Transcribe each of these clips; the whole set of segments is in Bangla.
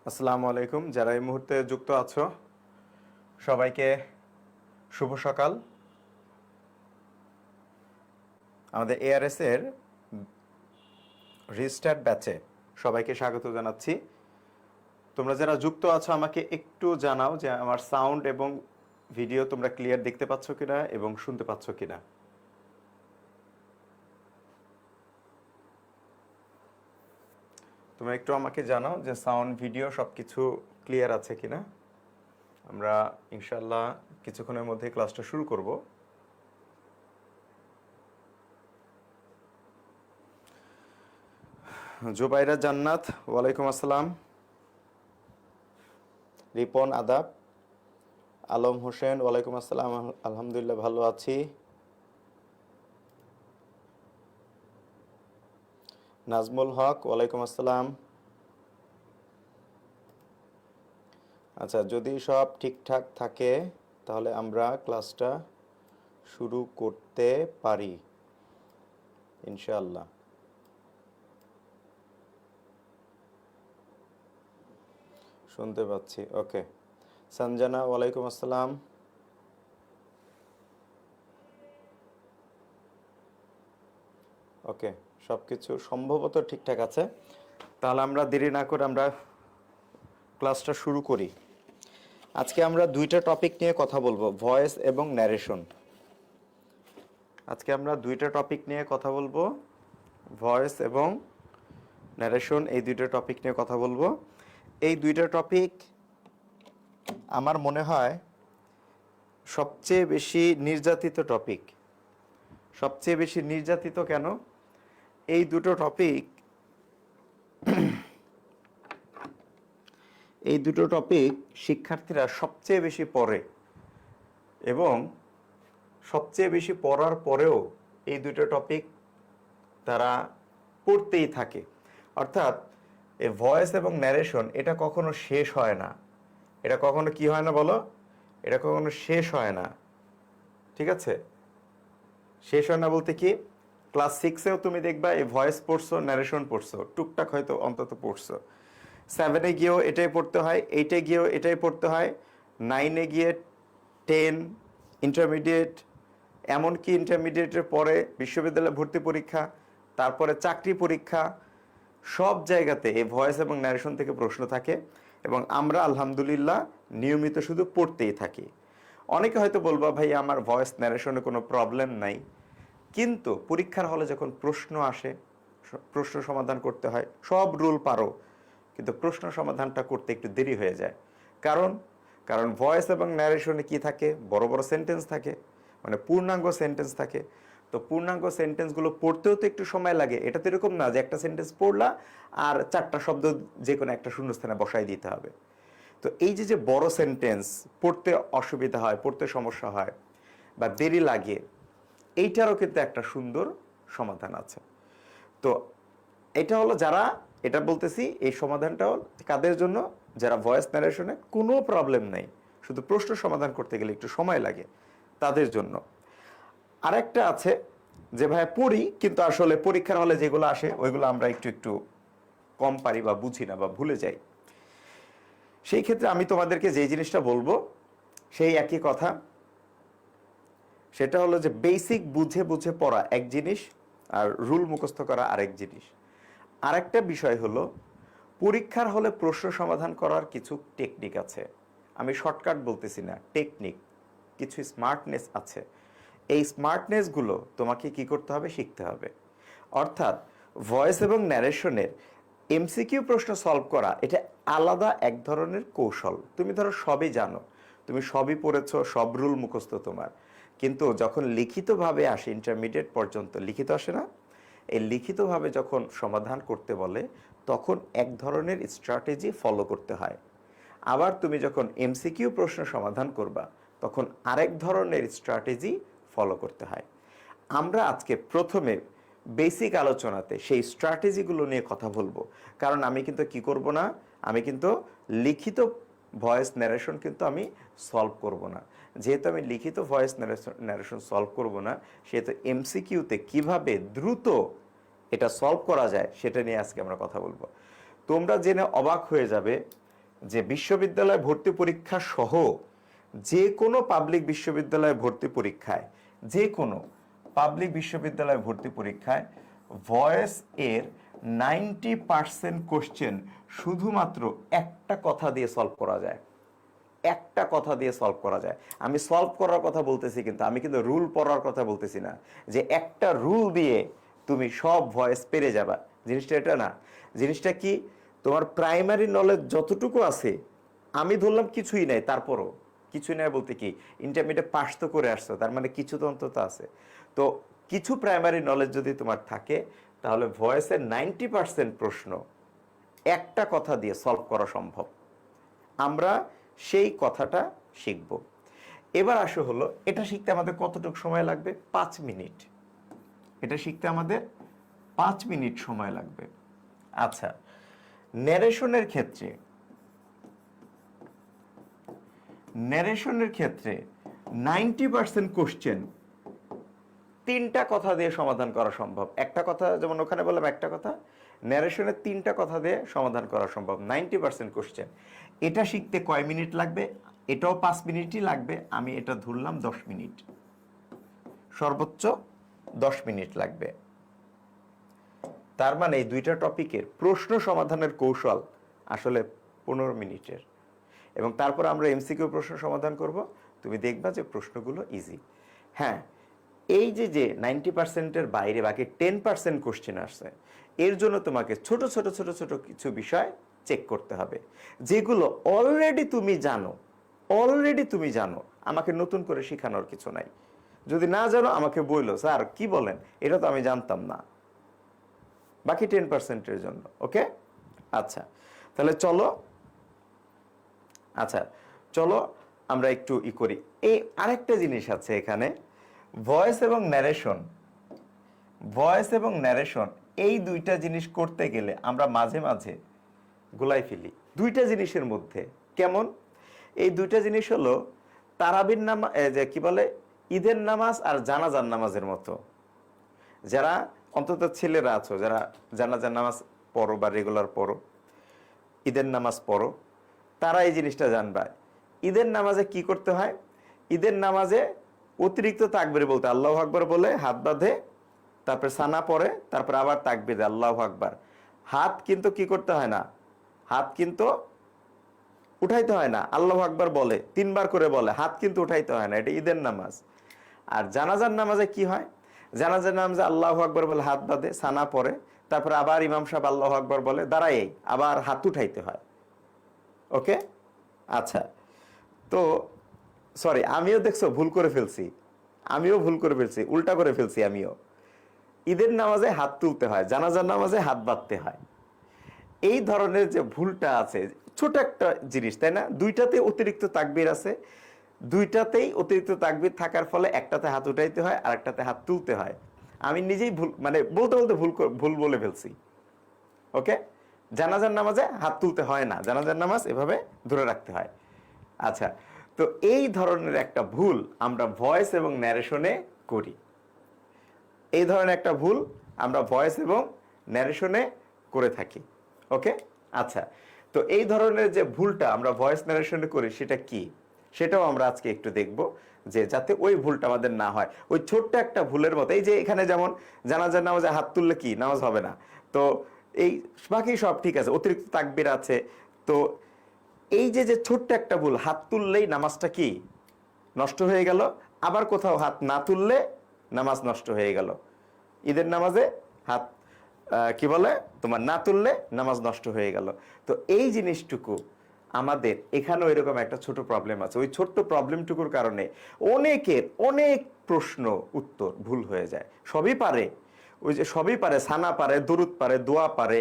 আসসালামু আলাইকুম। যারা এই মুহূর্তে যুক্ত আছো সবাইকে শুভ সকাল। আমাদের এআরএস এর রিস্টার্ট ব্যাচে সবাইকে স্বাগত জানাচ্ছি। তোমরা যারা যুক্ত আছো আমাকে একটু জানাও যে আমার সাউন্ড এবং ভিডিও তোমরা ক্লিয়ার দেখতে পাচ্ছ কিনা এবং শুনতে পাচ্ছ কিনা। তোমরা একটু আমাকে জানাও যে সাউন্ড ভিডিও সবকিছু ক্লিয়ার আছে কিনা। আমরা ইনশাআল্লাহ কিছুক্ষণের মধ্যে ক্লাসটা শুরু করব। জুবাইরা জান্নাত, ওয়ালাইকুম আসসালাম। রিপন আদাব। আলম হোসেন, ওয়ালাইকুম আসসালাম। আলহামদুলিল্লাহ ভালো আছি। নাজমুল হক, ওয়ালাইকুম আসসালাম। আচ্ছা, যদি সব ঠিকঠাক থাকে তাহলে আমরা ক্লাসটা শুরু করতে পারি ইনশাআল্লাহ। শুনতে পাচ্ছি, ওকে। সঞ্জনা, ওয়ালাইকুম আসসালাম। ওকে, সব কিছু সম্ভবত ঠিকঠাক আছে। তাহলে আমরা দেরি না করে আমরা ক্লাসটা শুরু করি। আজকে আমরা দুইটা টপিক নিয়ে কথা বলবো, ভয়েস এবং ন্যারেশন। আজকে আমরা দুইটা টপিক নিয়ে কথা বলবো, ভয়েস এবং ন্যারেশন। এই দুইটা টপিক নিয়ে কথা বলবো। এই দুইটা টপিক আমার মনে হয় সবচেয়ে বেশি নির্যাতিত টপিক। সবচেয়ে বেশি নির্যাতিত কেন? এই দুটো টপিক শিক্ষার্থীরা সবচেয়ে বেশি পড়ে এবং সবচেয়ে বেশি পড়ার পরেও এই দুটো টপিক তারা পড়তেই থাকে। অর্থাৎ এই ভয়েস এবং ন্যারেশন এটা কখনো শেষ হয় না। এটা কখনো কি হয় না বলো? এটা কখনো শেষ হয় না। ঠিক আছে? শেষ হয় না বলতে কি, ক্লাস 6-এও তুমি দেখবা এই ভয়েস পড়ছো, ন্যারেশন পড়ছো, টুকটাক হয়তো অন্তত পড়ছো। 7-এ গিয়েও এটাই পড়তে হয়, 8-এ গিয়েও এটাই পড়তে হয়, 9-এ গিয়ে 10, ইন্টারমিডিয়েট, এমনকি ইন্টারমিডিয়েটের পরে বিশ্ববিদ্যালয়ে ভর্তি পরীক্ষা, তারপরে চাকরি পরীক্ষা, সব জায়গাতে এই ভয়েস এবং ন্যারেশন থেকে প্রশ্ন থাকে এবং আমরা আলহামদুলিল্লাহ নিয়মিত শুধু পড়তেই থাকি। অনেকে হয়তো বলবা ভাই আমার ভয়েস ন্যারেশনে কোনো প্রবলেম নাই, কিন্তু পরীক্ষার হলে যখন প্রশ্ন আসে, প্রশ্ন সমাধান করতে হয়, সব রুল পারো কিন্তু প্রশ্ন সমাধানটা করতে একটু দেরি হয়ে যায়। কারণ কারণ ভয়েস এবং ন্যারেশনে কি থাকে? বড় বড় সেন্টেন্স থাকে, মানে পূর্ণাঙ্গ সেন্টেন্স থাকে। তো পূর্ণাঙ্গ সেন্টেন্সগুলো পড়তেও তো একটু সময় লাগে। এটা তো এরকম না যে একটা সেন্টেন্স পড়লা আর 4টা শব্দ যে কোনো একটা শূন্যস্থানে বসাই দিতে হবে। তো এই যে যে বড় সেন্টেন্স পড়তে অসুবিধা হয়, পড়তে সমস্যা হয় বা দেরি লাগে, এইটারও কিন্তু একটা সুন্দর সমাধান আছে। তো এটা হলো যারা, এটা বলতেছি এই সমাধানটাও কাদের জন্য? যারা ভয়েস ন্যারেশনে কোনো প্রবলেম নাই, শুধু প্রশ্ন সমাধান করতে গেলে একটু সময় লাগে, তাদের জন্য। আরেকটা আছে যে ভাই পড়ি কিন্তু আসলে পরীক্ষার হলে যেগুলো আসে ওইগুলো আমরা একটু একটু কম পারি বা বুঝি না বা ভুলে যাই। সেই ক্ষেত্রে আমি তোমাদেরকে যে জিনিসটা বলবো সেই একই কথা। সেটা হলো যে বেসিক বুঝে বুঝে পড়া এক জিনিস আর রুল মুখস্থ করা আরেক জিনিস। আরেকটা বিষয় হলো পরীক্ষার হলে প্রশ্ন সমাধান করার কিছু টেকনিক আছে। আমি শর্টকাট বলতেছি না, টেকনিক, কিছু স্মার্টনেস আছে। এই স্মার্টনেসগুলো তোমাকে কি করতে হবে? শিখতে হবে। অর্থাৎ ভয়েস এবং ন্যারেশনের এমসিকিউ প্রশ্ন সলভ করা এটা আলাদা এক ধরনের কৌশল। তুমি ধরো সবই জানো, তুমি সবই পড়েছো, সব রুল মুখস্থ তোমার, কিন্তু যখন লিখিতভাবে আসে, ইন্টারমিডিয়েট পর্যন্ত লিখিত আসে না, এই লিখিতভাবে যখন সমাধান করতে বলে তখন এক ধরনের স্ট্র্যাটেজি ফলো করতে হয়। আবার তুমি যখন এমসিকিউ প্রশ্ন সমাধান করবা তখন আরেক ধরনের স্ট্র্যাটেজি ফলো করতে হয়। আমরা আজকে প্রথমে বেসিক আলোচনাতে সেই স্ট্র্যাটেজিগুলো নিয়ে কথা বলবো। কারণ আমি কিন্তু কি করব না, আমি কিন্তু লিখিত ভয়েস ন্যারেশন কিন্তু আমি সলভ করব না। যেহেতু আমি লিখিত ভয়েস ন্যারেশন সলভ করব না, সেহেতু এমসিকিউতে কিভাবে দ্রুত এটা সলভ করা যায় সেটা নিয়ে আজকে আমরা কথা বলবো। তোমরা জেনে অবাক হয়ে যাবে যে বিশ্ববিদ্যালয় ভর্তি পরীক্ষা সহ যে কোনো পাবলিক বিশ্ববিদ্যালয় ভর্তি পরীক্ষায়, যে কোনো পাবলিক বিশ্ববিদ্যালয় ভর্তি পরীক্ষায় ভয়েস এর 90% কোশ্চেন শুধুমাত্র একটা কথা দিয়ে সলভ করা যায়। একটা কথা দিয়ে সলভ করা যায়। আমি সলভ করার কথা বলতেছি, কিন্তু আমি কিন্তু রুল পড়ার কথা বলতেছি না যে একটা রুল দিয়ে তুমি সব ভয়েস পেরে যাবা। জিনিসটা এটা না। জিনিসটা কি, তোমার প্রাইমারি নলেজ যতটুকু আছে, আমি ধরলাম কিছুই নাই, তারপরও কিছুই নাই বলতে কি, ইন্টারমিডিয়েট পাস তো করে আসছো, তার মানে কিছু তো অন্তত আছে। তো কিছু প্রাইমারি নলেজ যদি তোমার থাকে, তাহলে ভয়েসের 90% প্রশ্ন একটা কথা দিয়ে সলভ করা সম্ভব। আমরা সেই কথাটা শিখব। এবার আসো হলো, এটা শিখতে আমাদের কতটুকু সময় লাগবে? 5 মিনিট। এটা শিখতে আমাদের 5 মিনিট সময় লাগবে। আচ্ছা, ন্যারেশনের ক্ষেত্রে 90% কোশ্চেন 3টা কথা দিয়ে সমাধান করা সম্ভব। একটা কথা, যেমন ওখানে বললাম একটা কথা, ন্যারেশনের 3টা কথা দিয়ে সমাধান করা সম্ভব 90% কোশ্চেন। এটা শিখতে কয় মিনিট লাগবে? এটাও 5 মিনিটই লাগবে। আমি এটা ধরলাম 10 মিনিট, সর্বোচ্চ 10 মিনিট লাগবে। তার মানে এই দুইটা টপিকের প্রশ্ন সমাধানের কৌশল আসলে 15 মিনিটের। এবং তারপর আমরা এমসিকিউ প্রশ্ন সমাধান করব। তুমি দেখবা যে প্রশ্নগুলো ইজি। হ্যাঁ, এই যে 90%-এর বাইরে বাকি 10% কোশ্চেন আসছে, এর জন্য তোমাকে ছোট ছোট ছোট ছোট কিছু বিষয় চেক করতে হবে, যেগুলো অলরেডি তুমি জানো। আমাকে নতুন করে শেখানোর কিছু নাই। যদি না জানো আমাকে বললো, স্যার কি বলেন, এটা তো আমি জানতাম না। বাকি 10%-এর জন্য। ওকে, আচ্ছা, তাহলে চলো আমরা একটু করি। এই আরেকটা জিনিস আছে এখানে, ভয়েস এবং ন্যারেশন, এই দুইটা জিনিস করতে গেলে আমরা মাঝে মাঝে গোলাই ফেলি দুইটা জিনিসের মধ্যে। কেমন? এই দুইটা জিনিস হলো তারাবির নামাজ, যে কি বলে, ঈদের নামাজ আর জানাজার নামাজের মতো। যারা অন্তত ছেলেরা আছো, যারা জানাজার নামাজ পড়ো বা রেগুলার পড়ো, ঈদের নামাজ পড়ো, তারা এই জিনিসটা জানবা। ঈদের নামাজে কি করতে হয়? ঈদের নামাজে অতিরিক্ত তাকবীর বলতে, আল্লাহু আকবার বলে হাত বাঁধে, তারপরে সানা পড়ে, তারপর আবার তাকবীর, আল্লাহু আকবার। হাত কিন্তু কি করতে হয় না, হাত কিন্তু উঠাইতে হয় না। আল্লাহু আকবার বলে 3 বার করে বলে, হাত কিন্তু উঠাইতে হয় না। এটা ঈদের নামাজ। আর জানাজার নামাজে কি হয়? জানাজার নামাজে আল্লাহু আকবার বলে হাত বাঁধে, সানা পড়ে, তারপর আবার ইমাম সাহেব আল্লাহু আকবার বলে, দাঁড়াই আবার হাত উঠাইতে হয়। ওকে, আচ্ছা। তো সরি, আমিও দেখছো ভুল করে ফেলছি, উল্টা করে ফেলছি আমিও। ঈদের নামাজে হাত তুলতে হয়, জানাজার নামাজে হাত বাঁধতে হয়। এই ধরনের যে ভুলটা আছে, ছোট একটা জিনিস, তাই না? দুইটাতে অতিরিক্ত তাকবীর আছে, দুইটাতেই অতিরিক্ত তাকবীর থাকার ফলে একটাতে হাত উঠাইতে হয় আর একটাতে হাত তুলতে হয়। আমি নিজেই ভুল, মানে বলতে বলতে ভুল বলে ফেলছি। ওকে, জানাজার নামাজে হাত তুলতে হয় না, জানাজার নামাজ এভাবে ধরে রাখতে হয়। আচ্ছা, তো এই ধরনের একটা ভুল আমরা ভয়েস এবং ন্যারেশনে করি। এই ধরনের একটা ভুল আমরা ভয়েস এবং ন্যারেশনে করে থাকি। ওকে, আচ্ছা। তো এই ধরনের যে ভুলটা আমরা ভয়েস ন্যারেশনে করি, সেটা কি, সেটাও আমরা আজকে একটু দেখব, যে যাতে ওই ভুলটা আমাদের না হয়। ওই ছোট্ট একটা ভুলের মতো, এই যে এখানে যেমন জানাজার নামাজে হাত তুললে কি নামাজ হবে না, তো এই বাকি সব ঠিক আছে, অতিরিক্ত তাকবীর আছে। তো এই যে ছোট্ট একটা ভুল, হাত তুললেই নামাজটা কি নষ্ট হয়ে গেল, আবার কোথাও হাত না তুললে নামাজ নষ্ট হয়ে গেল। ঈদের নামাজে হাত কি বলে তোমার না তুললে নামাজ নষ্ট হয়ে গেল। তো এই জিনিসটুকু আমাদের এখানেও এরকম একটা ছোট প্রবলেম আছে। ওই ছোট্ট প্রবলেমটুকুর কারণে অনেকের অনেক প্রশ্ন উত্তর ভুল হয়ে যায়। সবই পারে, ওই যে সবই পারে, সানা পারে, দুরুদ পারে, দোয়া পারে,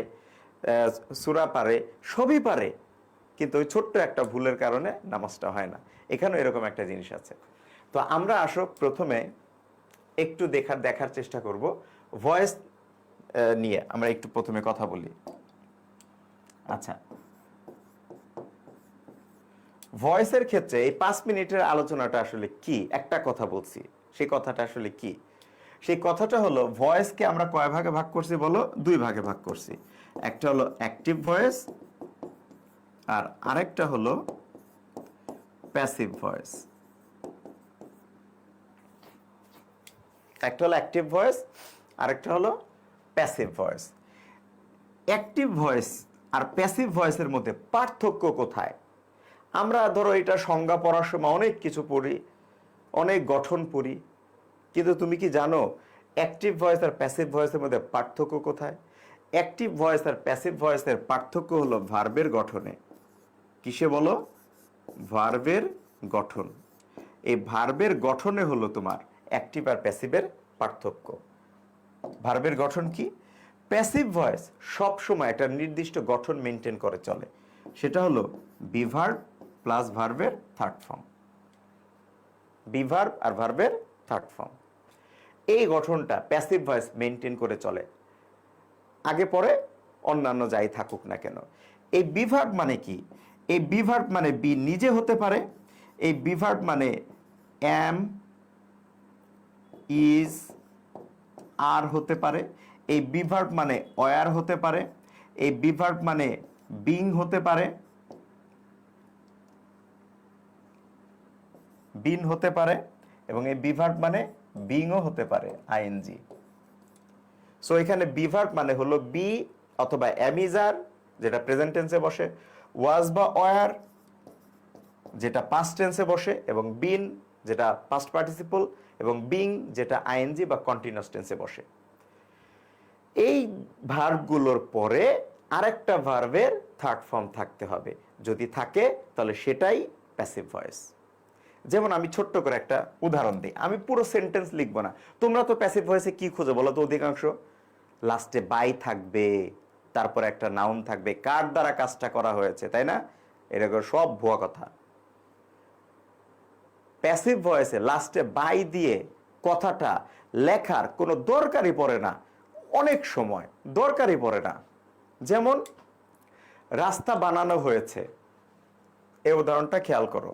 সূরা পারে, সবই পারে, কিন্তু ওই ছোট্ট একটা ভুলের কারণে নামাজটা হয় না। এখানেও এরকম একটা জিনিস আছে। তো আমরা আসো প্রথমে একটু দেখার চেষ্টা করব ভয়েস নিয়ে। আমরা একটু প্রথমে কথা বলি। আচ্ছা, ভয়েসের ক্ষেত্রে এই 5 মিনিটের আলোচনাটা আসলে কি, একটা কথা বলছি, সেই কথাটা আসলে কি? সেই কথাটা হলো, ভয়েসকে আমরা কয় ভাগে ভাগ করছি বলো? 2 ভাগে ভাগ করছি। একটা হলো অ্যাক্টিভ ভয়েস আর আরেকটা হলো প্যাসিভ ভয়েস। একটা হলো অ্যাক্টিভ ভয়েস, আরেকটা হলো প্যাসিভ ভয়েস। অ্যাক্টিভ ভয়েস আর প্যাসিভ ভয়েসের মধ্যে পার্থক্য কোথায়? আমরা ধরো এটা সংজ্ঞা পড়ার সময় অনেক কিছু পড়ি, অনেক গঠন পড়ি, কিন্তু তুমি কি জানো অ্যাক্টিভ ভয়েস আর প্যাসিভ ভয়েসের মধ্যে পার্থক্য কোথায়? অ্যাক্টিভ ভয়েস আর প্যাসিভ ভয়েসের পার্থক্য হলো ভার্বের গঠনে। কিসে বলো? ভার্বের গঠন। এই ভার্বের গঠনে হলো তোমার অ্যাক্টিভ আর প্যাসিভের পার্থক্য। ভার্বের গঠন কি? প্যাসিভ ভয়েস সব সময় একটা নির্দিষ্ট গঠন মেনটেন করে চলে, সেটা হলো বি ভার্ব প্লাস ভার্বের থার্ড ফর্ম। বি ভার্ব আর ভার্বের থার্ড ফর্ম, এই গঠনটা প্যাসিভ ভয়েস মেনটেন করে চলে, আগে পরে অন্যান্য যাই থাকুক না কেন। এই বি ভার্ব মানে কি? এই বি ভার্ব মানে বি নিজে হতে পারে, এই বি ভার্ব মানে এম, ইজ, আর হতে পারে, এই বি ভার্ব মানে ওয়ার হতে পারে, এই বি ভার্ব মানে বিং হতে পারে, বিন হতে পারে, এবং এই বি ভার্ব মানে বিংও হতে পারে, আইএনজি। সো এখানে বি ভার্ব মানে হলো বি অথবা অ্যামিজার যেটা প্রেজেন্ট টেন্সে বসে, ওয়াজ বা ওয়ার যেটা পাস্ট টেন্সে বসে, এবং বিন যেটা পাস্ট পার্টিসিপল, এবং বিং যেটা আইএনজি বা কন্টিনিউয়াস টেন্সে বসে। এই ভার্বগুলোর পরে আরেকটা ভার্বের থার্ড ফর্ম থাকতে হবে, যদি থাকে তাহলে সেটাই প্যাসিভ ভয়েস। যেমন আমি ছোট্ট করে একটা উদাহরণ দিই, আমি পুরো সেন্টেন্স লিখবো না। তোমরা তো প্যাসিভ ভয়েসে কি খুঁজে বলো তো? অধিকাংশ লাস্টে বাই থাকবে, তারপর একটা নাউন থাকবে, কার দ্বারা কাজটা করা হয়েছে, তাই না? এরকম সব ভুয়া কথা। প্যাসিভ ভয়েসে লাস্টে বাই দিয়ে কথাটা লেখার কোনো দরকারই পড়ে না, অনেক সময় দরকারই পড়ে না। যেমন রাস্তা বানানো হয়েছে, এই উদাহরণটা খেয়াল করো।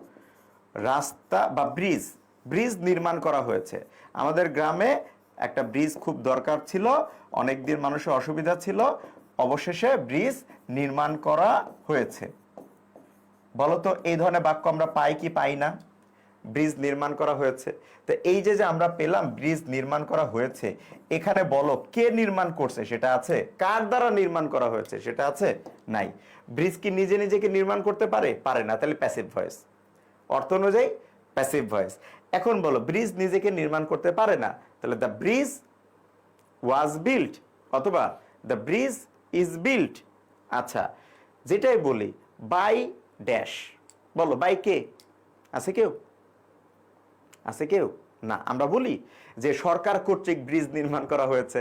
রাস্তা বা ব্রিজ, ব্রিজ নির্মাণ করা হয়েছে। আমাদের গ্রামে একটা ব্রিজ খুব দরকার ছিল, অনেকদিন মানুষের অসুবিধা ছিল, অবশেষে ব্রিজ নির্মাণ করা হয়েছে। বলতো এই ধরনের বাক্য আমরা পাই কি পাই না? ব্রিজ নির্মাণ করা হয়েছে। তো এই যে আমরা পেলাম ব্রিজ নির্মাণ করা হয়েছে, এখানে বলো কে নির্মাণ করছে সেটা আছে? কার দ্বারা নির্মাণ করা হয়েছে সেটা আছে? নাই। ব্রিজ কি নিজে নিজেকে নির্মাণ করতে পারে? পারে না, তাহলে প্যাসিভ ভয়েস। অর্থ অনুযায়ী প্যাসিভ ভয়েস। এখন বলো ব্রিজ নিজেকে নির্মাণ করতে পারে না, তাহলে দ্য ব্রিজ ওয়াজ বিল্ট অথবা দ্য ব্রিজ ইজ বিল্ট। আচ্ছা, যেটাই বলি বাই ড্যাশ, বলো বাই কে? আছে কেউ? আছে কেউ? না। আমরা বলি যে সরকার কর্তৃক ব্রিজ নির্মাণ করা হয়েছে,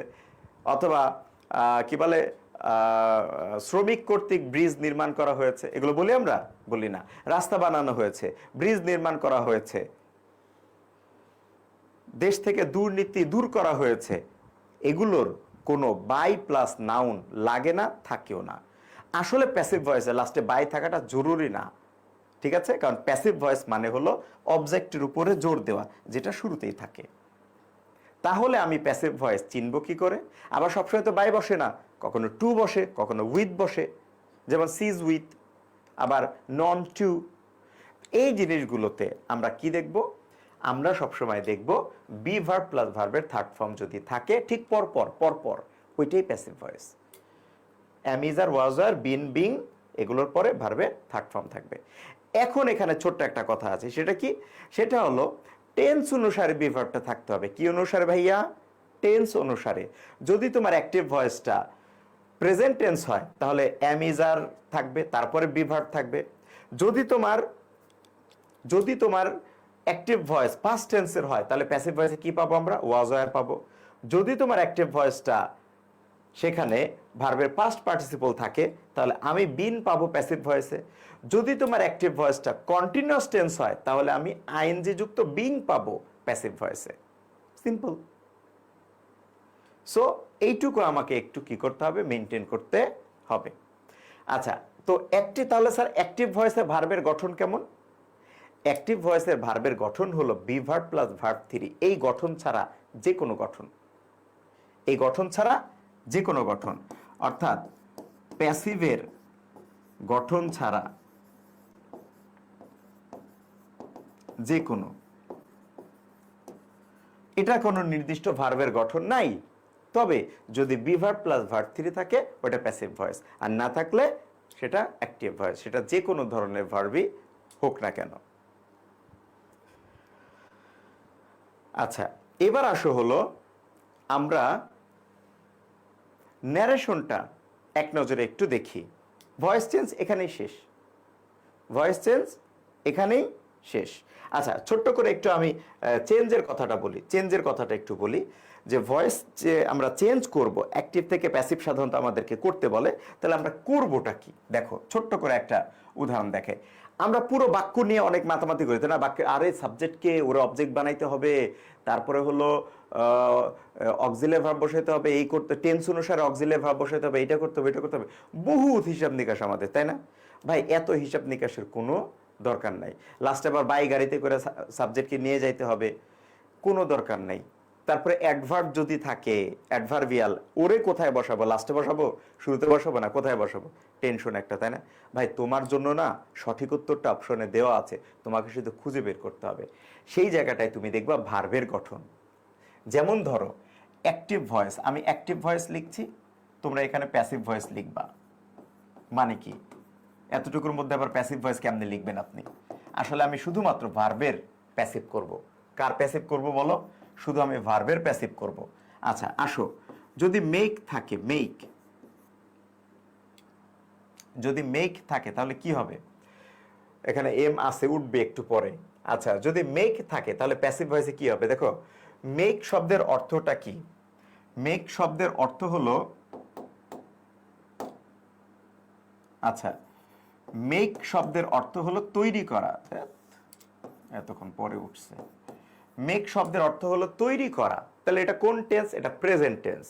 অথবা কি বলে শ্রমিক কর্তৃক ব্রিজ নির্মাণ করা হয়েছে, এগুলো বলি আমরা? বলি না। রাস্তা বানানো হয়েছে, ব্রিজ নির্মাণ করা হয়েছে, দেশ থেকে দুর্নীতি দূর করা হয়েছে, এগুলোর কোনো বাই প্লাস নাউন লাগে না, থাকেও না। আসলে প্যাসিভ ভয়েসে লাস্টে বাই থাকাটা জরুরি না, ঠিক আছে? কারণ প্যাসিভ ভয়েস মানে হলো অবজেক্টের উপরে জোর দেওয়া, যেটা শুরুতেই থাকে। তাহলে আমি প্যাসিভ ভয়েস চিনব কি করে? আবার সবসময় তো বাই বসে না, কখনো টু বসে, কখনো উইথ বসে, যেমন সিজ উইথ, আবার নন টু। এই জিনিসগুলোতে আমরা কি দেখব? আমরা সবসময় দেখব বি ভার্ব প্লাস ভার্বের থার্ড ফর্ম যদি থাকে ঠিক পরপর, ওইটাই passive voice. Am, is, are, was, were, been, being, এগুলোর পরে ভার্বের থার্ড ফর্ম থাকবে। এখন এখানে ছোট্ট একটা কথা আছে, সেটা কি? সেটা হলো টেন্স অনুসারে বি ভার্বটা থাকতে হবে। কি অনুসারে ভাইয়া? টেন্স অনুসারে। যদি তোমার অ্যাক্টিভ ভয়েসটা প্রেজেন্ট টেন্স হয় তাহলে অ্যাম, ইজ, আর থাকবে, তারপরে বি ভার্ব থাকবে। যদি তোমার অ্যাক্টিভ ভয়েস পাস্ট টেন্সের হয় তাহলে প্যাসিভ ভয়েসে কি পাবো আমরা? ওয়াজ, ওয়্যার পাবো। যদি তোমার অ্যাক্টিভ ভয়েসটা সেখানে ভার্বের পাস্ট পার্টিসিপল থাকে তাহলে আমি বিন পাবো প্যাসিভ ভয়েসে। যদি তোমার অ্যাক্টিভ ভয়েসটা কন্টিনিউয়াস টেন্স হয় তাহলে আমি আইএনজি যুক্ত বিং পাবো প্যাসিভ ভয়েসে। সিম্পল। সো এইটুকু আমাকে একটু কি করতে হবে? মেনটেন করতে হবে। আচ্ছা, তো তাহলে স্যার অ্যাক্টিভ ভয়েসের ভার্বের গঠন কেমন? অ্যাক্টিভ ভয়েসের ভার্বের গঠন হলো বি ভার্ব প্লাস ভার্ব 3। এই গঠন ছাড়া যে কোনো গঠন, এই গঠন ছাড়া যে কোনো গঠন, অর্থাৎ প্যাসিভের গঠন ছাড়া যে কোনো, এটা কোনো নির্দিষ্ট ভার্বের গঠন নাই। তবে যদি বি ভার্ব প্লাস ভার্ব 3 থাকে ওটা প্যাসিভ ভয়েস, আর না থাকলে সেটা অ্যাক্টিভ ভয়েস, সেটা যে কোনো ধরনের ভার্বই হোক না কেন। আচ্ছা, এবার আসো হলো আমরা ন্যারেশনটা এক নজরে একটু দেখি। ভয়েস চেঞ্জ এখানেই শেষ, ভয়েস চেঞ্জ এখানেই শেষ। আচ্ছা, ছোট্ট করে একটু আমি চেঞ্জের কথাটা বলি, চেঞ্জের কথাটা একটু বলি যে ভয়েস যে আমরা চেঞ্জ করব, অ্যাক্টিভ থেকে প্যাসিভ সাধারণত আমাদেরকে করতে বলে, তাহলে আমরা করবোটা কি? দেখো ছোট্ট করে একটা উদাহরণ দেখে। আমরা পুরো বাক্য নিয়ে অনেক মাতামাতি করি, তাই না? বাক্যের আরে সাবজেক্টকে ওরা অবজেক্ট বানাইতে হবে, তারপরে হলো অক্সিলারি ভার্ব বসাইতে হবে, এই করতে টেন্স অনুসারে অক্সিলারি ভার্ব বসাইতে হবে, এটা করতে হবে, এটা করতে হবে, বহুত হিসাব নিকাশ আমাদের, তাই না ভাই? এত হিসাব নিকাশের কোনো দরকার নাই। লাস্টে আবার বাই গাড়িতে করে সাবজেক্টকে নিয়ে যাইতে হবে, কোনো দরকার নাই। তারপরে অ্যাডভার্ব যদি থাকে, অ্যাডভার্বিয়াল, ওরে কোথায় বসাবো? লাস্টে বসাবো, শুরুতে বসাবো, না কোথায় বসাবো? টেনশন একটা, তাই না ভাই? তোমার জন্য না সঠিক উত্তরটা অপশনে দেওয়া আছে, তোমাকে শুধু খুঁজে বের করতে হবে। সেই জায়গাটায় তুমি দেখবা ভার্বের গঠন। যেমন ধরো অ্যাক্টিভ ভয়েস, আমি অ্যাক্টিভ ভয়েস লিখছি, তোমরা এখানে প্যাসিভ ভয়েস লিখবা। মানে কি? এতটুকুর মধ্যে আবার প্যাসিভ ভয়েস কেমনে লিখবেন আপনি? আসলে আমি শুধুমাত্র ভার্বের প্যাসিভ করব। কার প্যাসিভ করব বলো? শুধু আমি ভার্বের প্যাসিভ করব। আচ্ছা আসো, যদি মেক থাকে, মেক, যদি মেক থাকে তাহলে কি হবে? এখানে এম আছে, উঠবে একটু পরে। আচ্ছা, যদি মেক থাকে তাহলে প্যাসিভ ভয়েসে কি হবে? দেখো, মেক শব্দের অর্থটা কি? মেক শব্দের অর্থ হলো, আচ্ছা, মেক শব্দের অর্থ হলো তৈরি করা। এতক্ষণ পরে উঠছে। মেক শব্দের অর্থ হলো তৈরি করা। তাহলে এটা কোন টেন্স? এটা প্রেজেন্ট টেন্স।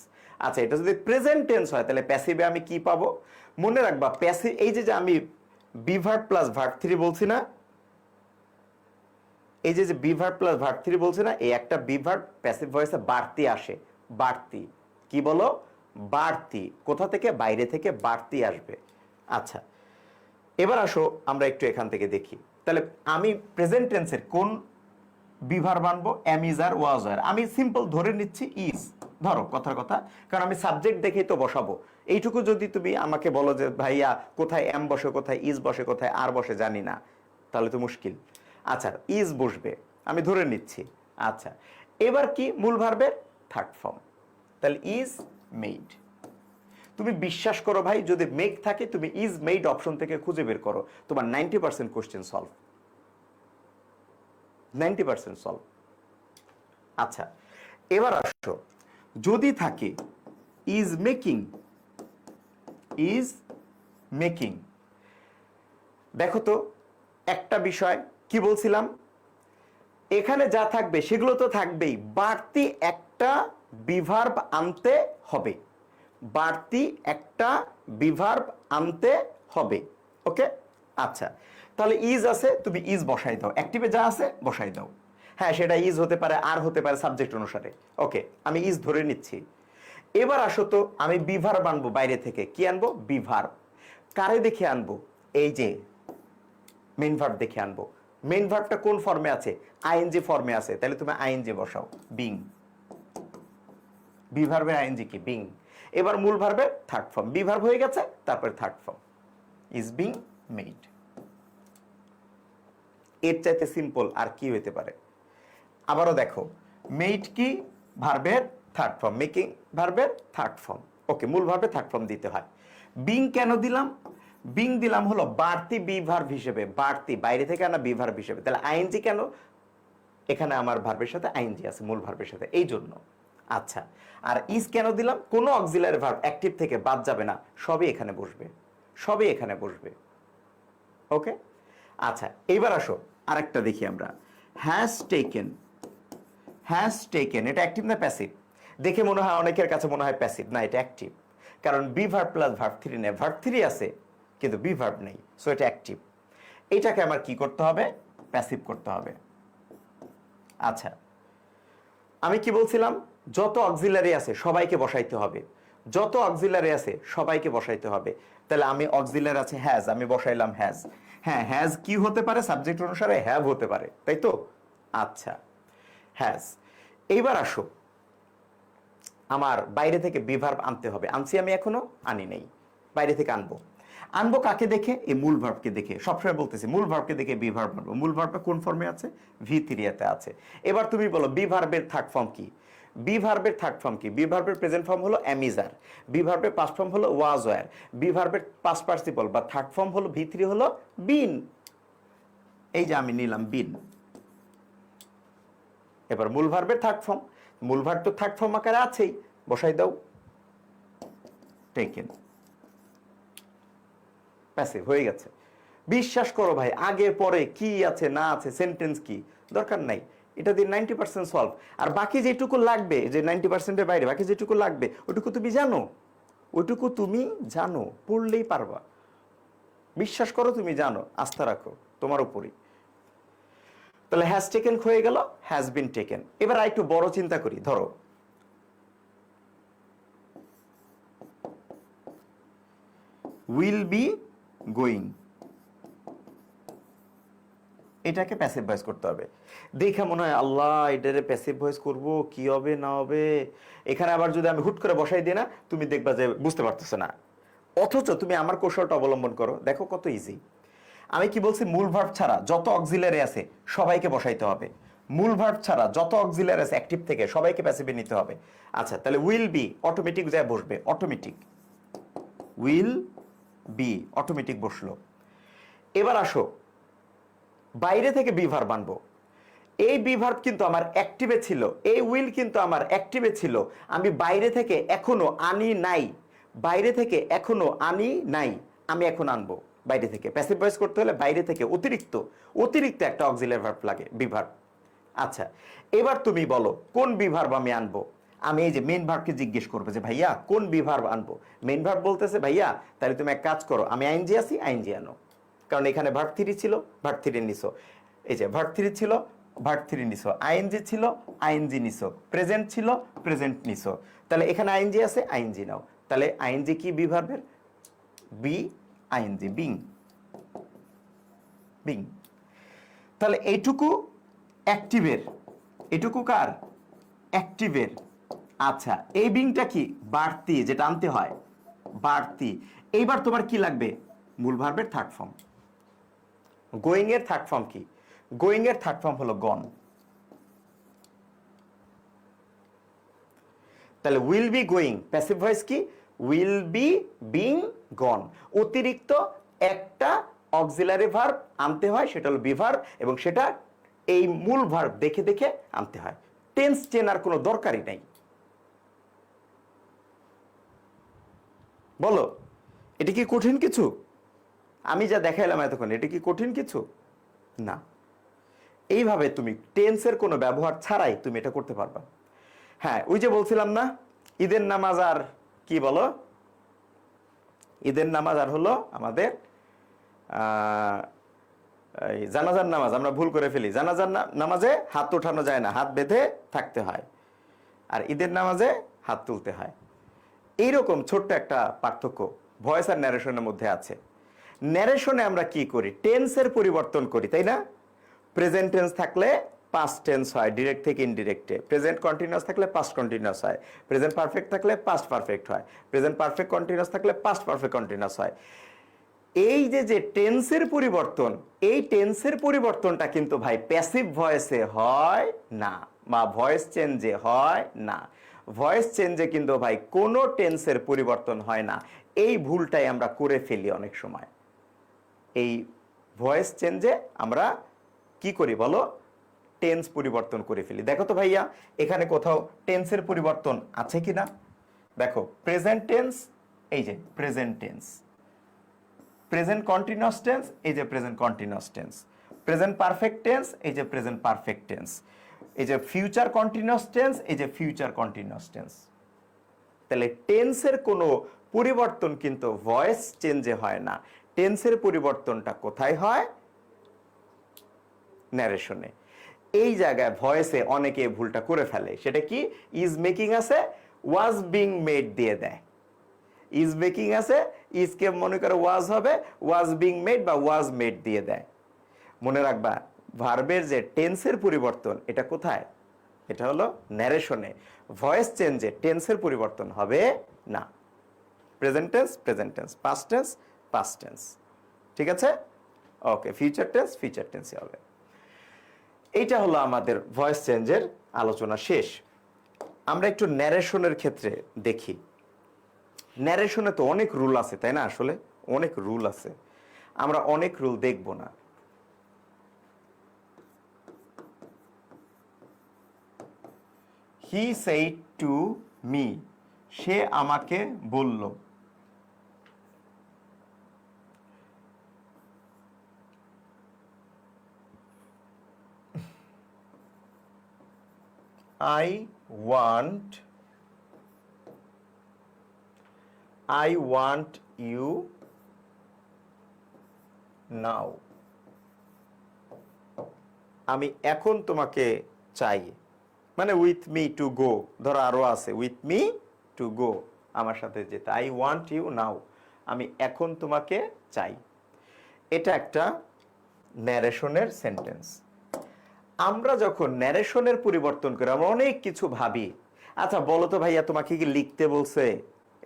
আচ্ছা, এটা যদি প্রেজেন্ট টেন্স হয় তাহলে প্যাসিভে আমি কি পাবো? মনে রাখবা প্যাসিভ, এই যে আমি বি ভার্ব প্লাস ভার্ব 3 বলছি না, এই যে বি ভার্ব প্লাস ভার্ব 3 বলছি না, এই একটা বি ভার্ব প্যাসিভ ভয়েসে বাড়তি আসে। বাড়তি কি বলো? বাড়তি। কোথা থেকে? বাইরে থেকে বাড়তি আসবে। আচ্ছা, এবার আসো আমরা একটু এখান থেকে দেখি। তাহলে আমি প্রেজেন্ট টেন্সের কোন বি ভার্ব আনবো? এম, ইজ, আর, ওয়াজ, আর। আমি সিম্পল ধরে নিচ্ছি ইজ, ধরো কথার কথা, কারণ আমি সাবজেক্ট দেখেই তো বসাবো। এইটুকু যদি তুমি আমাকে বলো যে ভাইয়া কোথায় এম বসে, কোথায় ইজ বসে, কোথায় আর বসে জানি না, তাহলে তো মুশকিল। আচ্ছা, ইজ বসবে, আমি ধরে নিচ্ছি। আচ্ছা, এবার কি? মূল ভার্বের থার্ড ফর্ম, তাহলে ইজ মেড। তুমি বিশ্বাস করো ভাই, যদি মেক থাকে তুমি ইজ মেড অপশন থেকে খুঁজে বের করো, তোমার 90% কোশ্চেন সলভ, 90% সলভ। আচ্ছা, এবার আসো, যদি থাকে ইজ মেকিং, ইজ মেকিং, দেখো তো একটা বিষয় কি বলছিলাম, এখানে যা থাকবে সেগুলো তো থাকবেই, বাড়তি একটা বিভার্ব আনতে হবে, বাড়তি একটা বিভার্ব আনতে হবে। ওকে, আচ্ছা, তাহলে ইজ আছে, তুমি ইজ বসাই দাও, অ্যাক্টিভে যা আছে বসাই দাও। হ্যাঁ, সেটা ইজ হতে পারে, আর হতে পারে, সাবজেক্ট অনুসারে। ওকে, আমি ইজ ধরে নিচ্ছি। এবার আসো তো, আমি বিভার্ব আনবো বাইরে থেকে। কি আনবো? বিভার্ব। কারে দেখে আনবো? এই যে মেইন ভার্ব দেখে আনবো। মেইন ভার্বটা কোন ফর্মে আছে? আইএনজি ফর্মে আছে, তাহলে তুমি আইএনজি বসাও, বিং। বি ভার্বের আইএনজি কি? বিং। এবার মূল ভার্বের থার্ড ফর্ম, বি ভার্ব হয়ে গেছে, তারপরে third form, is being made. এর চাইতে সিম্পল আর কি হইতে পারে? আবারও দেখো, মেড কি? ভার্বের থার্ড ফর্ম, মেকিং ভার্বের থার্ড ফর্ম। ওকে, মূল ভার্বে থার্ড ফর্ম দিতে হয়। বিং কেন দিলাম? বিং দিলাম হলো বাড়তি বি ভার্ব হিসেবে, বাড়তি বাইরে থেকে আনা বি ভার্ব হিসেবে। তাহলে আইএনজি কেন? এখানে আমার ভার্বের সাথে আইএনজি আছে, মূল ভার্বের সাথে, এই জন্য। আচ্ছা, আর ইজ কেন দিলাম? কোনো অক্সিলারি ভার্ব অ্যাক্টিভ থেকে বাদ যাবে না, সবই এখানে বসবে, সবই এখানে বসবে। ওকে, আচ্ছা, এইবার আসো আরেকটা দেখি আমরা। হ্যাজ টেকেন, হ্যাজ টেকেন, এটা অ্যাক্টিভ না প্যাসিভ? দেখে মনে হয় অনেকের কাছে মনে হয় প্যাসিভ, না এটা অ্যাক্টিভ, কারণ বি ভার্ব প্লাস ভার্ব 3 নেই, ভার্ব 3 আছে কিন্তু বি ভার্ব নেই, সো এটা অ্যাক্টিভ। এইটাকে আমার কি করতে হবে? প্যাসিভ করতে হবে। আচ্ছা, আমি কি বলছিলাম? যত অক্সিলারি আছে সবাইকে বসাইতে হবে। যত অক্সিলারি আছে সবাইকে বসাইতে হবে। তাহলে আমি অক্সিলারি আছে হ্যাজ, আমি বসাইলাম হ্যাজ। হ্যাঁ, হ্যাজ কি হতে পারে? সাবজেক্ট অনুসারে হ্যাভ হতে পারে, তাই তো? আচ্ছা, হ্যাজ। এইবার আসো, আমার বাইরে থেকে বিভার্ব আনতে হবে। আনছি আমি এখনো? আনি নেই। বাইরে থেকে আনবো। আনবো কাকে দেখে? এই মূল ভার্বকে দেখে। সবসময় বলতেছি মূল ভার্বকে দেখে বিভার্ব আনবো। মূল ভার্বটা কোন ফর্মে আছে? V3 তে আছে। এবার তুমি বলো বিভার্বের থার্ড ফর্ম কি? বিভার্বের থার্ড ফর্ম কি? বিভার্বের প্রেজেন্ট ফর্ম হলো অ্যামিজার, বিভার্বের পাস্ট ফর্ম হলো ওয়াজ ওয়্যার, বিভার্বের পাস্ট পার্টিসিপল বা থার্ড ফর্ম হলো V3 হলো বিন। এই যে আমি নিলাম বিন। এবার মূল ভার্বের থার্ড ফর্ম, মূল ভার্ব তো থার্ড ফর্ম আকারে আছেই, বসাই দাও টেকেন। প্যাসিভ হয়ে গেছে। বিশ্বাস করো ভাই, আগে পরে কি আছে না আছে, সেন্টেন্স কি, দরকার নাই। এটা দিয়ে 90% সলভ। আর বাকি যেটুকু লাগবে, যে 90%-এর বাইরে বাকি যেটুকু লাগবে, ওটুকু তুমি জানো, ওটুকু তুমি জানো, পড়লেই পারবা। বিশ্বাস করো, তুমি জানো, আস্থা রাখো তোমার উপরই। তাহলে হ্যাজ টেকেন হয়ে গেল, হ্যাজ বিন টেকেন। এবার একটু বড় চিন্তা করি। ধরো উইল বি গোয়িং, এটাকে প্যাসিভ ভয়েস করতে হবে। দেখে মনে হয় আল্লাহ এটারে প্যাসিভ ভয়েস করব, কি হবে না হবে। এখানে আবার যদি আমি হুট করে বসাই দিই না, তুমি দেখবা যে বুঝতে পারতেছো না। অথচ তুমি আমার কৌশলটা অবলম্বন করো, দেখো কত ইজি। আমি কি বলছি? মূল ভার্ব ছাড়া যত অক্সিলারি আছে সবাইকে বসাইতে হবে। মূল ভার্ব ছাড়া যত অক্সিলারি আছে অ্যাক্টিভ থেকে সবাইকে প্যাসিভে নিতে হবে। আচ্ছা, তাহলে উইল বি অটোমেটিক যায় বসবে, অটোমেটিক উইল বি অটোমেটিক বসলো। এবার আসো, বাইরে থেকে বিভার্ব আনবো। এই বিভার্ব কিন্তু আমার অ্যাক্টিভে ছিল, এই উইল কিন্তু আমার অ্যাক্টিভে ছিল। আমি বাইরে থেকে এখনো আনি নাই, বাইরে থেকে এখনো আনি নাই, আমি এখন আনবো বাইরে থেকে। প্যাসিভ ভয়েস করতে হলে বাইরে থেকে অতিরিক্ত অতিরিক্ত একটা অক্সিলারি ভার্ব লাগে, বিভার্ব। আচ্ছা, এবার তুমি বলো কোন বিভার্ব আমি আনবো। আমি এই যে মেইন ভার্বকে জিজ্ঞেস করবো যে ভাইয়া কোন বিভার্ব আনবো। মেইন ভার্ব বলতেছে ভাইয়া তাহলে তুমি এক কাজ করো, আমি আইএনজি আছি, আইএনজি আনো। কারণ এখানে ভার্ব 3 ছিল, ভার্ব 3 নিছো। এই যে ভার্ব 3 ছিল, ভার্ব 3 নিছো। আইএনজি ছিল, আইএনজি নিছো। প্রেজেন্ট ছিল, প্রেজেন্ট নিছো। তাহলে এখানে আইএনজি আছে, আইএনজি নাও। তাহলে আইএনজি কি বিভার্বের? Be ING, being, being. তাহলে এইটুকু অ্যাক্টিভের, এটুকু কার? অ্যাক্টিভের। আচ্ছা, এই বিংটা কি? বাড়তি, যেটা আনতে হয়, বাড়তি। এইবার তোমার কি লাগবে? মূল ভার্বের থার্ড ফর্ম। গোয়িং এর থার্ড ফর্ম কি? গোয়িং এর থার্ড ফর্ম হলো গন। তাহলে will be going, passive voice কি? উইল বি বিং গন। অতিরিক্ত একটা অক্সিলারি ভার্ব আনতে হয়, সেটা হলো বিভার্ব, এবং সেটা এই মূল ভার্ব দেখে দেখে আনতে হয়। টেন্স চেনার কোনো দরকারই নাই। বলো, এটা কি কঠিন কিছু? আমি যা দেখাইলাম এতক্ষণ, এটা কি কঠিন কিছু না। এইভাবে তুমি টেন্সের কোনো ব্যবহার ছাড়াই তুমি এটা করতে পারবা। হ্যাঁ, ওই যে বলছিলাম না, ঈদের নামাজ আর কি বলো, ঈদের নামাজ আর হলো আমাদের জানাজার নামাজ। আমরা ভুল করে ফেলি, জানাজার নামাজে হাত উঠানো যায় না, হাত বেঁধে থাকতে হয়, আর ঈদের নামাজে হাত তুলতে হয়। এইরকম ছোট্ট একটা পার্থক্য ভয়েস আর ন্যারেশনের মধ্যে আছে। ন্যারেশনে আমরা কি করি? টেন্সের পরিবর্তন করি, তাই না? প্রেজেন্ট টেন্স থাকলে পাস্ট টেন্স হয় ডিরেক্ট থেকে ইনডিরেক্টে, প্রেজেন্ট কন্টিনিউয়াস থাকলে পাস্ট কন্টিনিউয়াস হয়, প্রেজেন্ট পারফেক্ট থাকলে পাস্ট পারফেক্ট হয়, প্রেজেন্ট পারফেক্ট কন্টিনিউয়াস থাকলে পাস্ট পারফেক্ট কন্টিনিউয়াস হয়। এই যে যে টেন্সের পরিবর্তন, এই টেন্সের পরিবর্তনটা কিন্তু ভাই প্যাসিভ ভয়েসে হয় না, বা ভয়েস চেঞ্জে হয় না। ভয়েস চেঞ্জে কিন্তু ভাই কোনো টেন্সের পরিবর্তন হয় না। এই ভুলটাই আমরা করে ফেলি অনেক সময়। এই ভয়েস চেঞ্জে আমরা কি করি বলো? টেন্স পরিবর্তন করে ফেলি। দেখো তো ভাইয়া, এখানে কোথাও টেন্সের পরিবর্তন আছে কিনা দেখো। প্রেজেন্ট টেন্স, এই যে present tense. Present continuous tense, এই যে present continuous tense. Present perfect tense, এই যে প্রেজেন্ট পারফেক্ট টেন্স। এই যে ফিউচার কন্টিনিউয়াস টেন্স, এই যে ফিউচার কন্টিনিউয়াস টেন্স। তাহলে টেন্সের কোনো পরিবর্তন কিন্তু ভয়েস চেঞ্জে হয় না। টেন্সের পরিবর্তনটা কোথায় হয়? ন্যারেশনে। এই জায়গায় ভয়েসে অনেকে ভুলটা করে ফেলে। সেটা কি? ইজ মেকিং আছে ওয়াজ বিং মেড দিয়ে দেয়। ইজ মেকিং আছে, ইজকে মনে করে ওয়াজ হবে, ওয়াজ বিং মেড বা ওয়াজ মেড দিয়ে দেয়। মনে রাখবা ভার্বের যে টেন্সের পরিবর্তন এটা কোথায়? এটা হলো ন্যারেশনে। ভয়েস চেঞ্জে টেন্সের পরিবর্তন হবে না। Present tense present tense, past tense past tense, ঠিক আছে? ওকে, ফিউচার টেন্স ফিউচার টেন্সই হবে। এইটা হলো আমাদের ভয়েস চেঞ্জের আলোচনা শেষ। আমরা একটু ন্যারেশনের ক্ষেত্রে দেখি। ন্যারেশনে তো অনেক রুল আছে, তাই না? আসলে অনেক রুল আছে, আমরা অনেক রুল দেখব না। হি সেইড টু মি, সে আমাকে বলল। I want you now, আমি এখন তোমাকে চাই, মানে উইথ মি টু গো। ধরো আরো আছে, উইথ মি টু গো, আমার সাথে যেতে। আই ওয়ান্ট ইউ নাও, আমি এখন তোমাকে চাই। এটা একটা ন্যারেশনের সেন্টেন্স। আমরা যখন ন্যারেশনের পরিবর্তন করি, আমরা অনেক কিছু ভাবি। আচ্ছা বলো তো ভাইয়া, তোমাকে কি লিখতে বলছে?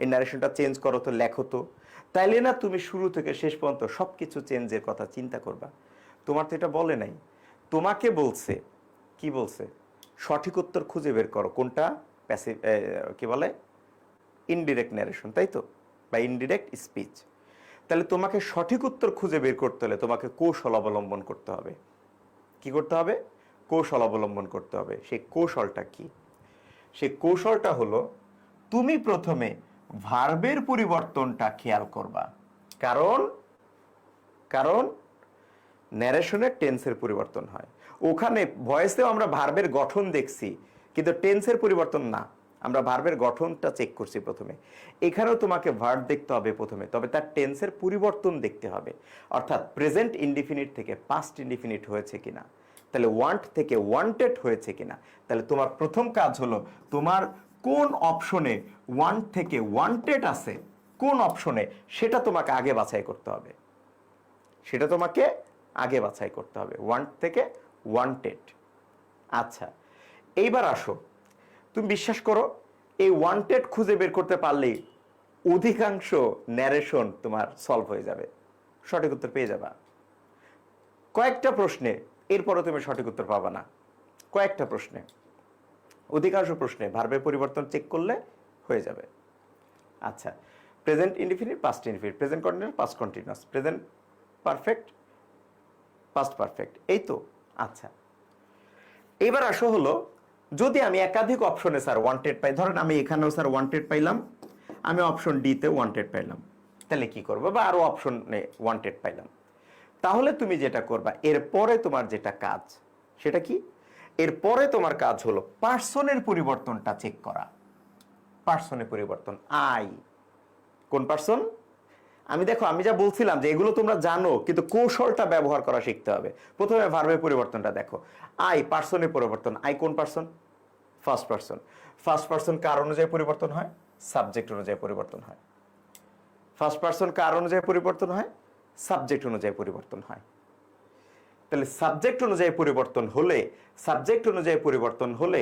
এই ন্যারেশনটা চেঞ্জ করো তো, লেখো তো। তাইলে না তুমি শুরু থেকে শেষ পর্যন্ত সবকিছু চেঞ্জের কথা চিন্তা করবা। তোমার তো এটা বলে নাই, তোমাকে বলছে, কি বলছে? সঠিক উত্তর খুঁজে বের করো। কোনটা? প্যাসিভ, কি বলে, ইনডিরেক্ট ন্যারেশন, তাই তো, বা ইনডিরেক্ট স্পিচ। তাহলে তোমাকে সঠিক উত্তর খুঁজে বের করতে হলে তোমাকে কৌশল অবলম্বন করতে হবে। কি করতে হবে? কৌশল অবলম্বন করতে হবে। সেই কৌশলটা কি? সেই কৌশলটা হলো, তুমি প্রথমে ভার্বের পরিবর্তনটা খেয়াল করবা। কারণ কারণ ন্যারেশনের টেন্সের পরিবর্তন হয়। ওখানে ভয়েসেও আমরা ভার্বের গঠন দেখছি, কিন্তু টেন্সের পরিবর্তন না। আমরা ভার্বের গঠনটা চেক করছি প্রথমে। এখানেও তোমাকে ভার্ব দেখতে হবে প্রথমে, তবে তার টেন্সের পরিবর্তন দেখতে হবে। অর্থাৎ প্রেজেন্ট ইনডিফিনিট থেকে পাস্ট ইনডিফিনিট হয়েছে কিনা, তাহলে ওয়ান্ট থেকে ওয়ান্টেড হয়েছে কিনা। তাহলে তোমার প্রথম কাজ হলো, তোমার কোন অপশনে ওয়ান্ট থেকে ওয়ান্টেড আছে, কোন অপশনে, সেটা তোমাকে আগে বাছাই করতে হবে। সেটা তোমাকে আগে বাছাই করতে হবে, ওয়ান্ট থেকে ওয়ান্টেড। আচ্ছা, এইবার আসো, তুমি বিশ্বাস করো, এই ওয়ান্টেড খুঁজে বের করতে পারলেই অধিকাংশ ন্যারেশন তোমার সলভ হয়ে যাবে, সঠিক উত্তর পেয়ে যাবা। কয়েকটা প্রশ্নে এরপরও তুমি সঠিক উত্তর পাবা না, কয়েকটা প্রশ্নে। অধিকাংশ প্রশ্নে ভার্বের পরিবর্তন চেক করলে হয়ে যাবে। আচ্ছা, present indefinite past indefinite, present continuous past continuous, present perfect past perfect, এই তো। আচ্ছা, এবার আসো হলো, যদি আমি একাধিক অপশনে স্যার ওয়ান্টেড পাই, ধরেন আমি এখানেও স্যার ওয়ান্টেড পাইলাম, আমি অপশন ডিতে ওয়ান্টেড পাইলাম, তাহলে কি করবো? বা আরো অপশনে ওয়ান্টেড পাইলাম, তাহলে তুমি যেটা করবা, এরপরে তোমার যেটা কাজ সেটা কি? এরপরে তোমার কাজ হলো পার্সনের পরিবর্তনটা চেক করা। পার্সনের পরিবর্তন, আই, কোন পার্সন? আমি দেখো, আমি যা বলছিলাম যে এগুলো তোমরা জানো, কিন্তু কৌশলটা ব্যবহার করা শিখতে হবে। প্রথমে ভার্বের পরিবর্তনটা দেখো, আই, পার্সনের পরিবর্তন। আই কোন person? First person. First person কার অনুযায়ী পরিবর্তন হয়? সাবজেক্ট অনুযায়ী পরিবর্তন হয়। ফার্স্ট পার্সন কার অনুযায়ী পরিবর্তন হয়? সাবজেক্ট অনুযায়ী পরিবর্তন হয়। তাহলে সাবজেক্ট অনুযায়ী পরিবর্তন হলে, সাবজেক্ট অনুযায়ী পরিবর্তন হলে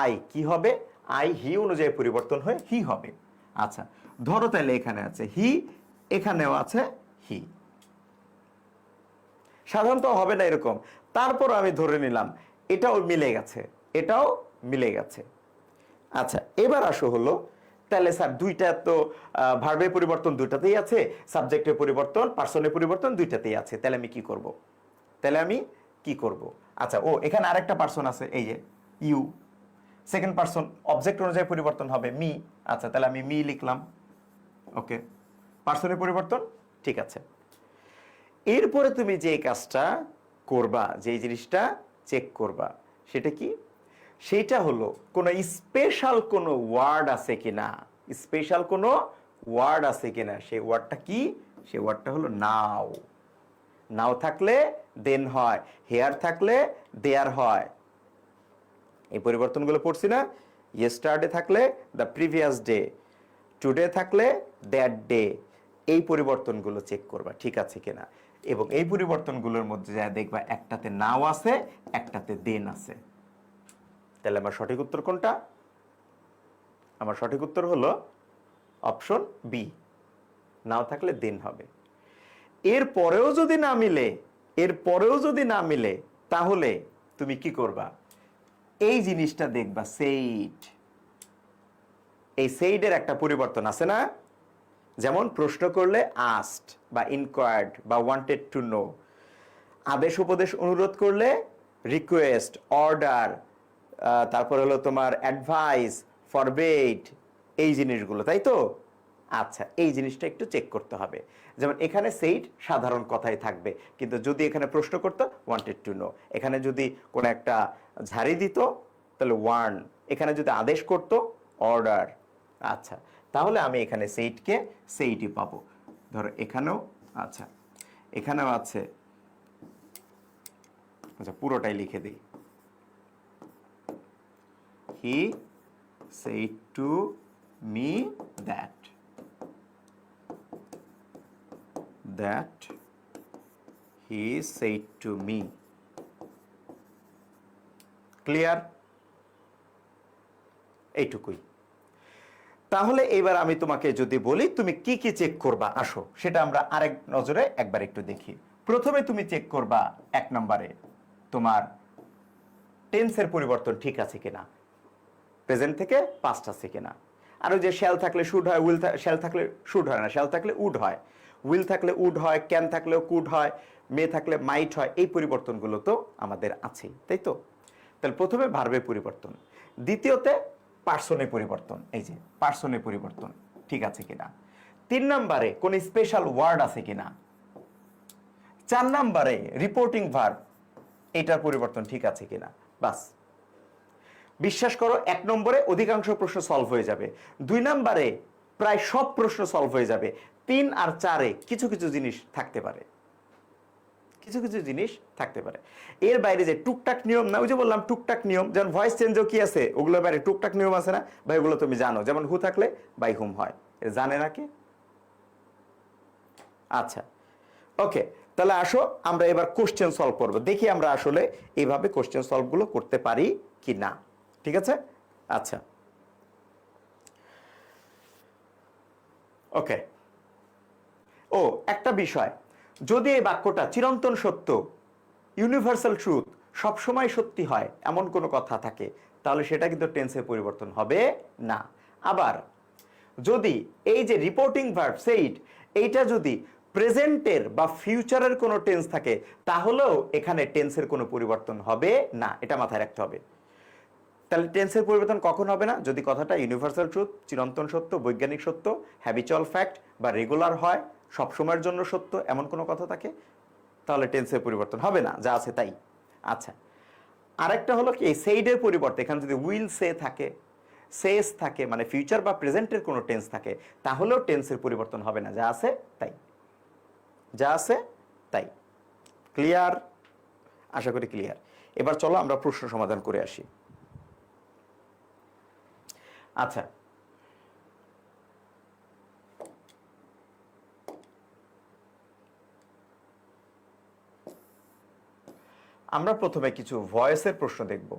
আই কি হবে? আই হি অনুযায়ী পরিবর্তন হয়ে হি হবে। আচ্ছা, ধরো তাহলে এখানে আছে হি, এখানেও আছে হি। সাধারণত হবে না এরকম, তারপর আমি ধরে নিলাম এটাও মিলে গেছে, এটাও মিলে গেছে। আচ্ছা, এবার আসো হলো, তাহলে স্যার দুইটা তো ভার্বের পরিবর্তন দুইটাতেই আছে, সাবজেক্টের পরিবর্তন পার্সনের পরিবর্তন দুইটাতেই আছে, তাহলে আমি কি করব? তাহলে আমি কি করব? আচ্ছা, ও এখানে আরেকটা পার্সন আছে, এই যে ইউ। সেকেন্ড পার্সন অবজেক্ট অনুযায়ী পরিবর্তন হবে মি। আচ্ছা, তাহলে আমি মি লিখলাম। ওকে, পার্সনের পরিবর্তন ঠিক আছে। এরপরে তুমি যে কাজটা করবা, যে জিনিসটা চেক করবা, সেটা কি? সেটা হলো কোনো স্পেশাল কোনো ওয়ার্ড আছে কিনা, স্পেশাল কোনো ওয়ার্ড আছে কিনা। সেই ওয়ার্ডটা কি? সেই ওয়ার্ডটা হলো নাও। নাও থাকলে দেন হয়, হেয়ার থাকলে দেয়ার হয়। এই পরিবর্তনগুলো পড়ছি না? ইয়েস্টারডে থাকলে দ্য প্রিভিয়াস ডে, টুডে থাকলে দ্যাট ডে, এই পরিবর্তনগুলো চেক করবা ঠিক আছে কিনা, এবং এই পরিবর্তনগুলোর মধ্যে যা দেখবা একটাতে নাও আছে, একটাতে দেন আছে। তাহলে আমার সঠিক উত্তর কোনটা? আমার সঠিক উত্তর হলো অপশন বি, নাও থাকলে দেন হবে। এর পরেও যদি না মিলে, এর পরেও যদি না মিলে, তাহলে তুমি কি করবা? এই জিনিসটা দেখবা, সেইড। এই সেইডের একটা পরিবর্তন আছে না? যেমন প্রশ্ন করলে আস্কড বা ইনকোয়ার্ড বা ওয়ান্টেড টু নো, আদেশ উপদেশ অনুরোধ করলে রিকোয়েস্ট, অর্ডার, তারপর হলো তোমার অ্যাডভাইস, ফরবেড, এই জিনিসগুলো, তাই তো? আচ্ছা, এই জিনিসটা একটু চেক করতে হবে। যেমন এখানে সেইড সাধারণ কথাই থাকবে, কিন্তু যদি এখানে প্রশ্ন করতো ওয়ান্টেড টু নো, এখানে যদি কোনো একটা ঝাড়ি দিত তাহলে ওয়ার্ন, এখানে যদি আদেশ করতো অর্ডার। আচ্ছা, তাহলে আমি এখানে সেইডকে সেইডই পাবো। ধরো এখানেও, আচ্ছা এখানেও আছে, আচ্ছা পুরোটাই লিখে দিই। হি said to me that he said to me. Clear? এইটুকুই। তাহলে এবার আমি তোমাকে যদি বলি তুমি কি কি চেক করবা, আসো সেটা আমরা আরেক নজরে একবার একটু দেখি। প্রথমে তুমি চেক করবা 1 নম্বরে তোমার টেন্সের পরিবর্তন ঠিক আছে কিনা, প্রেজেন্ট থেকে পাস্ট আছে কিনা। আর ওই যে শ্যাল থাকলে শুড হয়, উইল শ্যাল থাকলে শুড হয় না, শ্যাল থাকলে উড হয়, উইল থাকলে উড হয়, ক্যান থাকলেও কুড হয়, মে থাকলে মাইট হয়, এই পরিবর্তনগুলো তো আমাদের আছেই, তাই তো? তাহলে প্রথমে ভার্বের পরিবর্তন, দ্বিতীয়তে পার্সনের পরিবর্তন, এই যে পার্সনের পরিবর্তন ঠিক আছে কিনা, 3 নম্বরে কোন স্পেশাল ওয়ার্ড আছে কিনা, 4 নম্বরে রিপোর্টিং ভার্ব, এটার পরিবর্তন ঠিক আছে কিনা। বাস, বিশ্বাস করো 1 নম্বরে অধিকাংশ প্রশ্ন সলভ হয়ে যাবে, 2 নম্বরে প্রায় সব প্রশ্ন সলভ হয়ে যাবে, 3 আর 4-এ কিছু কিছু জিনিস থাকতে পারে, কিছু কিছু জিনিস থাকতে পারে। এর বাইরে যে টুকটাক নিয়ম না, ওই যে বললাম টুকটাক নিয়ম, যেমন ভয়েস চেঞ্জও কি আছে, ওগুলোর বাইরে টুকটাক নিয়ম আছে না ভাই, ওগুলো তুমি জানো, যেমন হু থাকলে বাই হুম হয়, জানে না কি? আচ্ছা ওকে, তাহলে আসো আমরা এবার কোশ্চেন সলভ করব, দেখি আমরা আসলে এইভাবে কোশ্চেন সলভগুলো করতে পারি কি না, ঠিক আছে? আচ্ছা ওকে। ও একটা বিষয়, যদি এই বাক্যটা চিরন্তন সত্য, ইউনিভার্সাল ট্রুথ, সবসময় সত্যি হয় এমন কোনো কথা থাকে, তাহলে সেটা কিন্তু টেন্সের পরিবর্তন হবে না। আবার যদি এই যে রিপোর্টিং ভার্ব সেইড, এইটা যদি প্রেজেন্টের বা ফিউচারের কোনো টেন্স থাকে, তাহলেও এখানে টেন্সের কোনো পরিবর্তন হবে না, এটা মাথায় রাখতে হবে। তাহলে টেন্সের পরিবর্তন কখন হবে না? যদি কথাটা ইউনিভার্সাল ট্রুথ, চিরন্তন সত্য, বৈজ্ঞানিক সত্য, হ্যাবিচুয়াল ফ্যাক্ট বা রেগুলার হয়, সবসময়ের জন্য সত্য, এমন কোনো কথা থাকে, তাহলে টেন্সের পরিবর্তন হবে না, যা আছে তাই। আচ্ছা, আরেকটা হলো কি, এই সেইডের পরিবর্তে এখানে যদি উইল সে থাকে, সেস থাকে, মানে ফিউচার বা প্রেজেন্টের কোনো টেন্স থাকে, তাহলেও টেন্সের পরিবর্তন হবে না, যা আছে তাই, যা আছে তাই। ক্লিয়ার? আশা করি ক্লিয়ার। এবার চলো আমরা প্রশ্ন সমাধান করে আসি। আচ্ছা, আমরা প্রথমে কিছু ভয়েসের প্রশ্ন দেখব।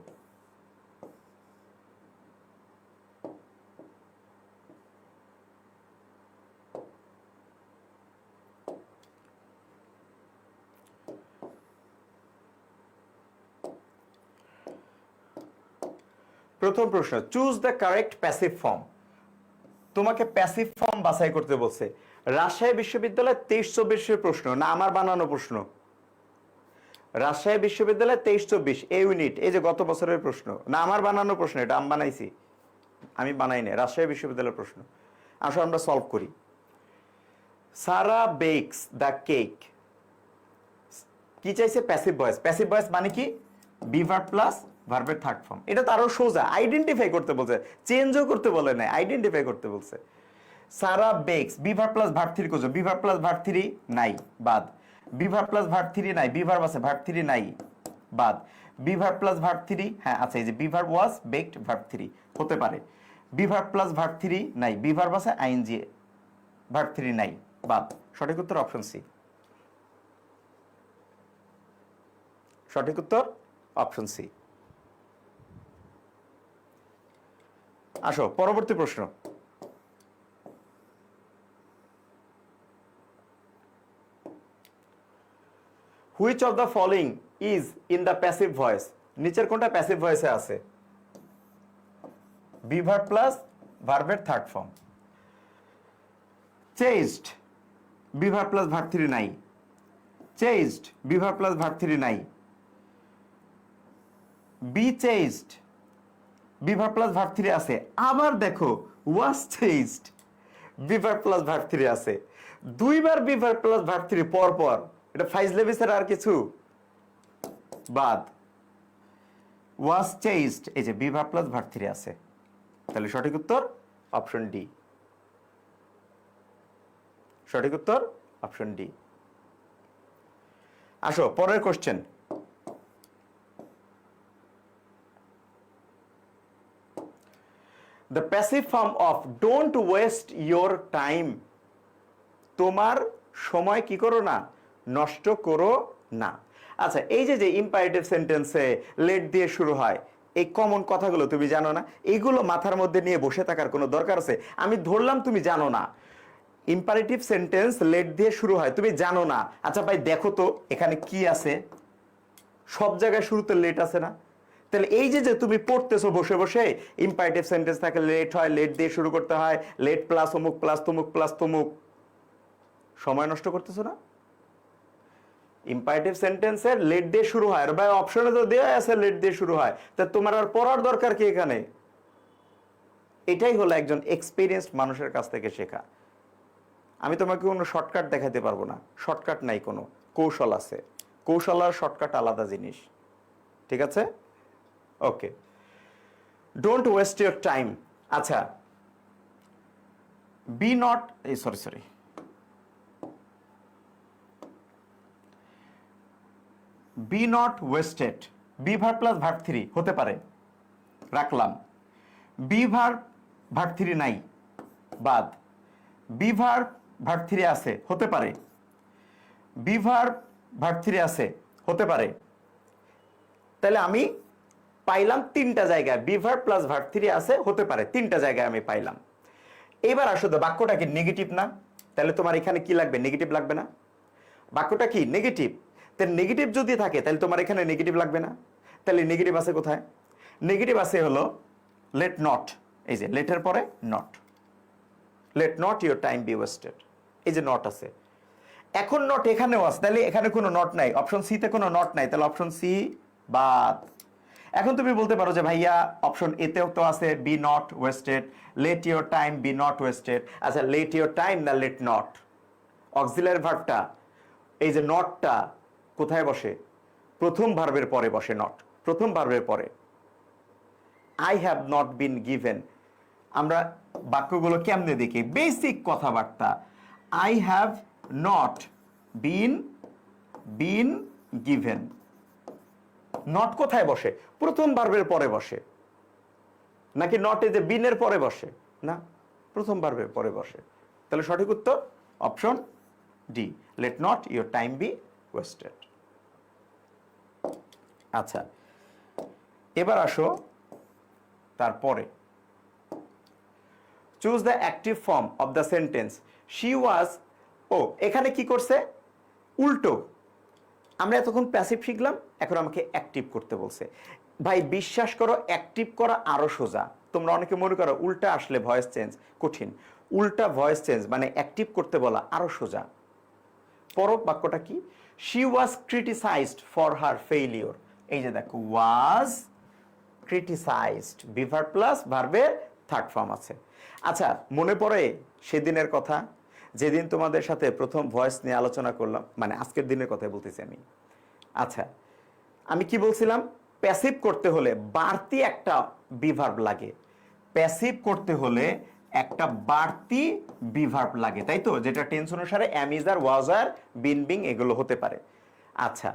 প্রথম প্রশ্ন, choose the correct passive form. তোমাকে প্যাসিভ ফর্ম বাছাই করতে বলছে। রাজশাহী বিশ্ববিদ্যালয় 23-24 প্রশ্ন, না আমার বানানো প্রশ্ন? রাজশাহী বিশ্ববিদ্যালয় 23-24 এ ইউনিট, এই যে গত বছরের প্রশ্ন, না আমার বানানো প্রশ্ন? এটা আমি বানাইছি? আমি বানাই না, রাজশাহী বিশ্ববিদ্যালয়ের প্রশ্ন। আসলে আমরা সলভ করি। সারা বেকস দ্য কেক, কি চাইছে? Passive voice. প্যাসিভ ভয়েস মানে কি? বি ভার্ব প্লাস ভার্বের থার্ড ফর্ম। এটা তো আরো সোজা, আইডেন্টিফাই করতে বলছে, চেঞ্জও করতে বলে না, আইডেন্টিফাই করতে বলছে। সারা বেকস, বি ভার্ব প্লাস ভার্ব 3 কোজো, বি ভার্ব প্লাস ভার্ব 3 নাই, বাদ। বি ভার্ব প্লাস ভার্ব 3 নাই, বি ভার্ব আছে, ভার্ব 3 নাই, বাদ। বি ভার্ব প্লাস ভার্ব 3, হ্যাঁ আচ্ছা, এই যে be verb was baked, verb 3 হতে পারে। B verb plus verb three নাই, বি ভার্ব আছে আইএনজি, ভার্ব থ্রি নাই, বাদ। সঠিক উত্তর অপশন সি। সঠিক উত্তর অপশন সি। আসো পরবর্তী প্রশ্ন। Which of the following is in the passive voice? নিচের কোনটা প্যাসিভ ভয়েসে আছে? বি ভার্ব প্লাস ভার্বের third form. Chased, be verb plus verb three নাই। Chased, be verb plus verb three নাই। Be chased, be verb plus verb three আছে। আবার দেখো was chased, be verb plus verb three আছে। দুইবার be verb plus verb three পর পর, এটা ফাইজলেবি ছাড়া আর কিছু? বাদ। ওয়াজ চেজড, এই যে B verb plus verb three আছে, তাহলে সঠিক উত্তর অপশন ডি। সঠিক উত্তর অপশন ডি। আসো পরের question. The passive form of don't waste your time, তোমার সময় কি করো না, নষ্ট করো না। আচ্ছা, এই যে ইম্পারেটিভ সেন্টেন্সে লেট দিয়ে শুরু হয়, এই কমন কথাগুলো তুমি জানো না? এইগুলো মাথার মধ্যে নিয়ে বসে থাকার কোনো দরকার আছে? আমি ধরলাম তুমি জানো না। ইম্পারেটিভ সেন্টেন্স লেট দিয়ে শুরু হয়, তুমি জানো না। আচ্ছা ভাই দেখো তো এখানে কি আছে, সব জায়গায় শুরুতে লেট আছে না? তাহলে এই যে তুমি পড়তেছো বসে বসে, ইম্পারেটিভ সেন্টেন্স থাকে লেট হয়, লেট দিয়ে শুরু করতে হয়, লেট প্লাস অমুক প্লাস তমুক প্লাস তমুক, সময় নষ্ট করতেছো না? ইম্পারেটিভ সেন্টেন্সের লেট দিয়ে শুরু হয়, আর ভাই অপশনে তো দেওয়া আছে লেট দিয়ে শুরু হয়, তা তোমার আর পড়ার দরকার কি এখানে? এটাই হলো একজন এক্সপিরিয়েন্সড মানুষের কাছ থেকে শেখা। আমি তোমাকে কোনো শর্টকাট দেখাতে পারবো না, শর্টকাট নাই, কোনো কৌশল আছে। কৌশল আর শর্টকাট আলাদা জিনিস, ঠিক আছে? Okay, don't waste your time. আচ্ছা, be not, sorry be not wasted, be verb plus verb three হতে পারে, রাখলাম। বি ভার্ব ভার্ব থ্রি নাই, বাদ। বি ভার্ব ভার্ব থ্রি আছে, হতে পারে। বি ভার্ব ভার্ব থ্রি আছে, হতে পারে। তাহলে আমি পাইলাম তিনটা জায়গায় B verb plus verb three আছে, হতে পারে, তিনটা জায়গায় আমি পাইলাম। এবার আসলে বাক্যটা কি নেগেটিভ না? তাহলে তোমার এখানে কি লাগবে, নেগেটিভ লাগবে না? বাক্যটা কি নেগেটিভ, তাহলে নেগেটিভ যদি থাকে তাহলে তোমার এখানে নেগেটিভ লাগবে না? তাহলে নেগেটিভ আছে কোথায়? নেগেটিভ আছে হলো লেট নট, এই যে লেটের পরে not, let not your time be wasted, এই যে নট আছে। এখন নট এখানেও আছে, তাহলে এখানে কোনো নট নাই, অপশন সি তে কোনো নট নাই, তাহলে অপশন সি বাদ। এখন তুমি বলতে পারো যে ভাইয়া অপশন এ তেও তো আছে be not wasted, let your time be not wasted. আচ্ছা, লেট ইউর টাইম না লেট নট? অক্সিলারি ভার্বটা, এই যে নটটা কোথায় বসে? প্রথম ভার্বের পরে বসে নট, প্রথম ভার্বের পরে। I have not been given, আমরা বাক্যগুলো কেমনে দেখি, বেসিক কথাবার্তা। I have not been given, not কোথায় বসে? প্রথম ভার্বের পরে বসে, নাকি নট এই যে বিনের পরে বসে? না, প্রথম ভার্বের পরে বসে। তাহলে সঠিক উত্তর option D, let not your time be wasted. আচ্ছা, এবার আসো তারপরে, choose the active form of the sentence she was. ও, এখানে কি করছে? উল্টো। আমরা এতক্ষণ প্যাসিভ শিখলাম, এখন আমাকে অ্যাক্টিভ করতে বলছে। ভাই বিশ্বাস করো, অ্যাক্টিভ করা আরো সোজা। তোমরা অনেকে মনে করো উল্টা আসলে ভয়েস চেঞ্জ কঠিন, উল্টা ভয়েস চেঞ্জ মানে অ্যাক্টিভ করতে বলা আরো সোজা। পর বাক্যটা কি? She was criticised for her failure, এই যে দেখো ওয়াজ ক্রিটিসাইজড, বি ভার্ব প্লাস ভার্বের থার্ড ফর্ম আছে। আচ্ছা, মনে পড়ে সেদিনের কথা, যেদিন তোমাদের সাথে প্রথম ভয়েস নিয়ে আলোচনা করলাম, মানে আজকের দিনের কথাই বলতেছি আমি। আচ্ছা, আমি কি বলছিলাম? প্যাসিভ করতে হলে বাড়তি একটা বি ভার্ব লাগে, প্যাসিভ করতে হলে একটা বাড়তি বি ভার্ব লাগে, তাই তো? যেটা টেন্স অনুসারে অ্যাম, is, are, was, were, been, being এগুলো হতে পারে। আচ্ছা,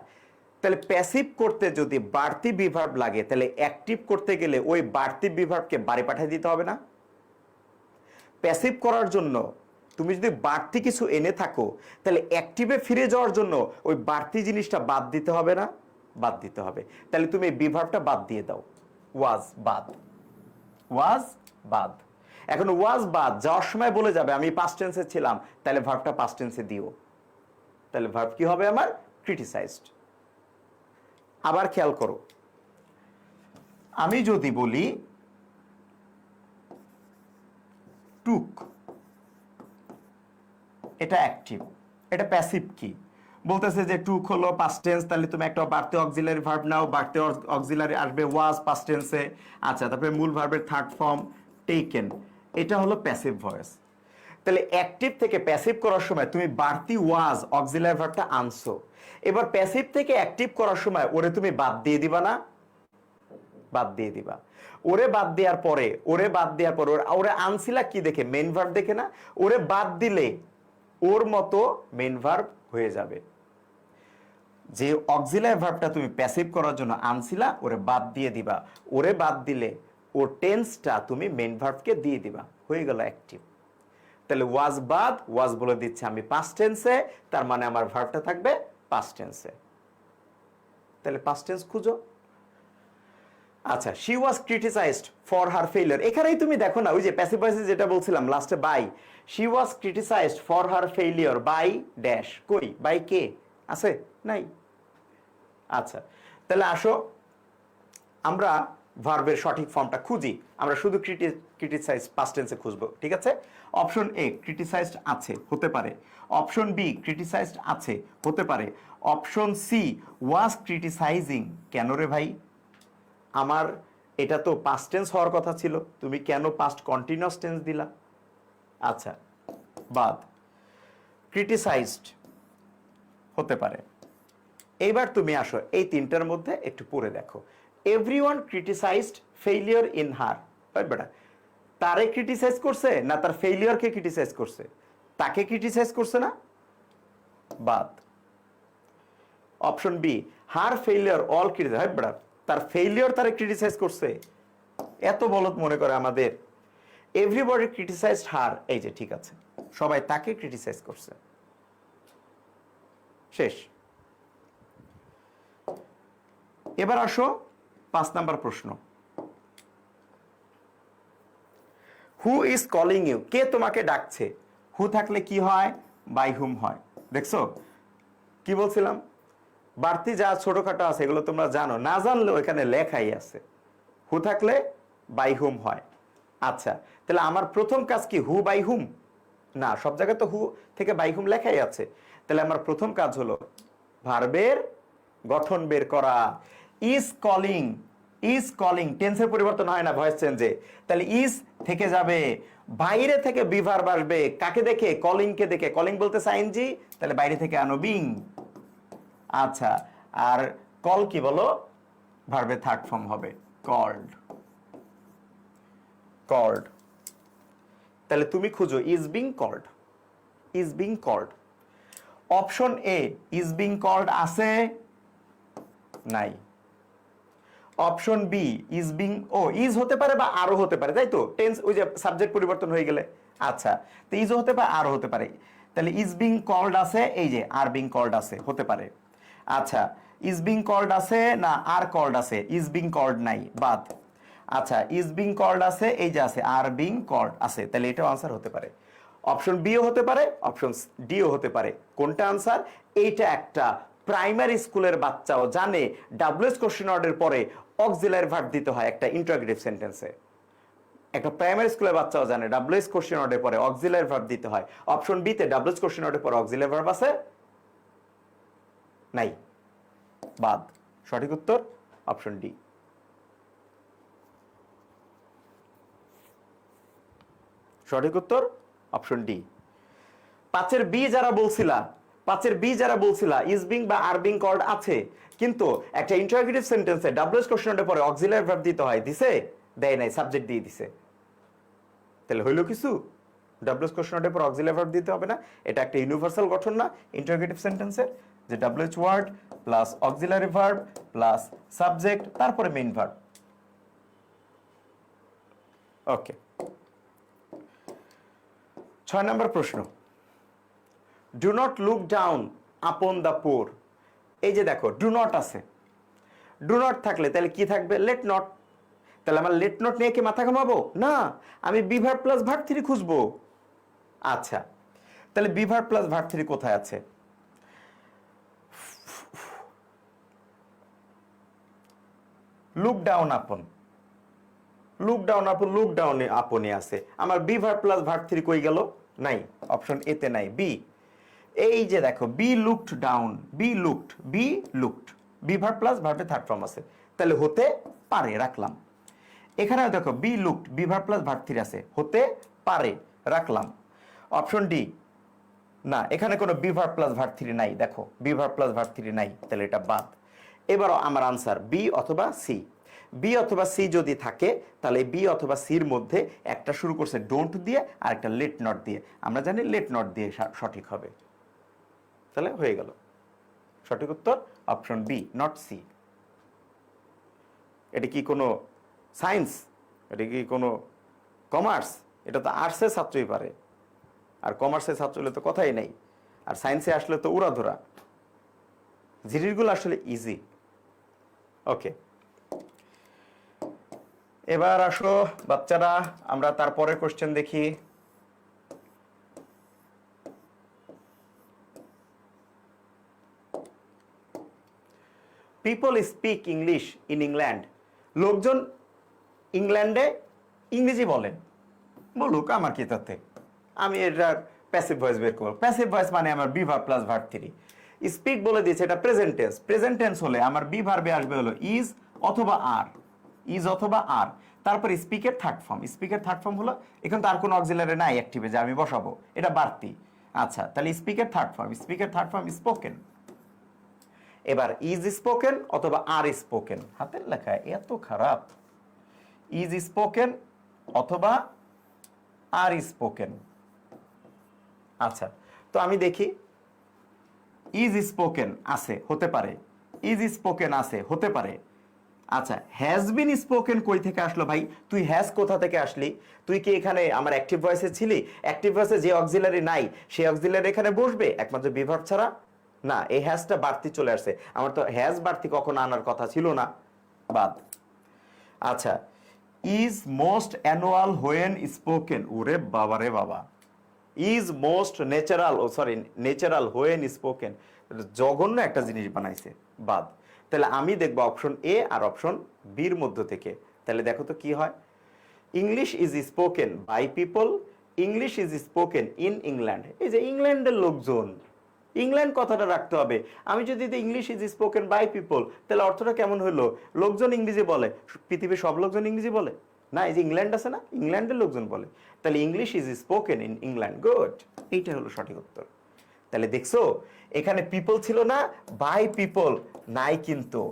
তাহলে প্যাসিভ করতে যদি বাড়তি বি ভার্ব লাগে, তাহলে অ্যাক্টিভ করতে গেলে ওই বাড়তি বি ভার্বকে বাড়ি পাঠিয়ে দিতে হবে না? প্যাসিভ করার জন্য তুমি যদি বাড়তি কিছু এনে থাকো, তাহলে অ্যাক্টিভে ফিরে যাওয়ার জন্য ওই বাড়তি জিনিসটা বাদ দিতে হবে না? বাদ দিতে হবে। তাহলে তুমি এই বিভার্বটা বাদ দিয়ে দাও, ওয়াজ বাদ, ওয়াজ বাদ। এখন ওয়াজ বাদ যাওয়ার সময় বলে যাবে আমি পাস্ট টেন্সে ছিলাম, তাহলে ভার্বটা পাস্ট টেন্সে দিও। তাহলে ভার্ব কি হবে আমার? ক্রিটিসাইজড। আবার খেয়াল করো, আমি যদি বলি টুক, এটা অ্যাক্টিভ, এটা প্যাসিভ কি? বলতেছে যে টুক হলো পাস্ট টেন্স, তাহলে তুমি একটা বাড়তি অক্সিলারি ভার্ব নাও, বাড়তি অক্সিলারি আসবে ওয়াজ পাস্ট টেন্সে। আচ্ছা, তারপরে মূল ভার্বের থার্ড ফর্ম টেকেন, এটা হলো প্যাসিভ ভয়েস। তাহলে অ্যাক্টিভ থেকে প্যাসিভ করার সময় তুমি বাড়তি ওয়াজ অক্সিলারি ভার্বটা আনছো, এবার প্যাসিভ থেকে অ্যাক্টিভ করার সময় ওরে তুমি বাদ দিয়ে দিবা না? বাদ দিয়ে দিবা। ওরে বাদ দেওয়ার পরে, ওরে বাদ দেওয়ার পরে ওরে আনছিলা কি দেখে? মেইন ভার্ব দেখে না? ওরে বাদ দিলে ওর মতো মেইন ভার্ব হয়ে যাবে। যে অক্সিলারি ভার্বটা তুমি প্যাসিভ করার জন্য আনছিলা, ওরে বাদ দিয়ে দিবা। ওরে বাদ দিলে ওর টেন্সটা তুমি মেইন ভার্বকে দিয়ে দিবা, হয়ে গেল অ্যাক্টিভ। তাহলে ওয়াজ বাদ, ওয়াজ বলে দিচ্ছে আমি পাস্ট টেন্সে, তার মানে আমার ভার্বটা থাকবে পাস্ট টেন্সে। তাহলে পাস্ট টেন্স খুঁজো। আচ্ছা, she was criticised for her failure, এখানেই তুমি দেখো না ওই যে প্যাসিভ ভয়েসে যেটা বলছিলাম লাস্টে by, she was criticised for her failure by dash, কই বাই কে আছে? নাই। আচ্ছা, তাহলে আসো আমরা ভার্বের সঠিক ফর্মটা খুঁজি। আমরা শুধু ক্রিটিসাইজ পাস্ট টেন্সে খুঁজবো, ঠিক আছে? অপশন এ ক্রিটিসাইজড আছে, হতে পারে। অপশন বি ক্রিটিসাইজড আছে, হতে পারে। অপশন সি ওয়াজ ক্রিটিসাইজিং, কেন রে ভাই? আমার এটা তো পাস্ট টেন্স হওয়ার কথা ছিল, তুমি কেন পাস্ট কন্টিনিউয়াস টেন্স দিলা? আচ্ছা, বাদ। ক্রিটিসাইজড হতে পারে। এইবার তুমি আসো এই তিনটার মধ্যে একটু পড়ে দেখো। Everyone criticised failure in her, বেটা তারে ক্রিটিসাইজ করছে না তার ফেইলিয়ারকে ক্রিটিসাইজ করছে? তাকে ক্রিটিসাইজ করছে না, বাদ। অপশন বি হার ফেইলিয়ার অল ক্রিটিসাইজ, বেটা তার ফেইলিয়ার তারে ক্রিটিসাইজ করছে? এত বলত মনে করে আমাদের। এভরিবডি ক্রিটিসাইজড হার, এই যে ঠিক আছে, সবাই তাকে ক্রিটিসাইজ করছে, শেষ। এবার আসো 5 নাম্বার প্রশ্ন, হু ইজ কলিং ইউ, কে তোমাকে ডাকছে? হু থাকলে কি হয়? বাই হুম হয়। দেখছো কি বলছিলাম? বাড়তি যা ছোটখাটো আছে এগুলো তোমরা জানো, না জানলেও এখানে লেখাই আছে। হু থাকলে বাই হুম হয়। আচ্ছা, তাহলে আমার প্রথম কাজ কি হু বাই হুম? না, সব জায়গায় তো হু থেকে বাই হুম লেখাই আছে। তাহলে আমার প্রথম কাজ হলো ভার্বের গঠন বের করা। ইজ কলিং, ইজ কলিং টেন্সের পরিবর্তন হয় না ভয়েস চেঞ্জে, তাহলে ইজ থেকে যাবে, বাইরে থেকে বিভার্ব আসবে, কাকে দেখে? কলিং কে দেখে। কলিং বলতে আইএনজি, তাহলে বাইরে থেকে আনো বিং। আচ্ছা, আর কল কি বলো? ভার্বের থার্ড ফর্ম হবে কল্ড, কল্ড। তাহলে তুমি খুঁজো is being called, is being called. Option A is being called আছে, নাই। অপশন বি ইজ বিং, ও ইজ হতে পারে বা আরো হতে পারে, তাই তো? টেন্স ওই যে সাবজেক্ট পরিবর্তন হয়ে গেলে। আচ্ছা, তো ইজ হতে পারে আরো হতে পারে, তাহলে ইজ বিং কল্ড আছে, এই যে আর বিং কল্ড আছে, হতে পারে। আচ্ছা, ইজ বিং কল্ড আছে না আর কল্ড আছে? ইজ বিং কল্ড নাই, বাদ। আচ্ছা, ইজ বিং কল্ড আছে, এই যে আছে আর বিং কল্ড আছে, তাহলে এটাও আনসার হতে পারে। অপশন বিও হতে পারে, অপশন ডিও হতে পারে। কোনটা আনসার? এইটা একটা প্রাইমারি স্কুলের বাচ্চাও জানে ডাব্লিউএস কোশ্চেন ওয়ার্ডের পরে অক্সিলারি ভার্ব দিতে হয় একটা ইন্টারোগেটিভ সেন্টেন্সে। একটা প্রাইমারি স্কুলের বাচ্চাও জানে ডাব্লিউএস কোশ্চেন ওয়ার্ডের পরে অক্সিলারি ভার্ব দিতে হয়। অপশন বি তে ডাব্লিউএস কোশ্চেন ওয়ার্ডের পরে অক্সিলারি ভার্ব আছে, নাই, বাদ। সঠিক উত্তর অপশন ডি। সঠিক উত্তর অপশন ডি। 5-এর বি যারা বলছিলা, 5-এর বি যারা বলছিলা ইজ বিং বা আর বিং কল্ড আছে, কিন্তু একটা ইন্টারোগেটিভ সেন্টেন্সে ডাব্লিউএস কোশ্চেনের পরে অক্সিলারি ভার্ব দিতে হয়, দিছে? দেয় নাই, সাবজেক্ট দিয়ে দিছে। তাহলে হইলো কিছু? ডাব্লিউএস কোশ্চেনের পর অক্সিলারি ভার্ব দিতে হবে না? এটা একটা ইউনিভার্সাল গঠন না ইন্টারোগেটিভ সেন্টেন্সের, যে WH word plus auxiliary verb plus subject তারপরে মেইন ভার্ব। ওকে, 6 নম্বর প্রশ্ন, do not look down upon the poor. এই যে দেখো ডু নট আছে, ডু নট থাকলে তাহলে কি থাকবে? Let not. তাহলে আমার লেট নট নিয়ে কি মাথা ঘামাবো? না, আমি B verb plus verb three খুঁজবো। আচ্ছা, তাহলে B verb plus verb three কোথায় আছে? লুক ডাউন আপন, লুক ডাউন আপন, লুক ডাউন আপনে আছে। আমার B verb plus verb three কই গেল? নাই, অপশন এ তে নাই, বি। এই যে দেখো be looked down, be looked, be looked, be verb plus ভার্বের থার্ড ফর্ম আছে, তাহলে হতে পারে, রাখলাম। এখানেও দেখো be looked, be verb plus verb three আছে, হতে পারে, রাখলাম। অপশন ডি, না এখানে কোনো be verb plus verb three নাই, দেখো be verb plus verb three নাই, তাহলে এটা বাদ। এবারও আমার আনসার বি অথবা সি। বি অথবা সি যদি থাকে তাহলে বি অথবা সির মধ্যে একটা শুরু করছে ডোন্ট দিয়ে আর একটা লেট নট দিয়ে, আমরা জানি লেট নট দিয়ে সঠিক হবে, তাহলে হয়ে গেল। সঠিক উত্তর অপশন বি, নট সি। এটা কি কোনো সায়েন্স? এটা কি কোনো কমার্স? এটা তো আর্টসের ছাত্রই পারে, আর কমার্সের ছাত্র হলে তো কথাই নাই, আর সায়েন্সে আসলে তো উড়াধুরা। জিরিরগুলো আসলে ইজি। ওকে, এবার আসো বাচ্চারা, আমরা তারপরে কোশ্চেন দেখি। People speak English in England. লোকজন ইংল্যান্ডে ইংরেজি বলেন, বলুক, আমার কি তাতে? আমি এটার প্যাসিভ ভয়েস বের করব। প্যাসিভ ভয়েস মানে আমার B verb plus verb three. Speak বলে দিয়েছে, এটা প্রেজেন্ট টেন্স। প্রেজেন্ট টেন্স হলে আমার বি ভার্বে আসবে হলো ইজ অথবা আর, ইজ অথবা আর। তারপর স্পিকের থার্ড ফর্ম, স্পিকের থার্ড ফর্ম হলো, এখন তো আর কোনো অক্সিলারি নাই অ্যাক্টিভে যে আমি বসাবো, এটা বাড়তি। আচ্ছা, তাহলে স্পিকের থার্ড ফর্ম, স্পিকের থার্ড ফর্ম স্পোকেন। এবার ইজ স্পোকেন অথবা আর স্পোকেন, হাতের লেখা এত খারাপ। ইজ স্পোকেন অথবা আর স্পোকেন। আচ্ছা, তো আমি দেখি ইজ স্পোকেন আছে, হতে পারে, ইজ স্পোকেন আছে, হতে পারে। আচ্ছা, হ্যাজ বিন স্পোকেন কই থেকে আসলো ভাই? তুই হ্যাজ কোথা থেকে আসলি? তুই কি এখানে আমার অ্যাক্টিভ ভয়েসে ছিলি? অ্যাক্টিভ ভয়েসে যে অক্সিলারি নাই সেই অক্সিলারি এখানে বসবে একমাত্র বি ভার্ব ছাড়া? না, এই হ্যাজটা বাড়তি চলে আসছে, আমার তো হ্যাজ বাড়তি কখনো আনার কথা ছিল না, বাদ। আচ্ছা, is most annual when spoken, ওরে বাবা রে বাবা। Is most natural, oh sorry natural when spoken, জঘন্য একটা জিনিস বানাইছে, বাদ। তাহলে আমি দেখবো অপশন এ আর অপশন বির মধ্য থেকে। তাহলে দেখো তো কি হয়। English is spoken by people, English is spoken in England. এই যে ইংল্যান্ডের লোকজন, ইংল্যান্ড কথাটা রাখতে হবে। আমি যদি English is spoken by people, তাহলে অর্থটা কেমন হলো? লোকজন ইংরেজি বলে, পৃথিবীর সব লোকজন ইংরেজি বলে না, এই যে ইংল্যান্ড আছে না, ইংল্যান্ডের লোকজন বলে। তাহলে English is spoken in England, good, এইটা হলো সঠিক উত্তর। তাহলে দেখছো এখানে পিপল ছিল না, বাই পিপল নাই, কিন্তু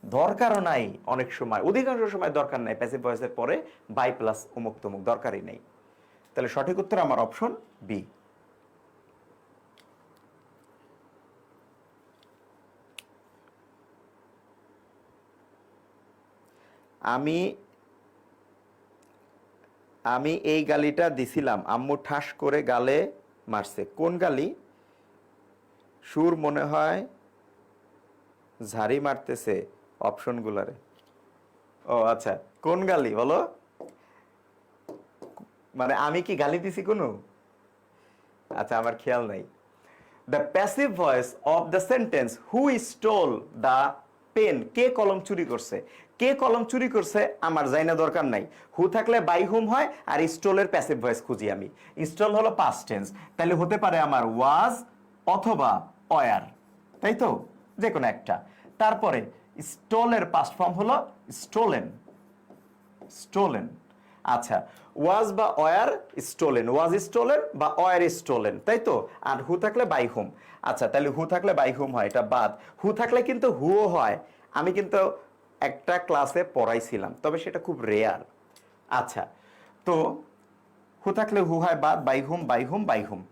দরকারও নাই, অনেক সময় অধিকাংশ সময় দরকার নাই, প্যাসিভ ভয়েসের পরে বাই প্লাস অমুক তমুক দরকারই নেই। তাহলে সঠিক উত্তর আমার অপশন বি। আমি আমি এই গালিটা দিছিলাম, আম্মু ঠাস করে গালে মারছে। কোন গালি? সুর মনে হয় ঝাড়ি মারতেছে অপশনগুলারে। ও আচ্ছা, কোন গালি বলো? মানে আমি কি গালি দিছি কোনো? আচ্ছা, আমার খেয়াল নাই। The passive voice of the sentence who stole the pen, কে কলম চুরি করছে? কে কলম চুরি করছে আমার জানা দরকার নাই। হু থাকলে বাই হুম হয়, আর স্টোলের প্যাসিভ ভয়েস খুঁজি আমি। স্টোল হলো পাস্ট টেন্স, তাহলে হতে পারে আমার ওয়াজ অথবা ওয়ার, তাই তো, যে কোনো একটা। তারপরে স্টোলের পাস্ট ফর্ম হলো স্টোলেন, স্টোলেন। আচ্ছা, ওয়াজ বা ওয়ার স্টোলেন, ওয়াজ স্টোলেন বা ওয়ার স্টোলেন, তাই তো। আর হু থাকলে বাই হুম। আচ্ছা, তাহলে হু থাকলে বাই হুম হয়, এটা বাদ। হু থাকলে কিন্তু হুও হয়, আমি কিন্তু একটা ক্লাসে পড়াইছিলাম, তবে সেটা খুব রেয়ার। আচ্ছা, তো হু থাকলে হু হয় বাদ, by whom, by whom, by whom.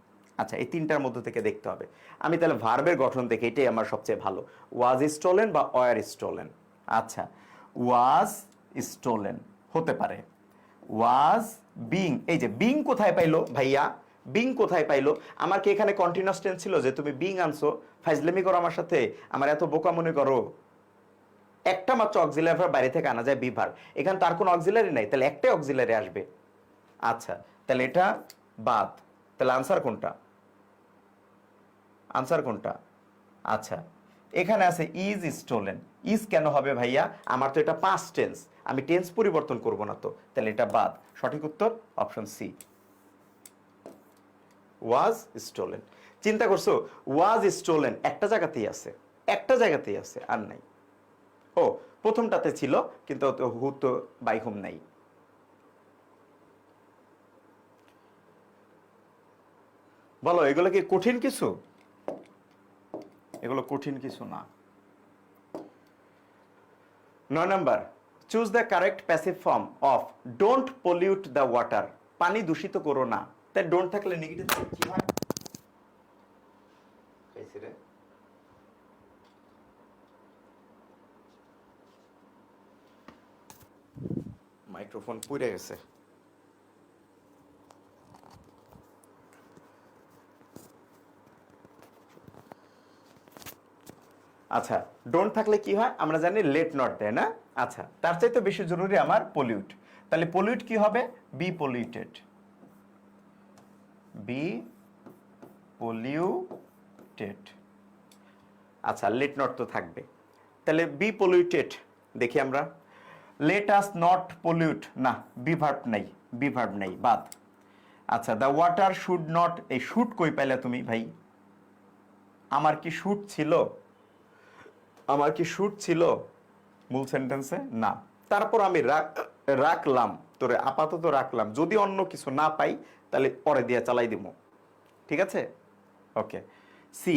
আচ্ছা, এই তিনটার মধ্যে থেকে দেখতে হবে। আমি তাহলে ভার্বের গঠন থেকে এটাই আমার সবচেয়ে ভালো, ওয়াজ স্টোলেন বা ওয়ার স্টোলেন। আচ্ছা, ওয়াজ স্টোলেন হতে পারে। ওয়াজ বিং, এই যে বিং কোথায় পাইলো ভাইয়া? বিং কোথায় পাইলো? আমার কি এখানে কন্টিনিউয়াস টেন্স ছিল যে তুমি বিং আনছো, ফাইজলামি করো আমার সাথে, আমার এত বোকা মনে করো? একটা মাত্র অক্সিলারি ভার্ব বাইরে থেকে আনা যায় বি ভার্ব, এখানে তার কোনো অক্সিলারি নাই, তাহলে একটাই অক্সিলারি আসবে। আচ্ছা, তাহলে এটা বাদ। তাহলে আনসার কোনটা? আনসার কোনটা? আচ্ছা, এখানে আছে ইজ স্টোলেন। ইজ কেন হবে ভাইয়া? আমার তো এটা পাস্ট টেন্স, আমি টেন্স পরিবর্তন করব না তো, তাহলে এটা বাদ। সঠিক উত্তর অপশন সি, ওয়াজ স্টোলেন। চিন্তা করছো, ওয়াজ স্টোলেন একটা জায়গাতেই আছে, একটা জায়গাতেই আছে, আর নাই। ও, প্রথমটাতে ছিল কিন্তু হু তো বাই হোম নাই। বলো, এগুলো কি কঠিন কিছু? এগুলো কঠিন কিছু না। 9 number, choose the correct passive form of don't pollute the water. পানি দূষিত করো না। তাই ডোন্ট থাকলে নেগেটিভ কি হয়? মাইক্রোফোন পুড়ে গেছে। আচ্ছা, ডোন্ট থাকলে কি হয় আমরা জানি, লেট নট দেয় না? আচ্ছা, তার চাইতে বেশি জরুরি আমার পলিউট। তাহলে পলিউট কি হবে? Be polluted, be polluted. আচ্ছা, লেট নট তো থাকবে, তাহলে বি পলিউটেড। দেখি আমরা, লেট আস নট পলিউট, না বি ভার্ব নাই, বি ভার্ব নাই, বাদ। আচ্ছা, দ্য ওয়াটার শুড নট, এই শুড কই পাইলা তুমি ভাই? আমার কি শুট ছিল? আমার কি শুট ছিল মূল সেন্টেন্সে? না। তারপর আমি রাখলাম, তোরে আপাতত রাখলাম, যদি অন্য কিছু না পাই তাহলে পরে দিয়ে চালাই দিব। ঠিক আছে, okay. C,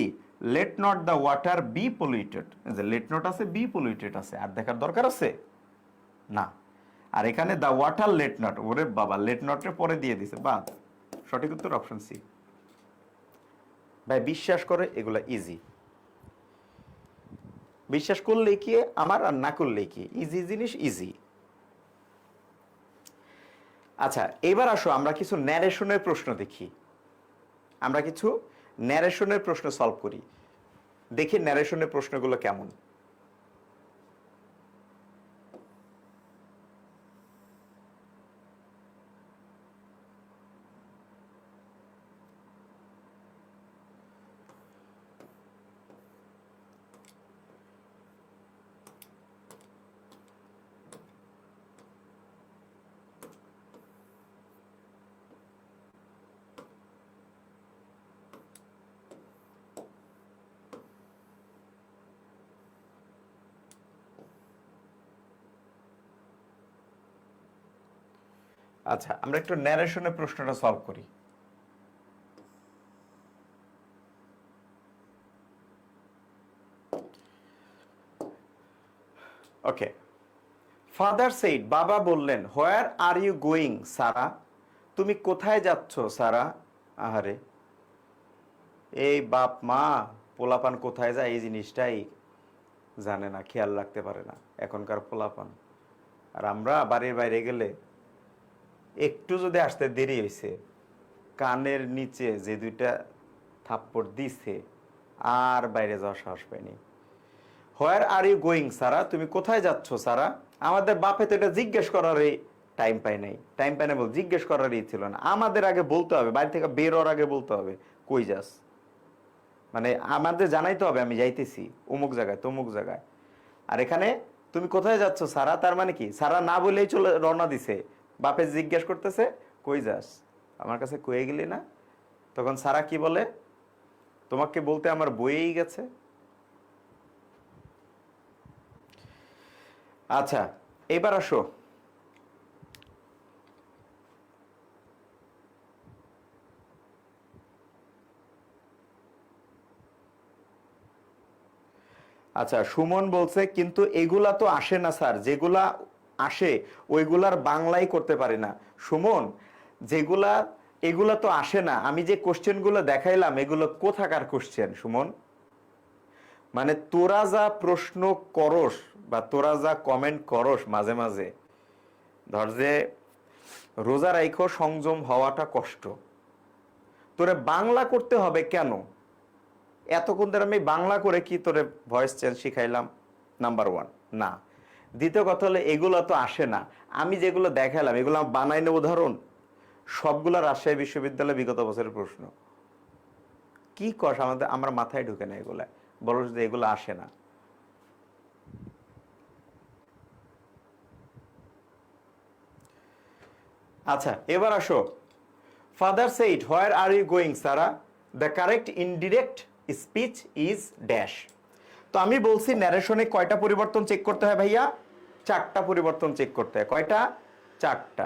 let not the water be polluted. যে লেট নট আছে, বি পলিউটেড আছে, আর দেখার দরকার আছে না। আর এখানে দ্য ওয়াটার লেট নট, ওরে বাবা, লেট নটের পরে দিয়ে দিছে, বাদ। সঠিক উত্তর অপশন সি। ভাই বিশ্বাস করে, এগুলা ইজি। বিশ্বাস করলে কি আমার, আর না করলে কি, ইজি জিনিস ইজি। আচ্ছা, এবার আসো আমরা কিছু ন্যারেশনের প্রশ্ন দেখি, আমরা কিছু ন্যারেশনের প্রশ্ন সলভ করি, দেখি ন্যারেশনের প্রশ্নগুলো কেমন। আচ্ছা, আমরা একটু ন্যারেশনের প্রশ্নটা সলভ করি। ওকে, ফাদার সেইড, বাবা বললেন, হোয়ার আর ইউ গোয়িং সারা? তুমি কোথায় যাচ্ছ সারা? আহারে, এই বাপ মা পোলাপান কোথায় যায় এই জিনিসটাই জানে না, খেয়াল রাখতে পারে না এখনকার পোলাপান। আর আমরা বাড়ির বাইরে গেলে একটু যদি আসতে দেরি হয়েছে, কানের নিচে যে দুইটা থাপ্পড় দিছে, আর বাইরে যাওয়ার সাহস পাইনি। হোয়ার আর ইউ গোয়িং সারা? তুমি কোথায় যাচ্ছ সারা? আমাদের বাপে তো এটা জিজ্ঞেস করারই টাইম পাই নাই, টাইম পাই না বল, জিজ্ঞেস করারই ছিল না। আমাদের আগে বলতে হবে, বাড়ি থেকে বের হওয়ার আগে বলতে হবে কই যাস, মানে আমাদের জানাইতে হবে আমি যাইতেছি অমুক জায়গায় তমুক জায়গায়। আর এখানে তুমি কোথায় যাচ্ছ সারা, তার মানে কি সারা না বলেই চলে রওনা দিছে, বাপে জিজ্ঞেস করতেছে কই যাস, আমার কাছে কয়ে গেলি না? তখন সারা কি বলে, তোমাকে বলতে আমার বইয়েই গেছে। আচ্ছা, এবার আসো, আচ্ছা সুমন বলছে কিন্তু এগুলা তো আসে না স্যার, যেগুলা আসে ওইগুলার বাংলাই করতে পারি না। সুমন, যেগুলা এগুলা তো আসে না, আমি যে কোশ্চেনগুলো দেখাইলাম এগুলো কোথাকার কোশ্চেন সুমন? মানে তোরা যা প্রশ্ন করস বা তোরা যা কমেন্ট করস মাঝে মাঝে, ধর যে রোজা রাইখো সংযম হওয়াটা কষ্ট, তোরে বাংলা করতে হবে কেন? এতক্ষণ ধরে আমি বাংলা করে কি তোরে ভয়েস চেঞ্জ শিখাইলাম? নাম্বার ওয়ান না। দ্বিতীয় কথা হলো এগুলো তো আসে না, আমি যেগুলো দেখালাম এগুলো বানাই নেব উদাহরণ, সবগুলো রাজশাহী বিশ্ববিদ্যালয় বিগত বছরের প্রশ্ন। কি কস আমাদের, আমার মাথায় ঢুকে না এগুলা, বলো যে এগুলো আসে না। আচ্ছা এবার আসো, father said where are you going Sara, the correct indirect speech is dash. তো আমি বলছি ন্যারেশনে কয়টা পরিবর্তন চেক করতে হয় ভাইয়া? চারটা পরিবর্তন চেক করতে হয়। কয়টা? চারটা।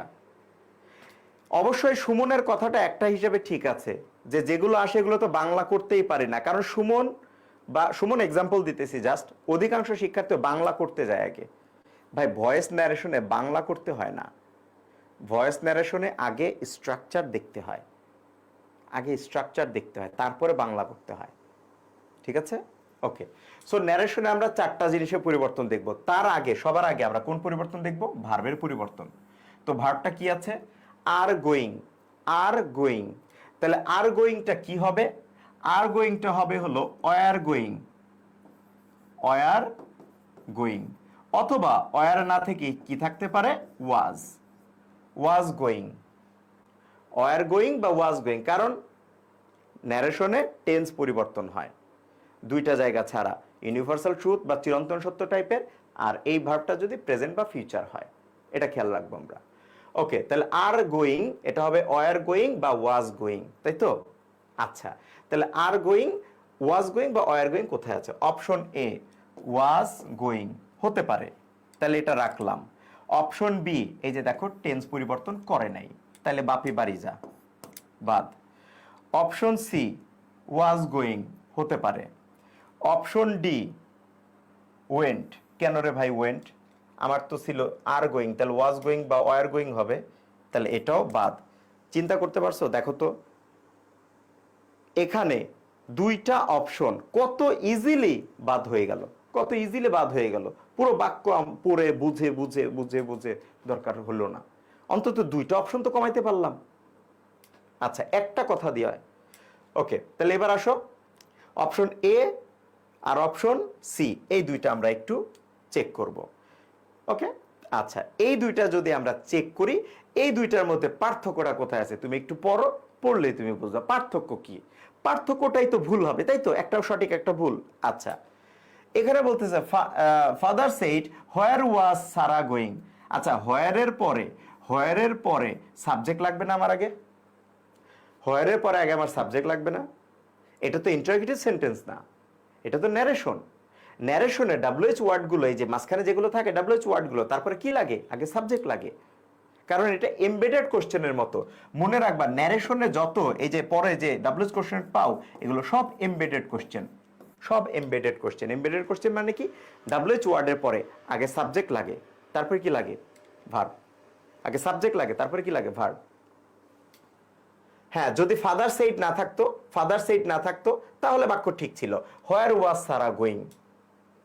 অবশ্যই সুমনের কথাটা একটা হিসেবে ঠিক আছে, যে যেগুলো আসে এগুলো তো বাংলা করতেই পারি না, কারণ সুমন বা সুমন এক্সাম্পল দিতেছি জাস্ট, অধিকাংশ শিক্ষার্থী বাংলা করতে যায় আগে। ভাই ভয়েস ন্যারেশনে বাংলা করতে হয় না, ভয়েস ন্যারেশনে আগে স্ট্রাকচার দেখতে হয়, আগে স্ট্রাকচার দেখতে হয়, তারপরে বাংলা করতে হয়। ঠিক আছে, ওকে। সো ন্যারেশনে আমরা চারটা জিনিসের পরিবর্তন দেখব। তার আগে, সবার আগে আমরা কোন পরিবর্তন দেখব? ভার্বের পরিবর্তন। তো ভার্বটা কি আছে? Are going, are going. তাহলে আর গোয়িংটা কি হবে? আর গোয়িংটা হবে হলো ওয়ার গোয়িং, ওয়ার গোয়িং, অথবা ওয়ার না থেকে কি থাকতে পারে? ওয়াজ, ওয়াজ গোয়িং, ওয়ার গোয়িং বা ওয়াজ গোয়িং। কারণ ন্যারেশনে টেন্স পরিবর্তন হয় দুইটা জায়গা ছাড়া, ইউনিভার্সাল ট্রুথ বা চিরন্তন সত্য টাইপের, আর এই ভার্বটা যদি প্রেজেন্ট বা ফিউচার হয়, এটা খেয়াল রাখবো আমরা। ওকে, তাহলে আর গোয়িং এটা হবে ওয়ার গোয়িং বা ওয়াজ গোয়িং, তাই তো? আচ্ছা, তাহলে আর গোয়িং, ওয়াজ গোয়িং বা ওয়ার গোয়িং কোথায় আছে? অপশন এ ওয়াজ গোয়িং হতে পারে, তাহলে এটা রাখলাম। অপশন বি, এই যে দেখো টেন্স পরিবর্তন করে নাই, তাহলে বাপি বাড়ি যা, বাদ। অপশন সি ওয়াজ গোয়িং হতে পারে। Option D went. কেন রে ভাই ওয়েন্ট? আমার তো ছিল আর গোয়িং, তাহলে ওয়াজ গোয়িং বা ওয়ার গোয়িং হবে, তাহলে এটাও বাদ। চিন্তা করতে পারছো? দেখো তো এখানে দুইটা অপশন কত ইজিলি বাদ হয়ে গেল, কত ইজিলি বাদ হয়ে গেল। পুরো বাক্য পড়ে বুঝে বুঝে বুঝে বুঝে দরকার হলো না, অন্তত দুইটা অপশন তো কমাইতে পারলাম। আচ্ছা একটা কথা দিয়ে, ওকে তাহলে এবার আসো, অপশন এ আর অপশন সি এই দুইটা আমরা একটু চেক করব। ওকে, আচ্ছা এই দুইটা যদি আমরা চেক করি, এই দুইটার মধ্যে পার্থক্যটা কোথায় আছে তুমি একটু পড়ো, পড়লেই তুমি বুঝবা পার্থক্য কি। পার্থক্যটাই তো ভুল হবে, তাই তো? একটাও সঠিক একটা ভুল। আচ্ছা এখানে বলতেছে ফাদার সেইড হোয়ার ওয়াজ সারা গোয়িং। আচ্ছা হোয়ারের পরে, হোয়ারের পরে সাবজেক্ট লাগবে না আমার আগে? হোয়ারের পরে আগে আমার সাবজেক্ট লাগবে না? এটা তো ইন্টারোগেটিভ সেন্টেন্স না, এটা তো ন্যারেশন। ন্যারেশনে ডাব্লিউএইচ ওয়ার্ডগুলো, এই যে মাঝখানে যেগুলো থাকে ডাব্লিউএইচ ওয়ার্ডগুলো, তারপরে কি লাগে? আগে সাবজেক্ট লাগে, কারণ এটা এমবেডেড কোশ্চেনের মতো। মনে রাখবা ন্যারেশনে যত এই যে পরে যে ডাব্লিউএইচ কোশ্চেন পাও, এগুলো সব এমবেডেড কোশ্চেন, সব এমবেডেড কোশ্চেন। এমবেডেড কোশ্চেন মানে কি? ডাব্লিউএইচ ওয়ার্ডের পরে আগে সাবজেক্ট লাগে, তারপরে কি লাগে? ভার্ব। আগে সাবজেক্ট লাগে, তারপরে কি লাগে? ভার্ব। হ্যাঁ, যদি ফাদার সেইড না থাকতো, ফাদার সেইড না থাকতো তাহলে বাক্য ঠিক ছিল, হোয়ার ওয়াজ সারা গোয়িং।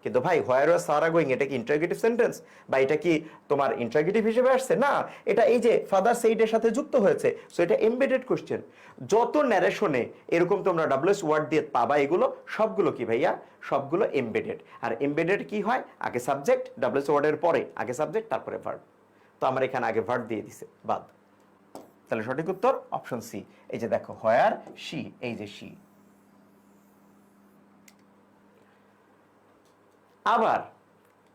কিন্তু ভাই হোয়ার ওয়াজ সারা গোয়িং এটা কি ইন্টারোগেটিভ সেন্টেন্স, বা এটা কি তোমার ইন্টারোগেটিভ হিসেবে আসছে? না, এটা এই যে ফাদার সেইডের সাথে যুক্ত হয়েছে, সো এটা এমবেডেড কোশ্চেন। যত ন্যারেশনে এরকম তোমরা ডাব্লিউএস ওয়ার্ড দিয়ে পাবা, এগুলো সবগুলো কি ভাইয়া? সবগুলো এমবেডেড। আর এমবেডেড কি হয়? আগে সাবজেক্ট, ডাব্লিউএস ওয়ার্ডের পরে আগে সাবজেক্ট, তারপরে ভার্ব। তো আমার এখানে আগে ভার্ব দিয়ে দিছে, বাদ। তাহলে সঠিক উত্তর অপশন সি। এই যে দেখো হোয়ার শি, এই যে শি। আবার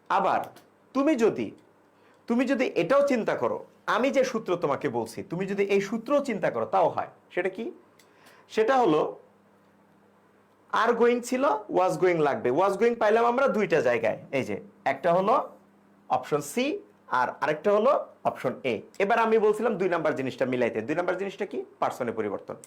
আবার তুমি যদি এটাও চিন্তা করো, আমি যে সূত্র তোমাকে বলছি, তুমি যদি এই সূত্র চিন্তা করো তাও হয়। সেটা কি? সেটা হলো আর গোয়িং ছিল, ওয়াজ গোয়িং লাগবে। ওয়াজ গোয়িং পাইলাম আমরা দুইটা জায়গায়, এই যে একটা হলো অপশন সি আর আরেকটা হলো অপশন এ। এবার আমি বলছিলাম দুই নাম্বার জিনিসটা মিলাইতে। দুই নাম্বার জিনিসটা কি? পার্সনের পরিবর্তন।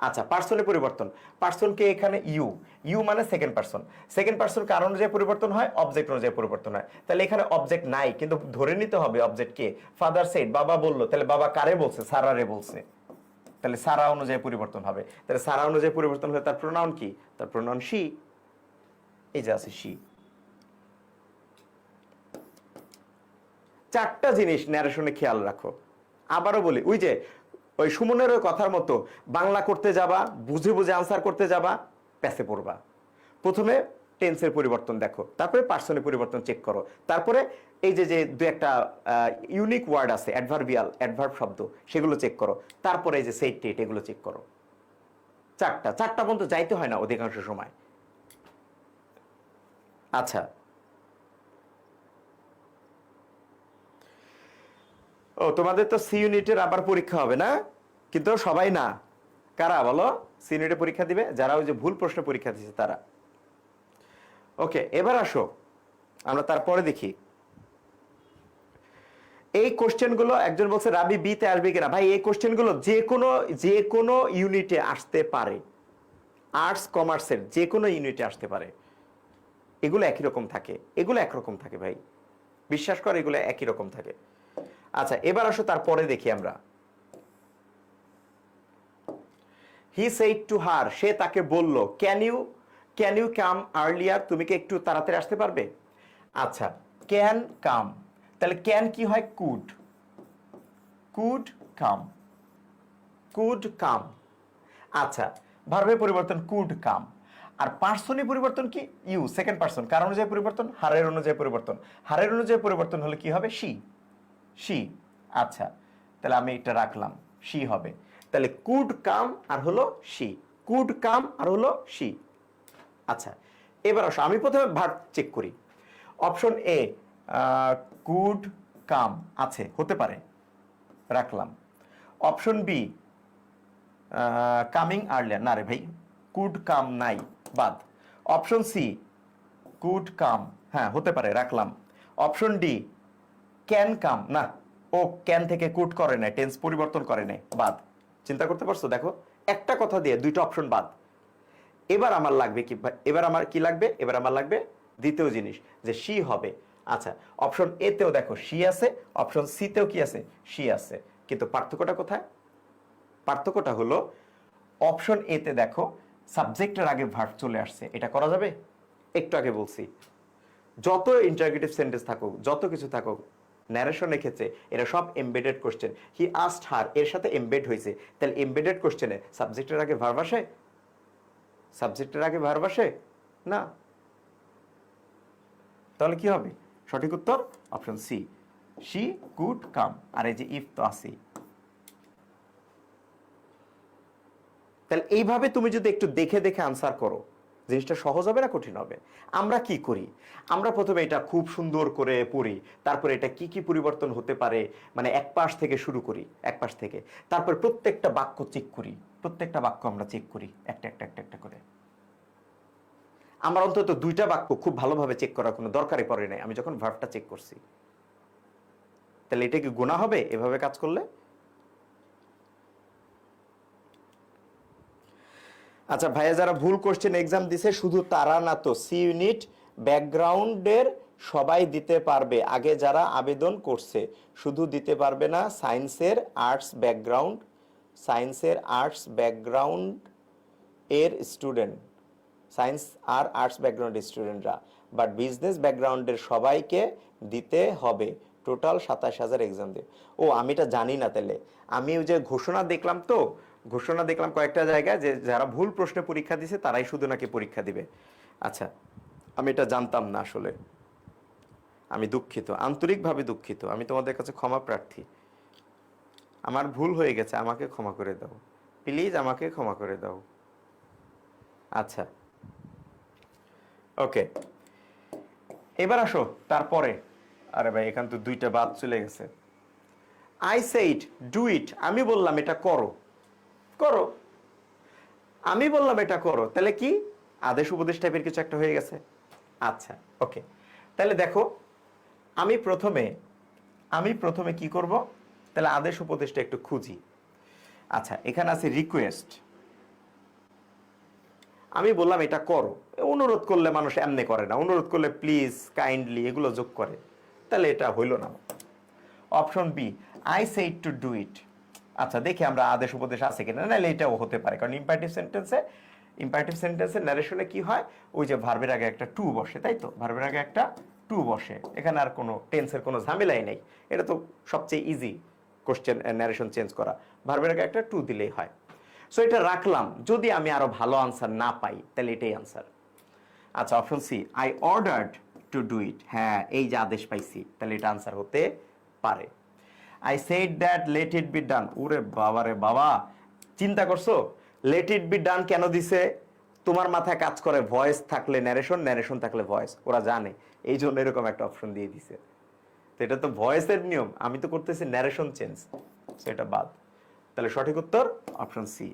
আচ্ছা পার্সনের পরিবর্তন, পার্সনকে এখানে ইউ, ইউ মানে সেকেন্ড পার্সন। সেকেন্ড পার্সন কার অনুযায়ী পরিবর্তন হয়? অবজেক্ট অনুযায়ী পরিবর্তন হয়। তাহলে এখানে অবজেক্ট নাই, কিন্তু ধরে নিতে হবে অবজেক্ট কে? ফাদার সেড, বাবা বললো, তাহলে বাবা কারে বলছে? সারারে বলছে, তাহলে সারা অনুযায়ী পরিবর্তন হবে। তাহলে সারা অনুযায়ী পরিবর্তন হলে তার প্রোনাউন কি? তার প্রোনাউন শি, এই যে আছে শি। চারটা জিনিস ন্যারেশনে খেয়াল রাখো। আবারও বলি, ওই যে ওই সুমনের ওই কথার মতো বাংলা করতে যাবা, বুঝে বুঝে আনসার করতে যাবা, প্যাসে পড়বা। প্রথমে টেন্সের পরিবর্তন দেখো, তারপরে পার্সনের পরিবর্তন চেক করো, তারপরে এই যে যে দু একটা ইউনিক ওয়ার্ড আছে, অ্যাডভার্ব শব্দ, সেগুলো চেক করো, তারপরে এই যে সেট টেট এগুলো চেক করো। চারটা পর্যন্ত যাইতে হয় না অধিকাংশ সময়। আচ্ছা, ও তোমাদের তো সি ইউনিটের আবার পরীক্ষা হবে না, কিন্তু সবাই না। কারা বলো সি ইউনিটে পরীক্ষা দিবে? যারা ওই যে ভুল প্রশ্ন পরীক্ষা দিচ্ছে তারা। ওকে, এবার আসো আমরা তারপরে দেখি এই কোশ্চেনগুলো। একজন বলছে রাবি বি তে আসবে কিনা। ভাই এই কোশ্চেনগুলো যে কোনো ইউনিটে আসতে পারে, আর্টস কমার্সের যে কোনো ইউনিটে আসতে পারে। এগুলো একই রকম থাকে, এগুলো একরকম থাকে ভাই, বিশ্বাস কর এগুলো একই রকম থাকে। আচ্ছা, এবার আসো তারপরে দেখি আমরা। হি সেইড টু হার, সে তাকে বলল, ক্যান ইউ কাম আর্লিয়ার, তুমি কি একটু তাড়াতাড়ি আসতে পারবে? আচ্ছা, ক্যান কাম, তাহলে ক্যান কি হয়? Could come. আচ্ছা, ভার্বের পরিবর্তন কুড কাম। আর পার্সনের পরিবর্তন কি? You, second person. কার অনুযায়ী পরিবর্তন? হারের অনুযায়ী পরিবর্তন। হারের অনুযায়ী পরিবর্তন হলে কি হবে? শি। আচ্ছা, তাহলে আমি এটা রাখলাম, শি হবে। তাহলে কুড কাম আর হলো শি, কুড কাম আর হলো শি। আচ্ছা, এবার আসো আমি প্রথমে ভার্ব চেক করি। অপশন এ কুড কাম আছে, হতে পারে, রাখলাম। অপশন বি কামিং আর্লিয়ার, না রে ভাই, কুড কাম নাই, বাদ। অপশন সি কুড কাম, হ্যাঁ হতে পারে, রাখলাম। অপশন ডি ক্যান কাম, না, ও ক্যান থেকে কুড করে নাই, টেন্স পরিবর্তন করে নাই, বাদ। চিন্তা করতে পারছো? দেখো একটা কথা দিয়ে দুইটা অপশন বাদ। এবার আমার লাগবে কি? এবার আমার কি লাগবে? এবার আমার লাগবে দ্বিতীয় জিনিস, যে শি হবে। আচ্ছা, অপশন এ তেও দেখো শি আছে, অপশন সি তেও কি আছে? শি আছে, কিন্তু পার্থক্যটা কোথায়? পার্থক্যটা হলো অপশন এ তে দেখো সাবজেক্টের আগে ভার্ব চলে আসছে, এটা করা যাবে? একটু আগে বলছি, যত ইন্টারগেটিভ সেন্টেন্স থাকুক, যত কিছু থাকুক, ন্যারেশনের ক্ষেত্রে এরা সব এমবেডেড কোশ্চেন। হি আস্কড হার, এর সাথে এমবেড হয়েছে, তাহলে এমবেডেড কোশ্চেনে সাবজেক্টের আগে ভার্ব আসে? সাবজেক্টের আগে ভার্ব আসে না। তাহলে কি হবে? সঠিক উত্তর option C, she could come. আর এই যে ইফ তো আছেই। তাহলে এইভাবে তুমি যদি একটু দেখে দেখে আনসার করো, জিনিসটা সহজ হবে না কঠিন হবে? আমরা কি করি? আমরা প্রথমে এটা খুব সুন্দর করে পড়ি, তারপরে এটা কি কি পরিবর্তন হতে পারে, মানে এক পাশ থেকে শুরু করি, এক পাশ থেকে, তারপর প্রত্যেকটা বাক্য চেক করি, প্রত্যেকটা বাক্য আমরা চেক করি একটা একটা একটা একটা করে। আমার অন্তত দুইটা বাক্য খুব ভালোভাবে চেক করার কোনো দরকারই পড়ে নাই আমি যখন ভার্বটা চেক করছি। তাহলে এটা কি গুনাহ হবে এভাবে কাজ করলে? আচ্ছা ভাইয়া, যারা ভুল কোশ্চেন এক্সাম দিছে শুধু তারা না তো, সি ইউনিট ব্যাকগ্রাউন্ডের সবাই দিতে পারবে? আগে যারা আবেদন করছে শুধু দিতে পারবে না সায়েন্সের আর্টস ব্যাকগ্রাউন্ড এর স্টুডেন্ট, সায়েন্স আর আর্টস ব্যাকগ্রাউন্ডের স্টুডেন্টরা, বাট বিজনেস ব্যাকগ্রাউন্ডের সবাইকে দিতে হবে, টোটাল 27,000 এক্সাম দিয়ে। ও আমি এটা জানি না, তাহলে আমি ওই যে ঘোষণা দেখলাম কয়েকটা জায়গায় যে যারা ভুল প্রশ্নে পরীক্ষা দিছে তারাই শুধু নাকি পরীক্ষা দিবে। আচ্ছা, আমি এটা জানতাম না আসলে, আমি দুঃখিত, আন্তরিকভাবে দুঃখিত, আমি তোমাদের কাছে ক্ষমা প্রার্থী। আমার ভুল হয়ে গেছে, আমাকে ক্ষমা করে দাও প্লিজ, আমাকে ক্ষমা করে দাও। আচ্ছা, ওকে, এবার আসো তারপরে। আরে ভাই, এখান তো দুইটা বাদ চলে গেছে। আই সেইড ডু ইট, আমি বললাম এটা করো, আমি বললাম এটা করো, তাহলে কি আদেশ উপদেশ টাইপের কিছু একটা হয়ে গেছে। আচ্ছা, ওকে, তাহলে দেখো আমি প্রথমে কি করব? তাহলে আদেশ উপদেশটা একটু খুঁজি। আচ্ছা, এখানে আছে রিকোয়েস্ট, আমি বললাম এটা করো। অনুরোধ করলে মানুষ এমনি করে না, অনুরোধ করলে প্লিজ, কাইন্ডলি এগুলো যোগ করে, তাহলে এটা হইল না। Option B I said to do it. আচ্ছা, দেখি আমরা আদেশ উপদেশ আছে কিনা, নাহলে এটাও হতে পারে, কারণ ইম্পারেটিভ সেন্টেন্সে ন্যারেশনে কি হয়, ওই যে ভার্বের আগে একটা টু বসে, তাই তো, ভার্বের আগে একটা টু বসে, এখানে আর কোনো টেন্সের কোনো ঝামেলাই নেই। এটা তো সবচেয়ে ইজি কোশ্চেন ন্যারেশন চেঞ্জ করা। ভার্বের আগে একটা টু দিলেই হয়। সো এটা রাখলাম, যদি আমি আরো ভালো আনসার না পাই তাহলে এটাই আনসার। আচ্ছা, option C, I ordered to do it. হ্যাঁ, এই যে আদেশ পাইছি, তাহলে এটা আনসার হতে পারে। I said that let it be done. ওরে বাবা রে বাবা, চিন্তা করছো লেট ইট বি ডান কেন দিছে? তোমার মাথায় কাজ করে ভয়েস থাকলে ন্যারেশন, ন্যারেশন থাকলে ভয়েস, ওরা জানে, এই জন্য এরকম একটা অপশন দিয়ে দিছে। তো এটা তো ভয়েসের নিয়ম, আমি তো করতেছি ন্যারেশন চেঞ্জ, সেটা বাদ। তাহলে সঠিক উত্তর option C.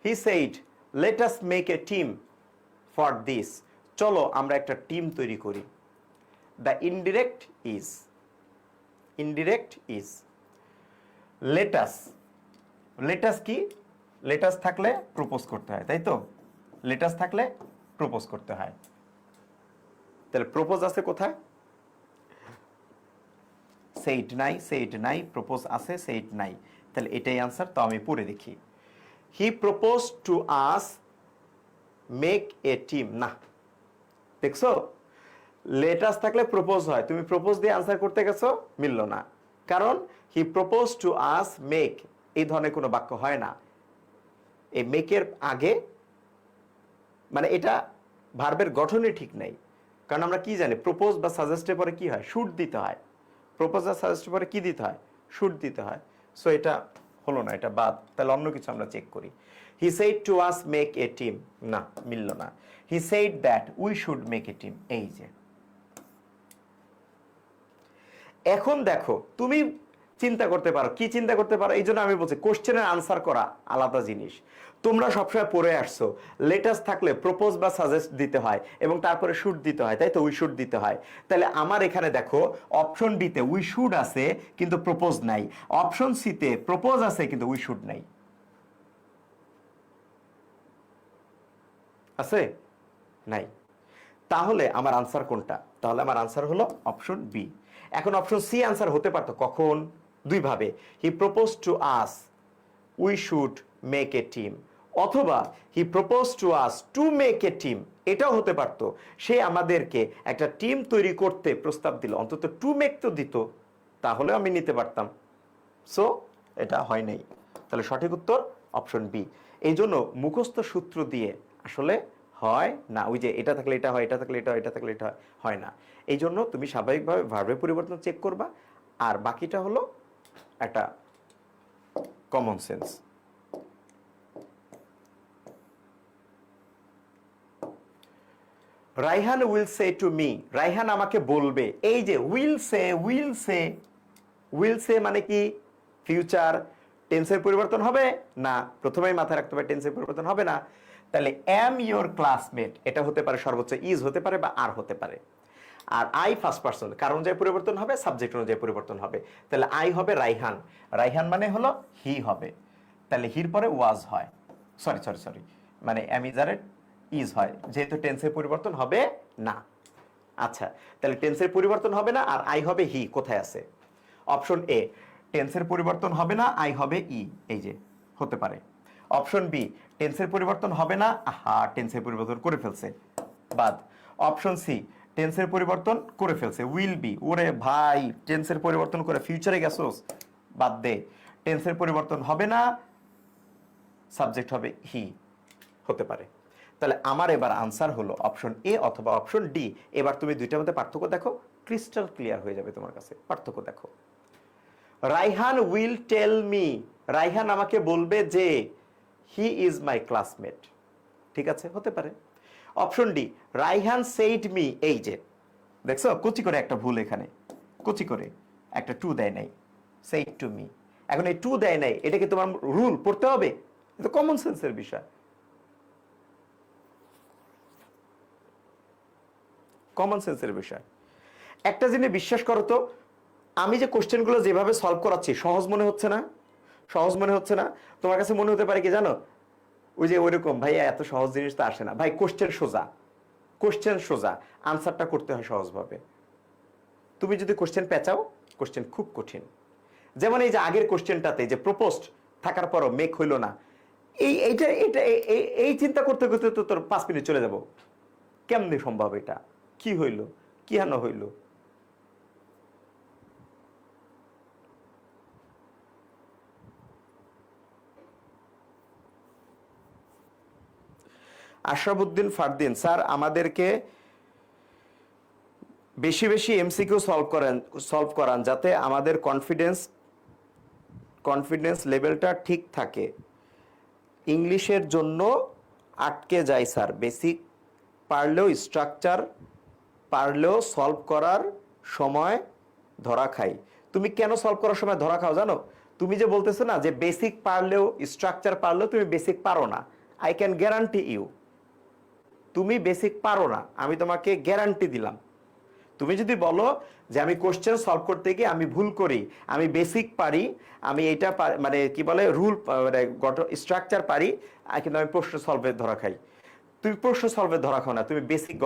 He said, let us make a team for this. চলো আমরা একটা টিম তৈরি করি। The indirect is let us কি? let us থাকলে প্রপোজ করতে হয়, তাই তো? let us থাকলে প্রপোজ করতে হয়। তাহলে প্রপোজ আছে কোথায়? said নাই, প্রপোজ আছে, said নাই। তাহলে এটাই আনসার। তো আমি পড়ে দেখি। He proposed to us make a team। না, দেখছো, let us থাকলে প্রপোজ হয়, তুমি প্রপোজ দিয়ে আনসার করতে গেছো, মিললো না। কারণ he proposed to us make, এই ধরনের কোনো বাক্য হয় না। এই মেকের আগে, মানে এটা ভার্বের গঠনই ঠিক নাই। কারণ আমরা কি জানি, প্রপোজ বা সাজেস্টের পরে কি হয়? শুড দিতে হয়। প্রপোজ আর সাজেস্টের পরে কি দিতে হয়? শুড দিতে হয়। সো এটা হলো না, এটা বাদ। তাহলে অন্য কিছু আমরা চেক করি। He said to us make a team, না, মিলল না। He said that we should make a team, এই যে। এখন দেখো, তুমি চিন্তা করতে পারো, কি চিন্তা করতে পারো? এই জন্য আমি বলছি কোশ্চেনের আনসার করা আলাদা জিনিস। তোমরা সবসময় পড়ে আসছো লেটাস থাকলে প্রপোজ বা সাজেস্ট দিতে হয় এবং তারপরে শুড দিতে হয়, তাই তো? উই শুড দিতে হয়। তাহলে আমার এখানে দেখো অপশন ডিতে উই শুড আছে কিন্তু প্রপোজ নাই, অপশন সিতে প্রপোজ আছে কিন্তু উই শুড নাই। আছে? নাই। তাহলে আমার আনসার কোনটা? তাহলে আমার আনসার হলো অপশন বি। এখন অপশন সি আনসার হতে পারতো কখন? দুই ভাবে। He propose to us we should make a team, অথবা he propose to us to make a team, এটাও হতে পারতো। সে আমাদেরকে একটা টিম তৈরি করতে প্রস্তাব দিল, অন্তত টু মেক তো দিত, তাহলে আমি নিতে পারতাম। সো এটা হয় নাই। তাহলে সঠিক উত্তর অপশন বি। এই জন্য মুখস্থ সূত্র দিয়ে আসলে হয় না। ওই যে এটা থাকলে এটা হয়, এটা থাকলে এটা হয়, এটা থাকলে এটা হয় না। এই জন্য তুমি স্বাভাবিকভাবে ভার্বের পরিবর্তন চেক করবা, আর বাকিটা হলো একটা common sense. Raihan will say to me, Raihan আমাকে বলবে। এই যে উইল সে মানে কি? ফিউচার। টেন্সের পরিবর্তন হবে না, প্রথমেই মাথায় রাখতে হবে টেন্সের পরিবর্তন হবে না। তাহলে এম ইওর ক্লাসমেট, এটা হতে পারে সর্বোচ্চ ইজ হতে পারে বা আর হতে পারে। আর আই ফার্স্ট পারসন, কারণ অনুযায়ী পরিবর্তন হবে, সাবজেক্ট অনুযায়ী পরিবর্তন হবে। তাহলে আই হবে রাইহান, রাইহান মানে হলো হি হবে। তাহলে হির পরে ওয়াজ হয়, সরি, মানে এম ইজারের ইজ হয়, যেহেতু টেন্সের পরিবর্তন হবে না। আচ্ছা, তাহলে টেন্সের পরিবর্তন হবে না আর আই হবে হি, কোথায় আছে? অপশন এ, টেন্সের পরিবর্তন হবে না, আই হবে ই, এই যে হতে পারে। অপশন বি, টেন্সের পরিবর্তন হবে না, আহা টেন্সের পরিবর্তন করে ফেলছে, বাদ। অপশন সি, টেন্সের পরিবর্তন করে ফেলছে, উইল বি। ওরে ভাই, টেন্সের পরিবর্তন করে ফিউচারে গেছোস, বাদ দে। টেন্সের পরিবর্তন হবে না, সাবজেক্ট হবে হি, হতে পারে। তাহলে আমার এবার আনসার হলো অপশন এ অথবা অপশন ডি। এবার তুমি দুইটার মধ্যে পার্থক্য দেখো, ক্রিস্টাল ক্লিয়ার হয়ে যাবে তোমার কাছে। পার্থক্য দেখো, Raihan will tell me, Raihan আমাকে বলবে যে হি ইজ মাই ক্লাসমেট, ঠিক আছে, হতে পারে। Option D, Raihan said me, এই যে দেখছো কুচি করে একটা ভুল, এখানে কুচি করে একটা টু দেয় নাই, সেইড টু মি। এখন এই টু দেয় নাই, এটা কি তোমার রুল পড়তে হবে? এটা কমন সেন্সের বিষয়, কমন সেন্সের বিষয়। একটা জিনিস বিশ্বাস করো তো, আমি যে কোশ্চেনগুলো যেভাবে সলভ করাচ্ছি সহজ মনে হচ্ছে না? সহজ মনে হচ্ছে না? তোমার কাছে মনে হতে পারে কি জানো, ওই যে ওইরকম ভাইয়া এত সহজ জিনিস তো আসে না। ভাই কোশ্চেন সোজা, কোশ্চেন সোজা, আনসারটা করতে হয় সহজভাবে। তুমি যদি কোশ্চেন পেঁচাও, কোশ্চেন খুব কঠিন। যেমন এই যে আগের কোশ্চেনটাতে যে প্রপোস্ট, থাকার পরও মেক হইল না, এই চিন্তা করতে করতে তো তোর 5 মিনিট চলে যাব। কেমনে সম্ভব? এটা কি হইল, কি হান হইল? আশরাফুদ্দিন ফারদিন, স্যার আমাদেরকে বেশি বেশি এমসিকিউ সলভ করান যাতে আমাদের কনফিডেন্স লেভেলটা ঠিক থাকে। ইংলিশের জন্য আটকে যায় স্যার, বেসিক পারলেও স্ট্রাকচার পারলেও সলভ করার সময় ধরা খাই। তুমি কেন সলভ করার সময় ধরা খাও জানো? তুমি যে বলতেছো না যে বেসিক পারলেও স্ট্রাকচার পারলেও তুমি বেসিক পারো না, আই ক্যান গ্যারান্টি ইউ তুমি বেসিক পারো না, আমি তোমাকে গ্যারান্টি দিলাম। তুমি যদি বলো যে আমি কোশ্চেন সলভ করতে গিয়ে আমি ভুল করি, আমি বেসিক পারি, আমি এটা মানে কি বলে রুল মানে স্ট্রাকচার পারি, কিন্তু আমি প্রশ্ন সলভে ধরা খাই। তুমি প্রশ্ন সলভে ধরা খাও না, তুমি বেসিক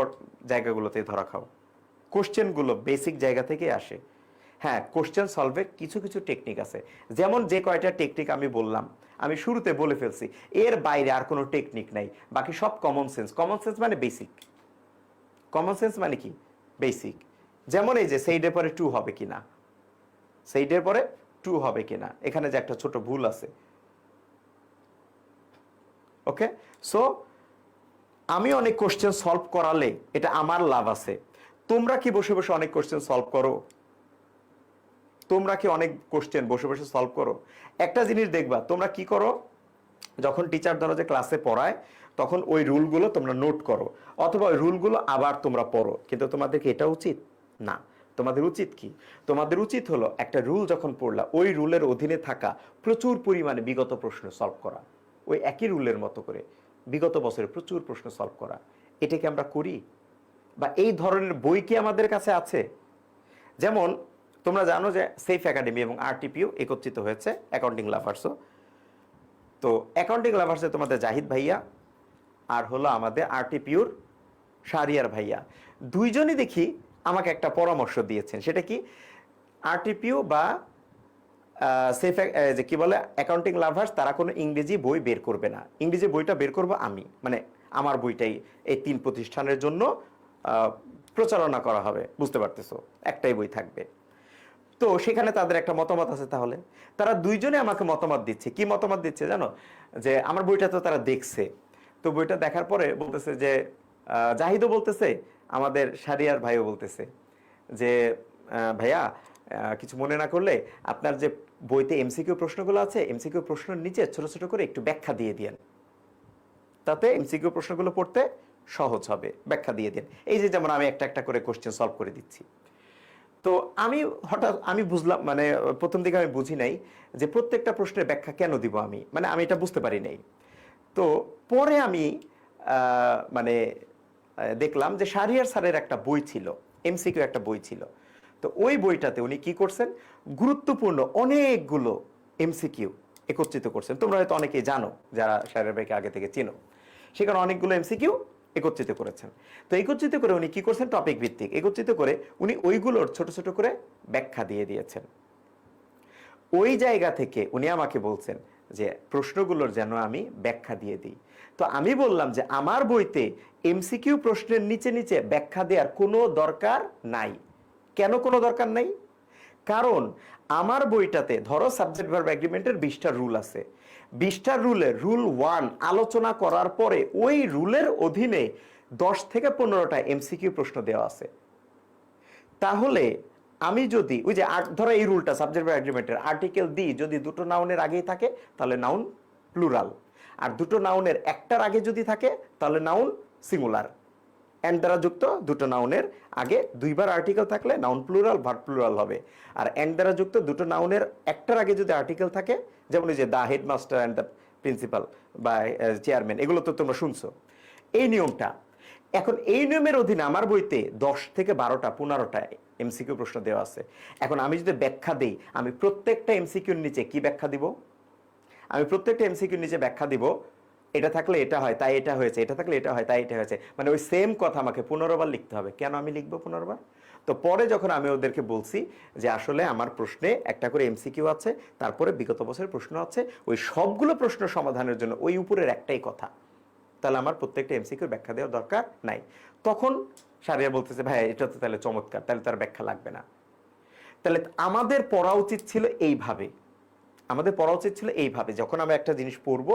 জায়গাগুলোতে ধরা খাও। কোশ্চেনগুলো বেসিক জায়গা থেকে আসে। হ্যাঁ, কোশ্চেন সলভের কিছু কিছু টেকনিক আছে, যেমন যে কয়টা টেকনিক আমি বললাম, আমি শুরুতে বলে ফেলছি, এর বাইরে আর কোনো টেকনিক নাই, বাকি সব কমন সেন্স। কমন সেন্স মানে বেসিক। কমন সেন্স মানে কি? বেসিক। যেমন এই যে সেইডের পরে টু হবে কিনা, সেইডের পরে টু হবে কিনা, এখানে যে একটা ছোট ভুল আছে। ওকে, সো আমি অনেক কোশ্চেন সলভ করালে এটা আমার লাভ আছে। তোমরা কি বসে বসে অনেক কোশ্চেন সলভ করো? তোমরা কি অনেক কোশ্চেন বসে বসে সলভ করো? একটা জিনিস দেখবা, তোমরা কি করো, যখন টিচার ধরো যে ক্লাসে পড়ায় তখন ওই রুলগুলো তোমরা নোট করো, অথবা ওই রুলগুলো আবার তোমরা পড়ো। কিন্তু তোমাদেরকে এটা উচিত না। তোমাদের উচিত কি? তোমাদের উচিত হলো একটা রুল যখন পড়লা, ওই রুলের অধীনে থাকা প্রচুর পরিমাণে বিগত প্রশ্ন সলভ করা, ওই একই রুলের মতো করে বিগত বছরে প্রচুর প্রশ্ন সলভ করা। এটা কি আমরা করি? বা এই ধরনের বই কি আমাদের কাছে আছে? যেমন তোমরা জানো যে সেফ একাডেমি এবং আরটিপিও একত্রিত হয়েছে অ্যাকাউন্টিং লাভার্সও। তো অ্যাকাউন্টিং লাভার্সে তোমাদের জাহিদ ভাইয়া আর হলো আমাদের আরটিপিওর শাহরিয়ার ভাইয়া, দুইজনই দেখি আমাকে একটা পরামর্শ দিয়েছেন। সেটা কি? আরটিপিও বা সেফ যে কি বলে অ্যাকাউন্টিং লাভার্স, তারা কোনো ইংরেজি বই বের করবে না। ইংরেজি বইটা বের করবো আমি, মানে আমার বইটাই এই 3 প্রতিষ্ঠানের জন্য প্রচারণা করা হবে। বুঝতে পারতেছো? একটাই বই থাকবে। তো সেখানে তাদের একটা মতামত আছে। তাহলে তারা দুইজনে আমাকে মতামত দিচ্ছে। কি মতামত দিচ্ছে জানো? যে আমার বইটা তো তারা দেখছে, তো বইটা দেখার পরে বলতেছে যে জাহিদও বলতেছে, আমাদের শাহরিয়ার ভাইও বলতেছে যে ভাইয়া কিছু মনে না করলে আপনার যে বইতে এমসিকিউ প্রশ্নগুলো আছে, এমসিকিউ প্রশ্নের নিচে ছোট ছোট করে একটু ব্যাখ্যা দিয়ে দিয়েন, তাতে এমসিকিউ প্রশ্নগুলো পড়তে সহজ হবে, ব্যাখ্যা দিয়ে দিন। এই যে যেমন আমি একটা একটা করে কোশ্চেন সলভ করে দিচ্ছি। তো আমি বুঝলাম, মানে প্রথম দিকে আমি বুঝি নাই যে প্রত্যেকটা প্রশ্নের ব্যাখ্যা কেন দিব আমি, মানে আমি এটা বুঝতে পারি নাই। তো পরে আমি মানে দেখলাম যে শাহরিয়ার স্যারের একটা বই ছিল, এমসিকিউ একটা বই ছিল। তো ওই বইটাতে উনি কি করছেন, গুরুত্বপূর্ণ অনেকগুলো এমসিকিউ একত্রিত করছেন। তোমরা হয়তো অনেকেই জানো যারা শাহরিয়ার ভাইকে আগে থেকে চেনো, সেখানে অনেকগুলো এমসিকিউ একত্রিত করেছেন। তো একত্রিত করে উনি কি করছেন, টপিক ভিত্তিক একত্রিত করে উনি ওইগুলোর ছোট ছোট করে ব্যাখ্যা দিয়ে দিয়েছেন। ওই জায়গা থেকে উনি আমাকে বলছেন যে প্রশ্নগুলোর যেন আমি ব্যাখ্যা দিয়ে দিই। তো আমি বললাম যে আমার বইতে এমসিকিউ প্রশ্নের নিচে নিচে ব্যাখ্যা দেওয়ার কোনো দরকার নাই। কেন কোনো দরকার নাই? কারণ আমার বইটাতে ধরো সাবজেক্ট ভার্ব এগ্রিমেন্টের 20টা রুল আছে। 20টা রুলের রুল 1 আলোচনা করার পরে ওই রুলের অধীনে 10 থেকে 15টা এমসিকিউ প্রশ্ন দেওয়া আছে। তাহলে আমি যদি ওই যে ধরো এই রুলটা সাবজেক্ট ভার্ব এগ্রিমেন্টের আর্টিকেল দি যদি দুটো নাউনের আগেই থাকে তাহলে নাউন প্লুরাল, আর দুটো নাউনের একটার আগে যদি থাকে তাহলে নাউন সিঙ্গুলার। এন্ড দ্বারা যুক্ত দুটো নাউনের আগে দুইবার আর্টিকেল থাকলে নাউন প্লুরাল ভার্ব প্লুরাল হবে। আর এন্ড দ্বারা যুক্ত দুটো নাউনের একটার আগে যদি আর্টিকেল থাকে, যেমন এই যে the headmaster and the principal বা চেয়ারম্যান, এগুলো তো তোমরা শুনছো এই নিয়মটা। এখন এই নিয়মের অধীনে আমার বইতে 10 থেকে 12টা 15টা এমসিকিউ প্রশ্ন দেওয়া আছে। এখন আমি যদি ব্যাখ্যা দিই, আমি প্রত্যেকটা এমসিকিউর নিচে কি ব্যাখ্যা দিব? আমি প্রত্যেকটা এমসিকিউর নিচে ব্যাখ্যা দিব, এটা থাকলে এটা হয় তাই এটা হয়েছে, এটা থাকলে এটা হয় তাই এটা হয়েছে। মানে ওই সেম কথা আমাকে 15 বার লিখতে হবে। কেন আমি লিখবো 15 বার? তো পরে যখন আমি ওদেরকে বলছি যে আসলে আমার প্রশ্নে একটা করে এমসিকিউ আছে, তারপরে বিগত বছরের প্রশ্ন আছে, ওই সবগুলো প্রশ্ন সমাধানের জন্য ওই উপরের একটাই কথা, তাহলে আমার প্রত্যেকটা এমসিকিউর ব্যাখ্যা দেওয়ার দরকার নাই। তখন সারিয়া বলতেছে ভাই এটা তো তাহলে চমৎকার, তাহলে তার ব্যাখ্যা লাগবে না। তাহলে আমাদের পড়া উচিত ছিল এইভাবে, আমাদের পড়া উচিত ছিল এইভাবে, যখন আমরা একটা জিনিস পড়ব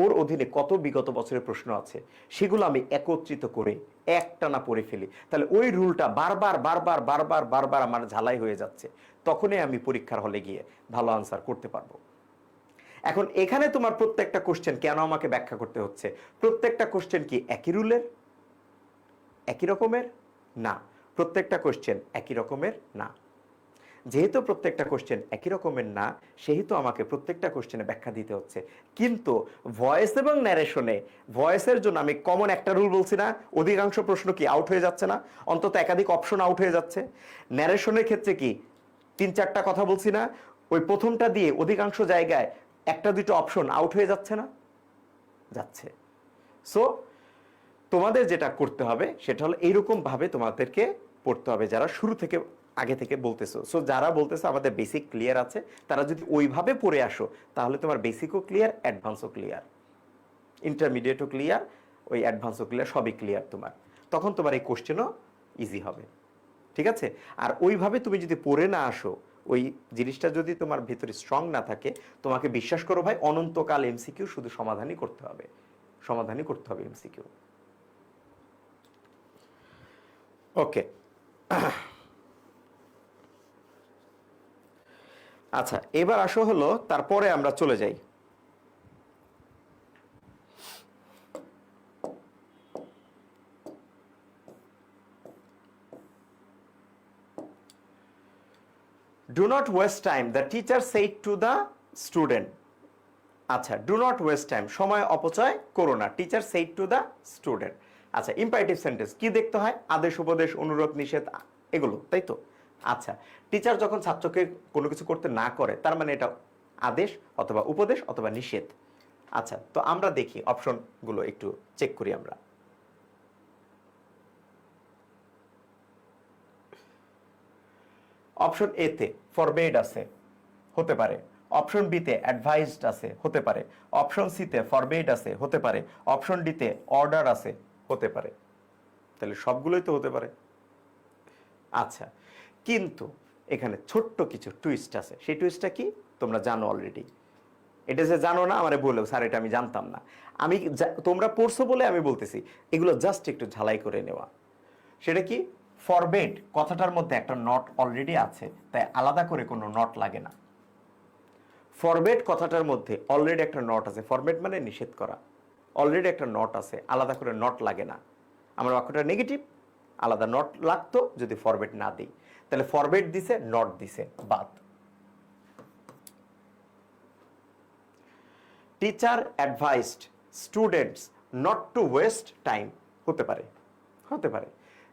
ওর অধীনে কত বিগত বছরের প্রশ্ন আছে সেগুলো আমি একত্রিত করে একটানা পড়ে ফেলি, তাহলে ওই রুলটা বারবার বারবার বারবার বারবার আমার ঝালাই হয়ে যাচ্ছে, তখনই আমি পরীক্ষার হলে গিয়ে ভালো আনসার করতে পারবো। এখন এখানে তোমার প্রত্যেকটা কোশ্চেন কেন আমাকে ব্যাখ্যা করতে হচ্ছে? প্রত্যেকটা কোশ্চেন কি একই রুলের, একই রকমের? না, প্রত্যেকটা কোশ্চেন একই রকমের না। যেহেতু প্রত্যেকটা কোশ্চেন একই রকমের না, সেহেতু আমাকে প্রত্যেকটা কোশ্চেনে ব্যাখ্যা দিতে হচ্ছে। কিন্তু ভয়েস এবং ন্যারেশনে, ভয়েসের জন্য আমি কমন একটা রুল বলছি না, অধিকাংশ প্রশ্ন কি আউট হয়ে যাচ্ছে না, অন্তত একাধিক অপশন আউট হয়ে যাচ্ছে। ন্যারেশনের ক্ষেত্রে কি 3-4টা কথা বলছি না, ওই প্রথমটা দিয়ে অধিকাংশ জায়গায় একটা দুটো অপশন আউট হয়ে যাচ্ছে না, যাচ্ছে। সো তোমাদের যেটা করতে হবে সেটা হলো এইরকম ভাবে তোমাদেরকে পড়তে হবে, যারা শুরু থেকে আগে থেকে বলতেছো। সো যারা বলতেছো আমাদের বেসিক ক্লিয়ার আছে, তারা যদি ওইভাবে পড়ে আসো তাহলে তোমার বেসিকও ক্লিয়ার, অ্যাডভান্সও ক্লিয়ার, ইন্টারমিডিয়েটও ক্লিয়ার, ওই অ্যাডভান্সও ক্লিয়ার, সবই ক্লিয়ার তোমার। তখন তোমার এই কোশ্চেনও ইজি হবে, ঠিক আছে? আর ওইভাবে তুমি যদি পড়ে না আসো, ওই জিনিসটা যদি তোমার ভিতরে স্ট্রং না থাকে, তোমাকে বিশ্বাস করো ভাই, অনন্তকাল এমসিকিউ শুধু সমাধানই করতে হবে, সমাধানই করতে হবে এমসিকিউ। ওকে, আচ্ছা এবার আসো হলো, তারপরে আমরা চলে যাই। Do not waste time, the teacher said to the student. আচ্ছা, ডু নট ওয়েস্ট টাইম, সময় অপচয় করো না, teacher said to the student. আচ্ছা, ইম্পারেটিভ সেন্টেন্স কি দেখতে হয়? আদেশ, উপদেশ, অনুরোধ, নিষেধ, এগুলো, তাই তো? আচ্ছা, টিচার যখন ছাত্রকে কোনো কিছু করতে না করে, তার মানে এটা আদেশ অথবা উপদেশ অথবা নিষেধ। আচ্ছা, তো আমরা দেখি অপশনগুলো একটু চেক করি আমরা। অপশন এ তে ফরবেড আছে, হতে পারে। অপশন বি তে অ্যাডভাইসড আছে, হতে পারে। অপশন সি তে ফরবেড আছে, হতে পারে। অপশন ডি তে অর্ডার আছে, হতে পারে। তাহলে সবগুলোই তো হতে পারে। আচ্ছা, কিন্তু এখানে ছোট্ট কিছু টুইস্ট আছে। সেই টুইস্টটা কি তোমরা জানো অলরেডি। এটা যে জানো না আমারে বলেও, স্যার এটা আমি জানতাম না, আমি তোমরা পড়ছো বলে আমি বলতেছি, এগুলো জাস্ট একটু ঝালাই করে নেওয়া। সেটা কি? ফরবেড কথাটার মধ্যে একটা নট অলরেডি আছে, তাই আলাদা করে কোনো নট লাগে না। ফরবেড কথাটার মধ্যে অলরেডি একটা নট আছে, ফরবেড মানে নিষেধ করা, অলরেডি একটা নট আছে, আলাদা করে নট লাগে না। আমার বাক্যটা নেগেটিভ, আলাদা নট লাগতো যদি ফরবেড না দিই, তাহলে ফরবেড দিছে, নট দিছে, বাদ। Teacher advised students not to waste time, হতে পারে, হতে পারে।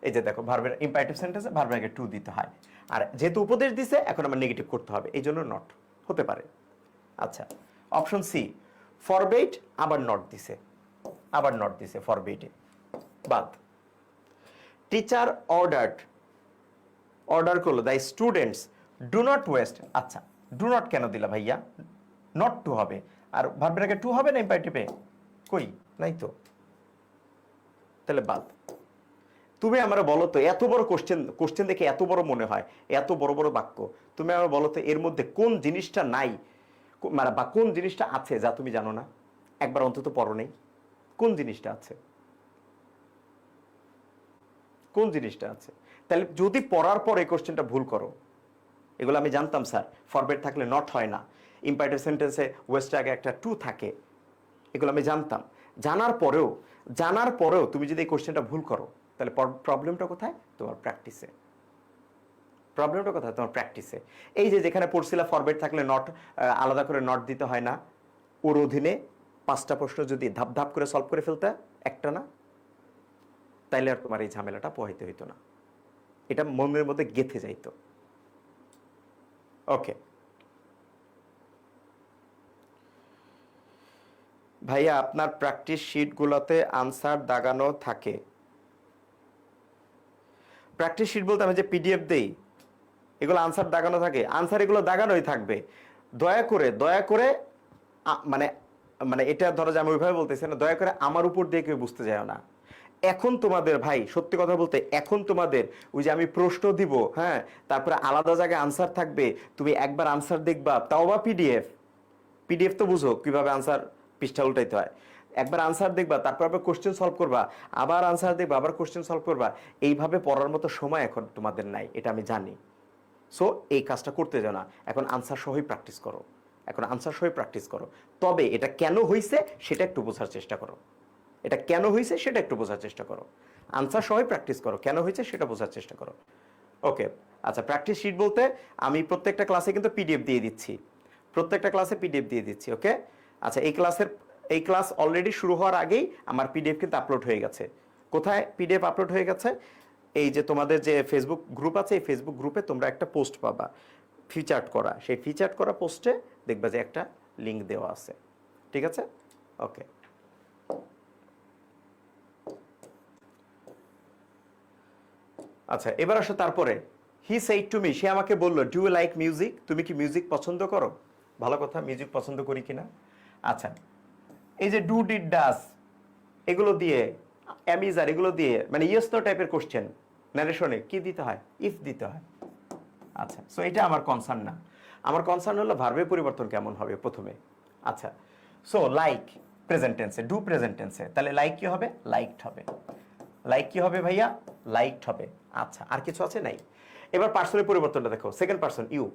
এই যে দেখো, ভার্বের ইম্পারেটিভ সেন্টেন্সে ভার্বের আগে টু দিতে হয়, আর যেহেতু উপদেশ দিছে এখন আমার নেগেটিভ করতে হবে, এই জন্য নট, হতে পারে। আচ্ছা, অপশন সি ফরবেড, আবার নট দিছে, আবার নট দিছে ফরবেডে, বাদ। টিচার অর্ডার্ড, অর্ডার করলো the students do not waste. আচ্ছা, ডু নট কেন দিলা ভাইয়া? নট টু হবে, আর ভার্বের আগে টু হবে না ইম্পারেটিভে? কই, নাই তো, তাহলে বাদ। তুমি আমার বলো তো, এত বড় কোশ্চেন, কোশ্চেন দেখে এত বড় মনে হয়, এত বড় বড় বাক্য, তুমি আমার বলো তো এর মধ্যে কোন জিনিসটা নাই, মানে বা কোন জিনিসটা আছে যা তুমি জানো না, একবার অন্তত পড়ো নেই, কোন জিনিসটা আছে, কোন জিনিসটা আছে? তাহলে যদি পড়ার পর এই কোশ্চেনটা ভুল করো, এগুলো আমি জানতাম স্যার, ফরবেড থাকলে নট হয় না, ইম্পারেটিভ সেন্টেন্সে ওয়েস্ট আগে একটা টু থাকে, এগুলো আমি জানতাম। জানার পরেও, জানার পরেও তুমি যদি এই কোশ্চেনটা ভুল করো, তাহলে প্রবলেমটা কোথায়? তোমার প্র্যাকটিসে। প্রবলেমটা কোথায়? তোমার প্র্যাকটিসে। এই যে যেখানে পড়ছিলা ফরবেড থাকলে নট, আলাদা করে নট দিতে হয় না, ওর অধীনে 5টা প্রশ্ন যদি ধাপ ধাপ করে সলভ করে ফেলতে একটা না, তাইলে আর তোমার এই ঝামেলাটা পোহাইতে হইতো না, এটা মনের মধ্যে গেঁথে যাইতো। ওকে ভাইয়া, আপনার প্র্যাকটিস শিটগুলোতে আনসার দাগানো থাকে? প্র্যাকটিস শিট বলতে আমি যে পিডিএফ দেই, এগুলো আনসার দাগানো থাকে, আনসার এগুলো দাগানোই থাকবে। দয়া করে মানে মানে এটা ধরো যে আমি ওইভাবে বলতেছি না, দয়া করে আমার উপর দিয়ে কেউ বুঝতে যায় না। এখন তোমাদের ভাই সত্যি কথা বলতে, এখন তোমাদের ওই যে আমি প্রশ্ন দিব, হ্যাঁ, তারপরে আলাদা জায়গায় আনসার থাকবে, তুমি একবার আনসার দেখবা, তাও বা পিডিএফ, পিডিএফ তো বুঝো কিভাবে আনসার পৃষ্ঠা উল্টাইতে হয়। একবার আনসার দেখবা, তারপর আবার কোশ্চেন সলভ করবা, আবার আনসার দেখবা, আবার কোশ্চেন সলভ করবা। এইভাবে পড়ার মতো সময় এখন তোমাদের নাই, এটা আমি জানি। সো এই কাজটা করতে যাও না, এখন আনসার সহই প্র্যাকটিস করো, এখন আনসার সহই প্র্যাকটিস করো। তবে এটা কেন হয়েছে সেটা একটু বোঝার চেষ্টা করো, এটা কেন হয়েছে সেটা একটু বোঝার চেষ্টা করো। আনসার সহই প্র্যাকটিস করো, কেন হয়েছে সেটা বোঝার চেষ্টা করো। ওকে, আচ্ছা, প্র্যাকটিস শিট বলতে আমি প্রত্যেকটা ক্লাসে কিন্তু পিডিএফ দিয়ে দিচ্ছি, প্রত্যেকটা ক্লাসে পিডিএফ দিয়ে দিচ্ছি। ওকে, আচ্ছা, এই ক্লাস অলরেডি শুরু হওয়ার আগেই আমার পিডিএফ কিন্তু আপলোড হয়ে গেছে। কোথায় পিডিএফ আপলোড হয়ে গেছে? এই যে তোমাদের যে ফেসবুক গ্রুপ আছে, এই ফেসবুক গ্রুপে তোমরা একটা পোস্ট পাবা ফিচার্ড করা, সেই ফিচার্ড করা পোস্টে দেখবা যে একটা লিঙ্ক দেওয়া আছে। ঠিক আছে? ওকে, আচ্ছা, এবার আসো তারপরে। হি সেইড টু মি, সে আমাকে বললো, ডু ইউ লাইক মিউজিক, তুমি কি মিউজিক পছন্দ করো? ভালো কথা, মিউজিক পছন্দ করি কিনা। আচ্ছা, এই যে ডু ডিড ডাস এগুলো দিয়ে, অ্যামিজার এগুলো দিয়ে, মানে ইয়েস নো টাইপের কোশ্চেন ন্যারেশনে কি দিতে হয়? ইফ দিতে হয়। আচ্ছা, সো এটা আমার কনসার্ন না, আমার কনসার্ন হলো ভার্বের পরিবর্তন কেমন হবে প্রথমে। আচ্ছা, সো লাইক প্রেজেন্ট টেন্সে, ডু প্রেজেন্ট টেন্সে, তাহলে লাইক কি হবে? লাইকড হবে। লাইক কি হবে ভাইয়া? লাইকড হবে। আচ্ছা, আর কিছু আছে? নাই। এবার পার্সনের পরিবর্তনটা দেখো, সেকেন্ড পার্সন ইউ,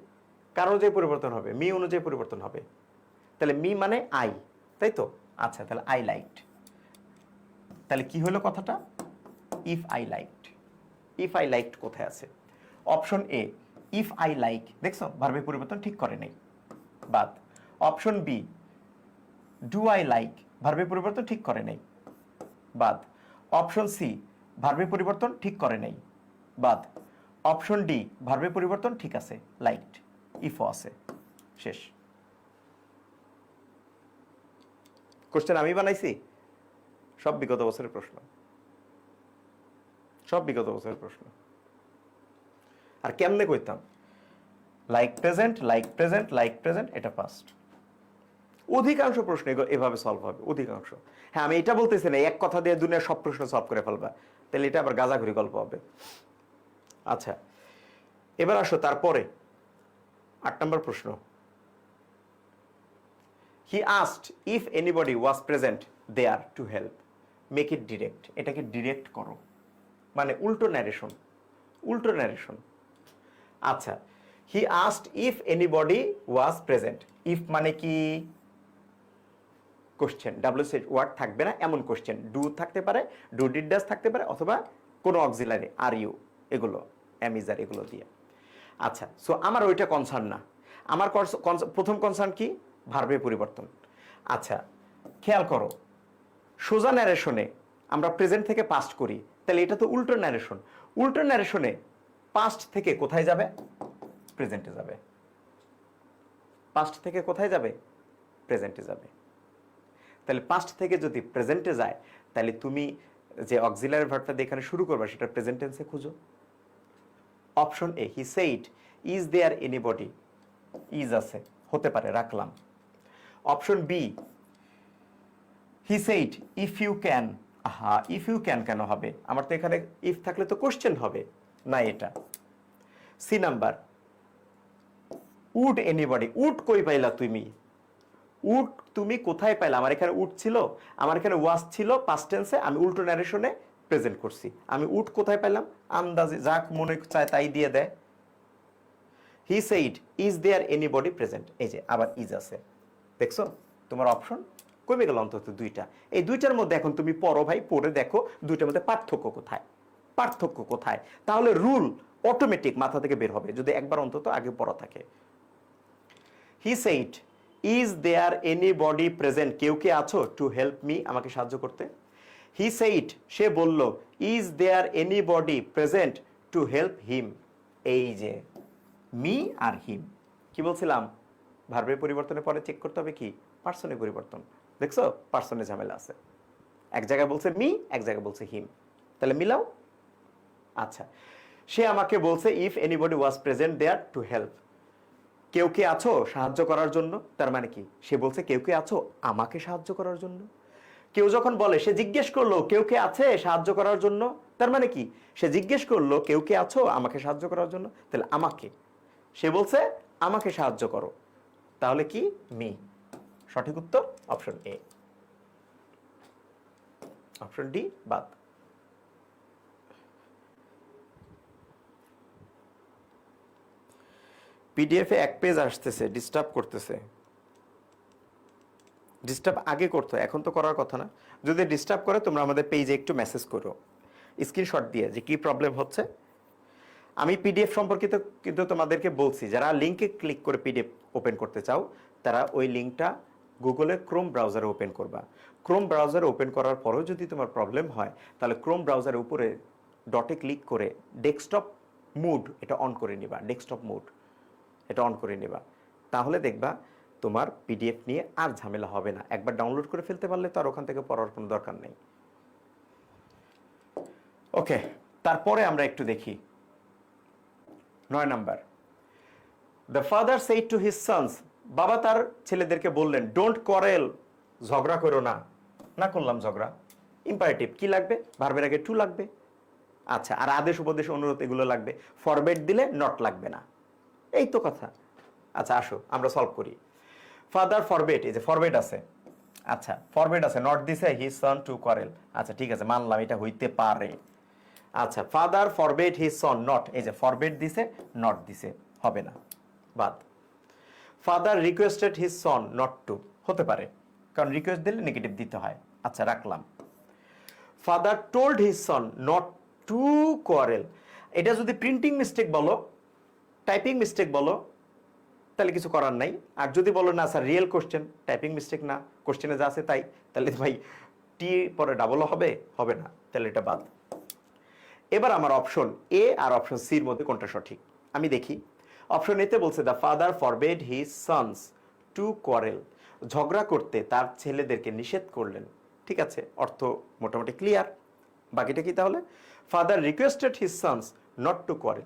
কার অনুযায়ী পরিবর্তন হবে? মি অনুযায়ী পরিবর্তন হবে। তাহলে মি মানে আই, তাই তো? আচ্ছা, তাহলে আই লাইকড, তাহলে কি হলো কথাটা? If I liked. If I liked কোথায় আছে? Option A, if I like, দেখছো ভার্বের পরিবর্তন ঠিক করে নেই, বাদ। Option B, do I like, ভার্বের পরিবর্তন ঠিক করে নেই, বাদ। অপশন সি, ভার্বের পরিবর্তন ঠিক করে নেই, বাদ। অপশন ডি, ভার্বের পরিবর্তন ঠিক আছে, লাইকড, ইফও আছে, শেষ। কোশ্চেন আমি বানাইছি? সব বিগত বছরের প্রশ্ন, সব বিগত বছরের প্রশ্ন। আর কেমনে কইতাম? Like present, like present, like present, এটা পাস্ট। অধিকাংশ প্রশ্ন এভাবে সলভ হবে, অধিকাংশ। হ্যাঁ, আমি এটা বলতেছি না এক কথা দিয়ে দুনিয়ার সব প্রশ্ন সলভ করে ফেলবা, তাহলে এটা আবার গাঁজাঘুরি গল্প হবে। আচ্ছা, এবার আসো তারপরে 8 নম্বর প্রশ্ন। He asked if anybody was present there to help, make it direct. এটাকে ডিরেক্ট করো, মানে উল্টো ন্যারেশন, উল্টো ন্যারেশন। আচ্ছা, he asked if anybody was present, if মানে কি? কোশ্চেন, ডাব্লিউসি ওয়ার্ড থাকবে না এমন কোশ্চেন, ডু থাকতে পারে, ডু ডিড ডাজ থাকতে পারে, অথবা কোনো অক্সিলারি, আর ইউ, এগুলো অ্যামিজার এগুলো দিয়ে। আচ্ছা, সো আমার ওইটা কনসার্ন না, আমার প্রথম কনসার্ন কি? ভার্বের পরিবর্তন। আচ্ছা, খেয়াল করো, সোজা ন্যারেশনে আমরা প্রেজেন্ট থেকে পাস্ট করি, তাহলে এটা তো উল্টো ন্যারেশন। উল্টো ন্যারেশনে পাস্ট থেকে কোথায় যাবে? প্রেজেন্টে যাবে। পাস্ট থেকে কোথায় যাবে? প্রেজেন্টে যাবে। তাহলে পাস্ট থেকে যদি প্রেজেন্টে যায়, তাহলে তুমি যে অক্সিলারি ভার্বটা দিয়ে এখানে শুরু করবে সেটা প্রেজেন্ট টেন্সে খুঁজো। Option A, he said is there anybody, is আছে, হতে পারে, রাখলাম। Option B, he said if you can, আহা, ইফ ইউ ক্যান কেন হবে? আমার তো এখানে ইফ থাকলে তো কোশ্চেন হবে না, এটা। C number, would anybody, would কই পাইলা তুমি? উড তুমি কোথায় পাইলা? আমার এখানে উড ছিল, আমার এখানে ওয়াজ ছিল পাস্ট টেন্সে, আমি উল্টো ন্যারেশনে প্রেজেন্ট করছি, আমি উড কোথায় পাইলাম? আন্দাজে যাক মনে চায় তাই দিয়ে দেয়। He said is there anybody present, এই যে আবার ইজ আছে, দেখছো? তোমার অপশন কমে গেল অন্তত দুইটা। এই দুইটার মধ্যে এখন তুমি পড়ো ভাই, পড়ে দেখো দুইটার মধ্যে পার্থক্য কোথায়, পার্থক্য কোথায়, তাহলে রুল অটোমেটিক মাথা থেকে বের হবে যদি একবার অন্তত আগে পড়া থাকে। He said is there anybody present, কেউ কে আছো টু হেল্প মি, আমাকে সাহায্য করতে? হি সেইড, সে বলল, is there anybody present to help him, এই যে মি আর হিম। কি বলছিলাম? ভার্বের পরিবর্তনের পরে চেক করতে হবে কি? পার্সনের পরিবর্তন। দেখছো পার্সনের ঝামেলা আছে, এক জায়গায় বলছে মি, এক জায়গায় বলছে হিম, তাহলে মিলাও। আচ্ছা, সে আমাকে বলছে if anybody was present there to help, কেউ কে আছো সাহায্য করার জন্য, তার মানে কি সে বলছে কেউ কে আছো আমাকে সাহায্য করার জন্য। কেউ যখন বলে, সে জিজ্ঞেস করলো কেউ কে আছে সাহায্য করার জন্য, তার মানে কি সে জিজ্ঞেস করলো কেউ কে আছো আমাকে সাহায্য করার জন্য, তাহলে আমাকে, সে বলছে আমাকে সাহায্য করো, তাহলে কি মি। সঠিক উত্তর অপশন এ। অপশন ডি বাদ। পিডিএফ এ এক পেজ আসতেছে, ডিস্টার্ব করতেছে। ডিস্টার্ব আগে করতো, এখন তো করার কথা না। যদি ডিস্টার্ব করে তোমরা আমাদের পেজে একটু মেসেজ করো স্ক্রিনশট দিয়ে যে কি প্রবলেম হচ্ছে। আমি পিডিএফ সম্পর্কিত কিন্তু তোমাদেরকে বলছি, যারা লিঙ্কে ক্লিক করে পিডিএফ ওপেন করতে চাও তারা ওই লিঙ্কটা গুগলে ক্রোম ব্রাউজারে ওপেন করবা। ক্রোম ব্রাউজারে ওপেন করার পরেও যদি তোমার প্রবলেম হয়, তাহলে ক্রোম ব্রাউজারের উপরে ডটে ক্লিক করে ডেস্কটপ মুড এটা অন করে নিবা, ডেস্কটপ মুড এটা অন করে নিবা। তাহলে দেখবা তোমার পিডিএফ নিয়ে আর ঝামেলা হবে না। একবার ডাউনলোড করে ফেলতে পারলে তো আর ওখান থেকে পড়ার কোনো দরকার নেই। ওকে, তারপরে আমরা একটু দেখি 9 number. The father said to his sons, বাবা তার ছেলেদেরকে বললেন ডোন্ট কোয়ারেল, ঝগড়া করো না। না করলাম ঝগড়া, ইম্পারেটিভ কি লাগবে, ভার্বের আগে টু লাগবে। আচ্ছা, আর আদেশ উপদেশ অনুরোধ এগুলো লাগবে। ফরবেড দিলে নট লাগবে না, এই তো কথা। আচ্ছা আসো আমরা সলভ করি। ফাদার ফরবেড, এই যে ফরবেড আছে, আচ্ছা ফরবেড আছে, নট দিছে হিজ সন টু কোয়ারেল। আচ্ছা ঠিক আছে, মানলাম এটা হইতে পারে। আচ্ছা father forbade his son not, এই যে ফরবেড দিছে নট দিছে, হবে না, বাদ। Father requested his son not to, হতে পারে, কারণ রিকোয়েস্ট দিলে নেগেটিভ দিতে হয়। আচ্ছা রাখলাম। Father told his son not to quarrel, এটা যদি প্রিন্টিং মিস্টেক বলো, টাইপিং মিস্টেক বলো, তাহলে কিছু করার নাই। আর যদি বলো না sir real question, typing mistake না, কোশ্চেনে যা আছে তাই, তাহলে ভাই টি পরে ডাবল হবে, হবে না, তাহলে এটা বাদ। এবার আমার অপশন এ আর অপশন সির মধ্যে কোনটা সঠিক আমি দেখি। অপশন এতে বলছে the father forbade his sons to quarrel, ঝগড়া করতে তার ছেলেদেরকে নিষেধ করলেন। ঠিক আছে, অর্থ মোটামুটি ক্লিয়ার। বাকিটা কি তাহলে? Father requested his sons not to quarrel.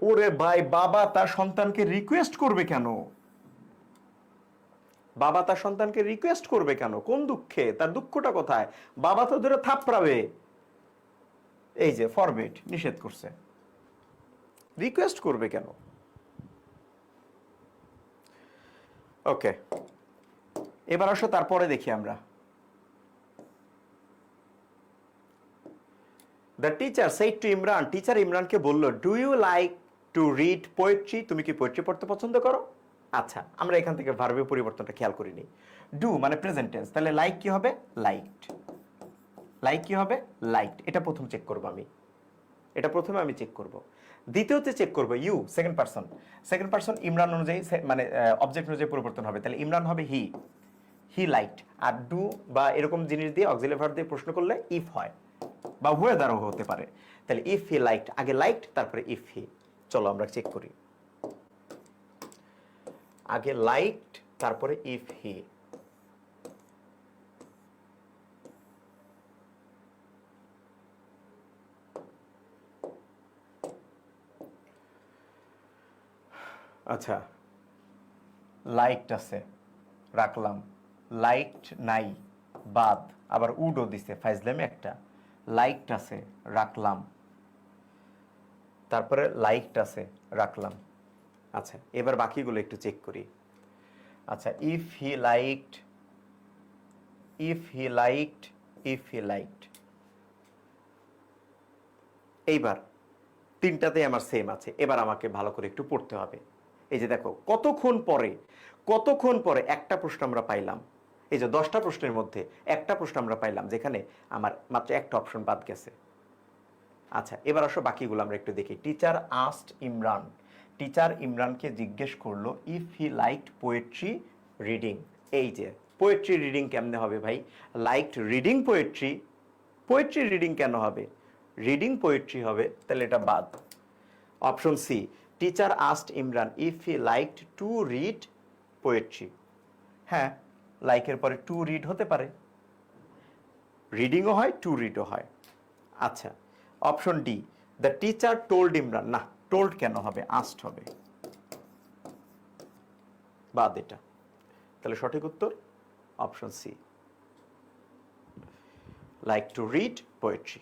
ওরে ভাই, বাবা তার সন্তানকে রিকোয়েস্ট করবে কেন? বাবা তার সন্তানকে রিকোয়েস্ট করবে কেন? কোন দুঃখে? তার দুঃখটা কোথায়? বাবা তো ধরে থাপড়াবে। এই যে ফরবেড, নিষেধ করছে, রিকোয়েস্ট করবে কেন? ওকে, এবার আসো তারপরে দেখি আমরা। The teacher said to Imran, teacher ইমরানকে বলল do you like to read poetry, তুমি কি পোয়েট্রি পড়তে পছন্দ করো? আচ্ছা, আমরা এখান থেকে ভার্বের পরিবর্তনটা খেয়াল করিনি। ডু মানে প্রেজেন্ট টেন্স, তাহলে লাইক কি হবে? লাইকড। লাইক কি হবে? লাইকড। এটা প্রথম চেক করব আমি, এটা প্রথমে আমি চেক করব। দ্বিতীয়তে চেক করব you, second person. Second person Imran অনুযায়ী মানে অবজেক্ট অনুযায়ী পরিবর্তন হবে, তাহলে ইমরান হবে হি, হি লাইকড। আর ডু বা এরকম জিনিস দিয়ে অক্সিলারি ভার্ব দিয়ে প্রশ্ন করলে ইফ হয়, বা ওয়েদারও হতে পারে। তাহলে ইফ হি লাইকড, আগে লাইকড তারপরে ইফ হি। চলো আমরা চেক করি, আগে লাইকড তারপরে ইফ হি। আচ্ছা লাইকড আছে, রাখলাম। লাইকড নাই, বাদ। আবার উডও দিছে, ফাইজলামে একটা। লাইকড আছে, রাখলাম। তারপরে লাইকড আছে, রাখলাম। আচ্ছা এবার বাকিগুলো একটু চেক করি। আচ্ছা if he liked, if he liked, if he liked. এইবার তিনটাতেই আমার সেম আছে। এবার আমাকে ভালো করে একটু পড়তে হবে। এই যে দেখো কতক্ষণ পরে, কতক্ষণ পরে একটা প্রশ্ন আমরা পাইলাম। এই যে 10টা প্রশ্নের মধ্যে একটা প্রশ্ন আমরা পাইলাম যেখানে আমার মাত্র একটা অপশন বাদ গেছে। আচ্ছা এবার আসো বাকিগুলো আমরা একটু দেখি। টিচার আস্কড ইমরান, টিচার ইমরানকে জিজ্ঞেস করলো if he liked poetry reading. এই যে পোয়েট্রি রিডিং কেমনে হবে ভাই? Liked reading poetry, poetry reading কেন হবে? রিডিং পোয়েট্রি হবে, তাহলে এটা বাদ। Option C, teacher asked Imran if he liked to read poetry. হ্যাঁ, লাইকের পরে টু রিড হতে পারে, রিডিংও হয় টু রিডও হয়। আচ্ছা option D, the teacher told Imran, না টোল্ড কেন হবে, আস্ট হবে, বাদ এটা। তাহলে সঠিক উত্তর option C, like to read poetry.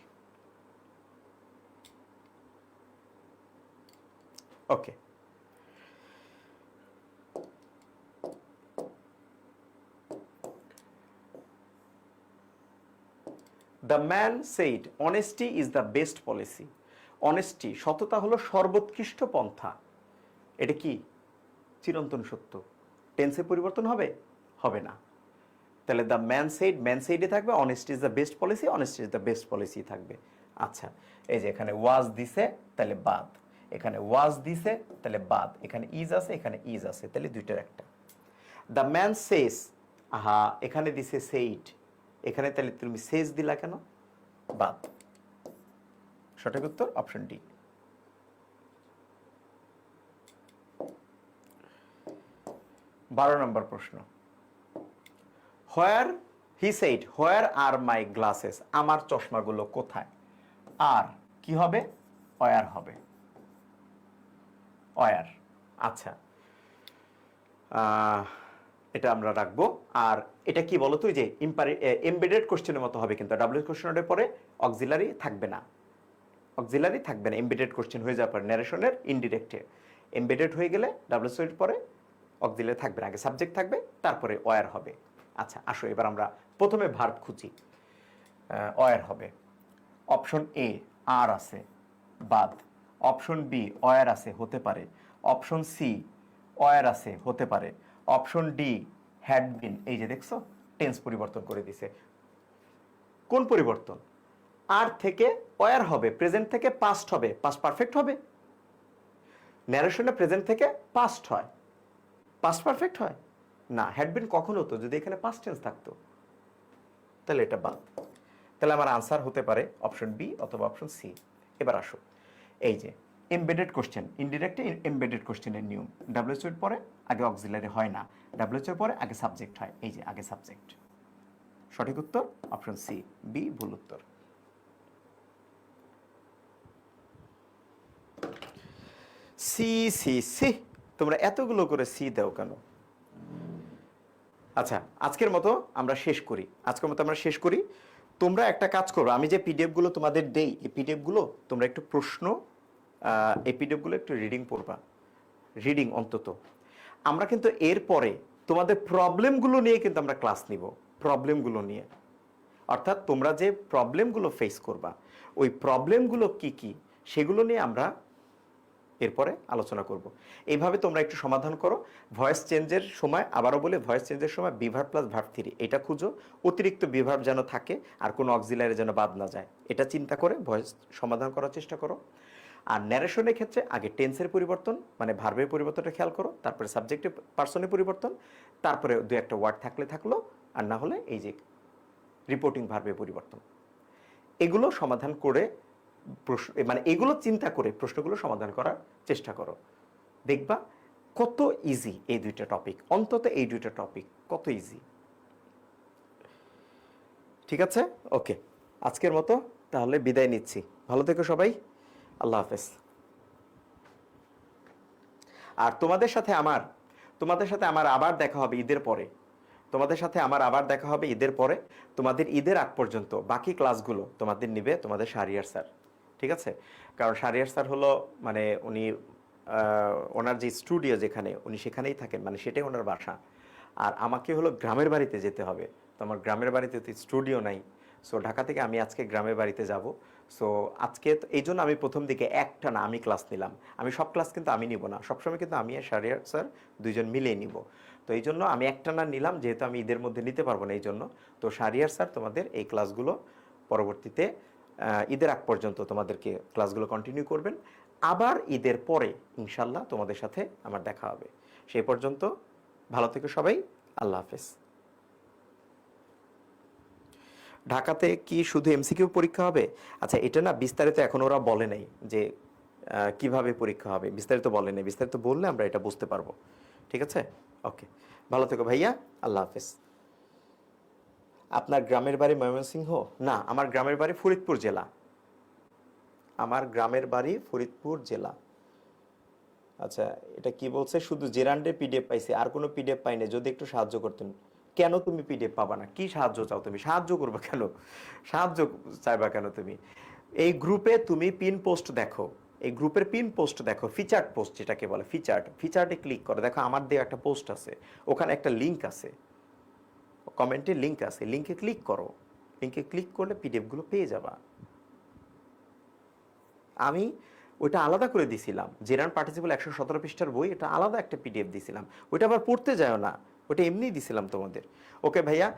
Okay, the man said honesty is the best policy. Honesty, সততা হলো সর্বোৎকৃষ্ট পন্থা। এটা কি চিরন্তন সত্য। টেন্সে পরিবর্তন হবে, হবে না। তাহলে দ্য ম্যান সেইড, ম্যান সেইডে থাকবে honesty is the best policy, honesty is the best policy থাকবে। আচ্ছা, এই যে এখানে ওয়াজ দিছে তাহলে বাদ, এখানে ওয়াজ দিছে তাহলে বাদ, এখানে ইজ আছে, এখানে ইজ আছে, তাহলে দুইটার একটা। দ্য ম্যান সেস, আহা এখানে দিছে সেইড, এখানে তাহলে তুমি সেজ দিলা কেন, বাদ। সঠিক উত্তর অপশন ডি। বারো নম্বর প্রশ্ন, হোয়ার he said where R my glasses, আমার চশমাগুলো কোথায়। আর কি হবে, ওয়ার হবে, ওয়ার। আচ্ছা, এটা আমরা রাখবো। আর এটা কি বলো তুই, যে এমবেডেড কোশ্চেনের মতো হবে, কিন্তু ডাব্লিউ কোশ্চেনের পরে অক্সিলারি থাকবে না, অক্সিলারি থাকবে না, এমবেডেড কোশ্চেন হয়ে যাওয়ার পর ন্যারেশনের ইনডিরেক্টে এমবেডেড হয়ে গেলে ডাব্লিউ এর পরে অক্সিলারি থাকবে না, আগে সাবজেক্ট থাকবে তারপরে ওয়ার হবে। আচ্ছা আসো এবার আমরা প্রথমে ভার্ব খুঁজি, ওয়ার হবে। অপশন এ আর আছে, বাদ। অপশন বি ওয়ার আছে, হতে পারে। অপশন সি ওয়ার আছে, হতে পারে। অপশন ডি হ্যাড বিন, এই যে দেখছো টেন্স পরিবর্তন করে দিছে। কোন পরিবর্তন, আর থেকে ওয়ার হবে, প্রেজেন্ট থেকে পাস্ট হবে, পাস্ট পারফেক্ট হবে। ন্যারেশনে প্রেজেন্ট থেকে পাস্ট হয়, পাস্ট পারফেক্ট হয় না। হ্যাড বিন কখন হতো, যদি এখানে পাস্ট টেন্স থাকতো, তাহলে এটা বাদ। তাহলে আমার আনসার হতে পারে অপশন বি অথবা অপশন সি। এবার আসো, এই যে এমবেডেড কোশ্চেন, ইনডিরেক্টে এমবেডেড কোশ্চেনের নিয়ম, ডাব্লিউএইচ এর পরে আগে অক্সিলারি হয় না, ডাব্লিউএইচ এর পরে আগে সাবজেক্ট হয়, এই যে আগে সাবজেক্ট। সঠিক উত্তর অপশন সি, বি ভুল উত্তর। সি সি সি, তোমরা এতগুলো করে সি দাও কেন। আচ্ছা আজকের মতো আমরা শেষ করি, আজকের মতো আমরা শেষ করি। তোমরা একটা কাজ করো, আমি যে পিডিএফগুলো তোমাদের দেই, এই পিডিএফগুলো তোমরা একটু প্রশ্ন, এই পিডিএফগুলো একটু রিডিং পড়বা, রিডিং অন্তত। আমরা কিন্তু এরপরে তোমাদের প্রবলেমগুলো নিয়ে কিন্তু আমরা ক্লাস নিব, প্রবলেমগুলো নিয়ে। অর্থাৎ তোমরা যে প্রবলেমগুলো ফেস করবা, ওই প্রবলেমগুলো কি কি সেগুলো নিয়ে আমরা এরপরে আলোচনা করব। এইভাবে তোমরা একটু সমাধান করো। ভয়েস চেঞ্জের সময়, আবারও বলে, ভয়েস চেঞ্জের সময় বিভার্ব প্লাস ভার্ব থ্রি এটা খুঁজো, অতিরিক্ত বিভার্ব যেন থাকে আর কোনো অক্সিলারি যেন বাদ না যায়, এটা চিন্তা করে ভয়েস সমাধান করার চেষ্টা করো। আর ন্যারেশনের ক্ষেত্রে আগে টেন্সের পরিবর্তন মানে ভার্বের পরিবর্তনটা খেয়াল করো, তারপরে সাবজেক্টের পার্সনের পরিবর্তন, তারপরে দু একটা ওয়ার্ড থাকলে থাকলো, আর না হলে এই যে রিপোর্টিং ভার্বের পরিবর্তন, এগুলো সমাধান করে প্রশ্ন, মানে এগুলো চিন্তা করে প্রশ্নগুলো সমাধান করার চেষ্টা করো। দেখবা কত ইজি এই দুইটা টপিক, অন্তত এই দুইটা টপিক কত ইজি। ঠিক আছে, ওকে, আজকের মতো তাহলে বিদায় নিচ্ছি। ভালো থেকো সবাই, আল্লাহ হাফেজ। আর তোমাদের সাথে আমার আবার দেখা হবে ঈদের পরে, তোমাদের সাথে আমার আবার দেখা হবে ঈদের পরে। তোমাদের ঈদের আগ পর্যন্ত বাকি ক্লাসগুলো তোমাদের নিবে তোমাদের শাহরিয়ার স্যার, ঠিক আছে? কারণ শাহরিয়ার স্যার হলো মানে উনি ওনার যে স্টুডিও যেখানে উনি সেখানেই থাকেন, মানে সেটাই ওনার বাসা। আর আমাকে হলো গ্রামের বাড়িতে যেতে হবে, তো আমার গ্রামের বাড়িতে তো স্টুডিও নাই। সো ঢাকা থেকে আমি আজকে গ্রামের বাড়িতে যাব। সো আজকে এই জন্য আমি প্রথম দিকে একটা না আমি ক্লাস নিলাম, আমি সব ক্লাস কিন্তু আমি নিব না, সবসময় কিন্তু আমি আর শাহরিয়ার স্যার দুইজন মিলেই নিব। তো এই জন্য আমি একটা না নিলাম, যেহেতু আমি ঈদের মধ্যে নিতে পারবো না, এই জন্য। তো শাহরিয়ার স্যার তোমাদের এই ক্লাসগুলো পরবর্তীতে ঈদের আগ পর্যন্ত তোমাদেরকে ক্লাসগুলো কন্টিনিউ করবেন। আবার ঈদের পরে ইনশাল্লাহ তোমাদের সাথে আমার দেখা হবে। সেই পর্যন্ত ভালো থেকো সবাই, আল্লাহ হাফেজ। ঢাকাতে কি শুধু এমসিকিউ পরীক্ষা হবে? আচ্ছা এটা না বিস্তারিত এখন ওরা বলে নাই যে কিভাবে পরীক্ষা হবে, বিস্তারিত বলে নাই, বিস্তারিত বললে আমরা এটা বুঝতে পারবো। ঠিক আছে, ওকে, ভালো থেকো ভাইয়া, আল্লাহ হাফেজ। আপনার গ্রামের বাড়ি ময়মনসিংহ? না, আমার গ্রামের বাড়ি ফরিদপুর জেলা। আমার গ্রামের বাড়ি ফরিদপুর জেলা। আচ্ছা, এটা কি বলছে? শুধু জেরান্ডের পিডিএফ পাইছি, আর কোনো পিডিএফ পাইনি, যদি একটু সাহায্য করতেন। কেন তুমি পিডিএফ পাবা না? কি সাহায্য চাও তুমি? সাহায্য করবে কেন? সাহায্য চাইবা কেন তুমি? এই গ্রুপে তুমি পিন পোস্ট দেখো, এই গ্রুপের পিন পোস্ট দেখো, ফিচার্ড পোস্ট যেটাকে বলে, ফিচার্ডে ক্লিক করো, দেখো আমার দেওয়া একটা পোস্ট আছে, ওখানে একটা লিঙ্ক আছে, কমেন্টে লিঙ্ক আছে, লিঙ্কে ক্লিক করো, লিঙ্কে ক্লিক করলে পিডিএফগুলো পেয়ে যাবা। আমি ওইটা আলাদা করে দিছিলাম, জেরান পার্টিসিপল 117 পৃষ্ঠার বই, এটা আলাদা একটা পিডিএফ দিছিলাম, ওইটা আবার পড়তে যাও না, ওইটা এমনিই দিছিলাম তোমাদের। ওকে ভাইয়া,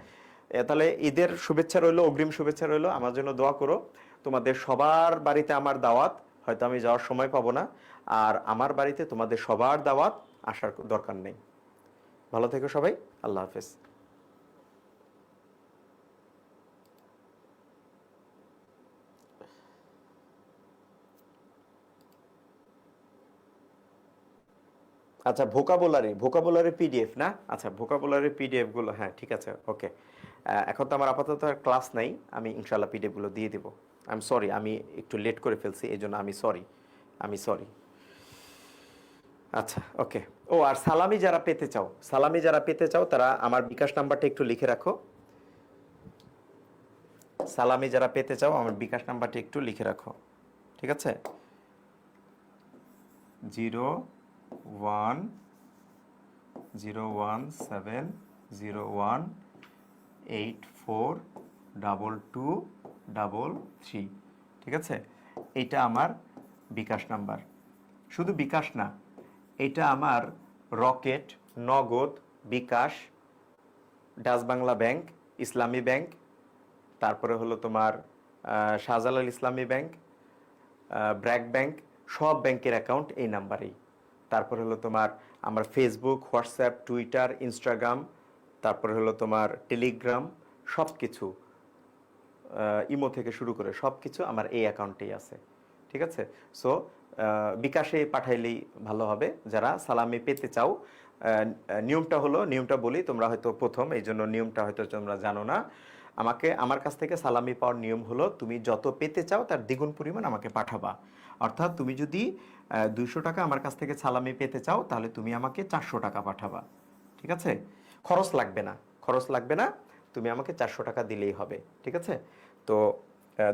তাহলে ঈদের শুভেচ্ছা রইলো, অগ্রিম শুভেচ্ছা রইলো, আমার জন্য দোয়া করো। তোমাদের সবার বাড়িতে আমার দাওয়াত, হয়তো আমি যাওয়ার সময় পাবো না, আর আমার বাড়িতে তোমাদের সবার দাওয়াত, আসার দরকার নেই। ভালো থেকো সবাই, আল্লাহ হাফেজ। আচ্ছা, ভোকাবুলারি পিডিএফ না? আচ্ছা, ভোকাবুলারি পিডিএফ গুলো, হ্যাঁ ঠিক আছে, ওকে। এখন তো আমার আপাতত ক্লাস নাই, আমি ইনশাল্লাহ পিডিএফ গুলো দিয়ে দিব। আই এম সরি, আমি একটু লেট করে ফেলছি, এই জন্য আমি সরি। আচ্ছা, ওকে। ও, আর সালামি যারা পেতে চাও তারা আমার বিকাশ নাম্বারটা একটু লিখে রাখো। সালামি যারা পেতে চাও আমার বিকাশ নাম্বারটা একটু লিখে রাখো, ঠিক আছে? 0101822233, ঠিক আছে? এটা আমার বিকাশ নাম্বার। শুধু বিকাশ না, এটা আমার রকেট, নগদ, বিকাশ, ডাচ বাংলা ব্যাংক, ইসলামী ব্যাংক, তারপরে হলো তোমার শাহজালাল ইসলামী ব্যাংক, ব্র্যাক ব্যাংক, সব ব্যাংকের অ্যাকাউন্ট এই নাম্বারেই। তারপরে হলো তোমার আমার ফেসবুক, হোয়াটসঅ্যাপ, টুইটার, ইনস্টাগ্রাম, তারপরে হলো তোমার টেলিগ্রাম, সব কিছু, ইমো থেকে শুরু করে সব কিছু আমার এই অ্যাকাউন্টেই আছে, ঠিক আছে? সো বিকাশে পাঠাইলেই ভালো হবে যারা সালামি পেতে চাও। নিয়মটা বলি, তোমরা হয়তো প্রথম, এই জন্য নিয়মটা হয়তো তোমরা জানো না। আমার কাছ থেকে সালামি পাওয়ার নিয়ম হলো, তুমি যত পেতে চাও তার দ্বিগুণ পরিমাণ আমাকে পাঠাবা। অর্থাৎ তুমি যদি 200 টাকা আমার কাছ থেকে সালামি পেতে চাও, তাহলে তুমি আমাকে 400 টাকা পাঠাবা, ঠিক আছে? খরচ লাগবে না, তুমি আমাকে 400 টাকা দিলেই হবে, ঠিক আছে? তো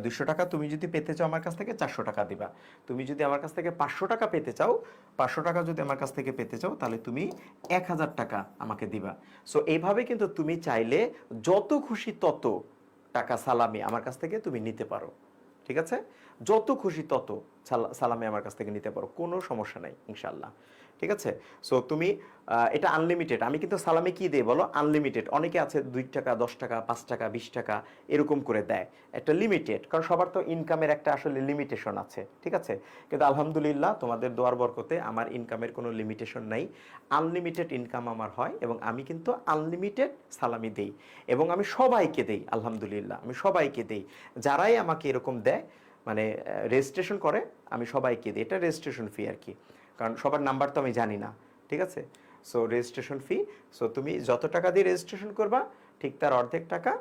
200 টাকা তুমি যদি পেতে চাও আমার কাছ থেকে, 400 টাকা দিবা। তুমি যদি আমার কাছ থেকে 500 টাকা পেতে চাও, 500 টাকা যদি আমার কাছ থেকে পেতে চাও, তাহলে তুমি 1000 টাকা আমাকে দিবা। সো এইভাবে কিন্তু তুমি চাইলে যত খুশি তত টাকা সালামি আমার কাছ থেকে তুমি নিতে পারো, ঠিক আছে? যত খুশি তত সালামি আমার কাছ থেকে নিতে পারো, কোনো সমস্যা নাই ইনশাল্লাহ, ঠিক আছে? সো তুমি এটা আনলিমিটেড। আমি কিন্তু সালামি কি দেই বলো? আনলিমিটেড। অনেকে আছে 2 টাকা, 10 টাকা, 5 টাকা, 20 টাকা এরকম করে দেয়, একটা লিমিটেড, কারণ সবার তো ইনকামের একটা আসলে লিমিটেশন আছে, ঠিক আছে? কিন্তু আলহামদুলিল্লাহ তোমাদের দোয়ার বরকতে আমার ইনকামের কোনো লিমিটেশন নাই, আনলিমিটেড ইনকাম আমার হয়, এবং আমি কিন্তু আনলিমিটেড সালামি দেই, এবং আমি সবাইকে দেই, আলহামদুলিল্লাহ আমি সবাইকে দেই। যারাই আমাকে এরকম দেয়, মানে রেজিস্ট্রেশন করে, আমি সবাইকে দিই। এটা রেজিস্ট্রেশন ফি আর কি, কারণ সবার নাম্বার তো আমি জানি না, ঠিক আছে? So registration fee. সো তুমি যত টাকা দিয়ে রেজিস্ট্রেশন করবা, ঠিক তার অর্ধেক টাকা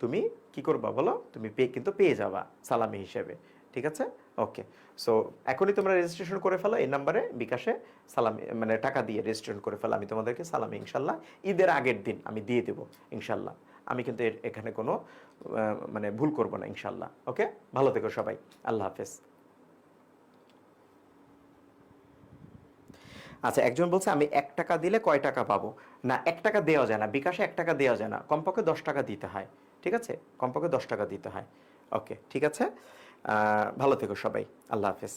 তুমি কি করবা বলো? তুমি কিন্তু পেয়ে যাবা সালামি হিসেবে, ঠিক আছে? ওকে। সো এখনই তোমরা রেজিস্ট্রেশন করে ফেলো, এই নাম্বারে বিকাশে সালামি, মানে টাকা দিয়ে রেজিস্ট্রেশন করে ফেলো। আমি তোমাদেরকে সালামি ইনশাল্লাহ ঈদের আগের দিন আমি দিয়ে দেবো ইনশাল্লাহ। আমি কিন্তু এখানে কোনো মানে ভুল করব না ইনশাল্লাহ। ওকে, ভালো থেকো সবাই, আল্লাহ হাফেজ। আচ্ছা, একজন বলছে আমি 1 টাকা দিলে কয় টাকা পাবো? না, 1 টাকা দেওয়া যায় না, বিকাশে 1 টাকা দেওয়া যায় না, কমপক্ষে 10 টাকা দিতে হয়, ঠিক আছে? কমপক্ষে 10 টাকা দিতে হয়। ওকে, ঠিক আছে, ভালো থেকো সবাই, আল্লাহ হাফেজ।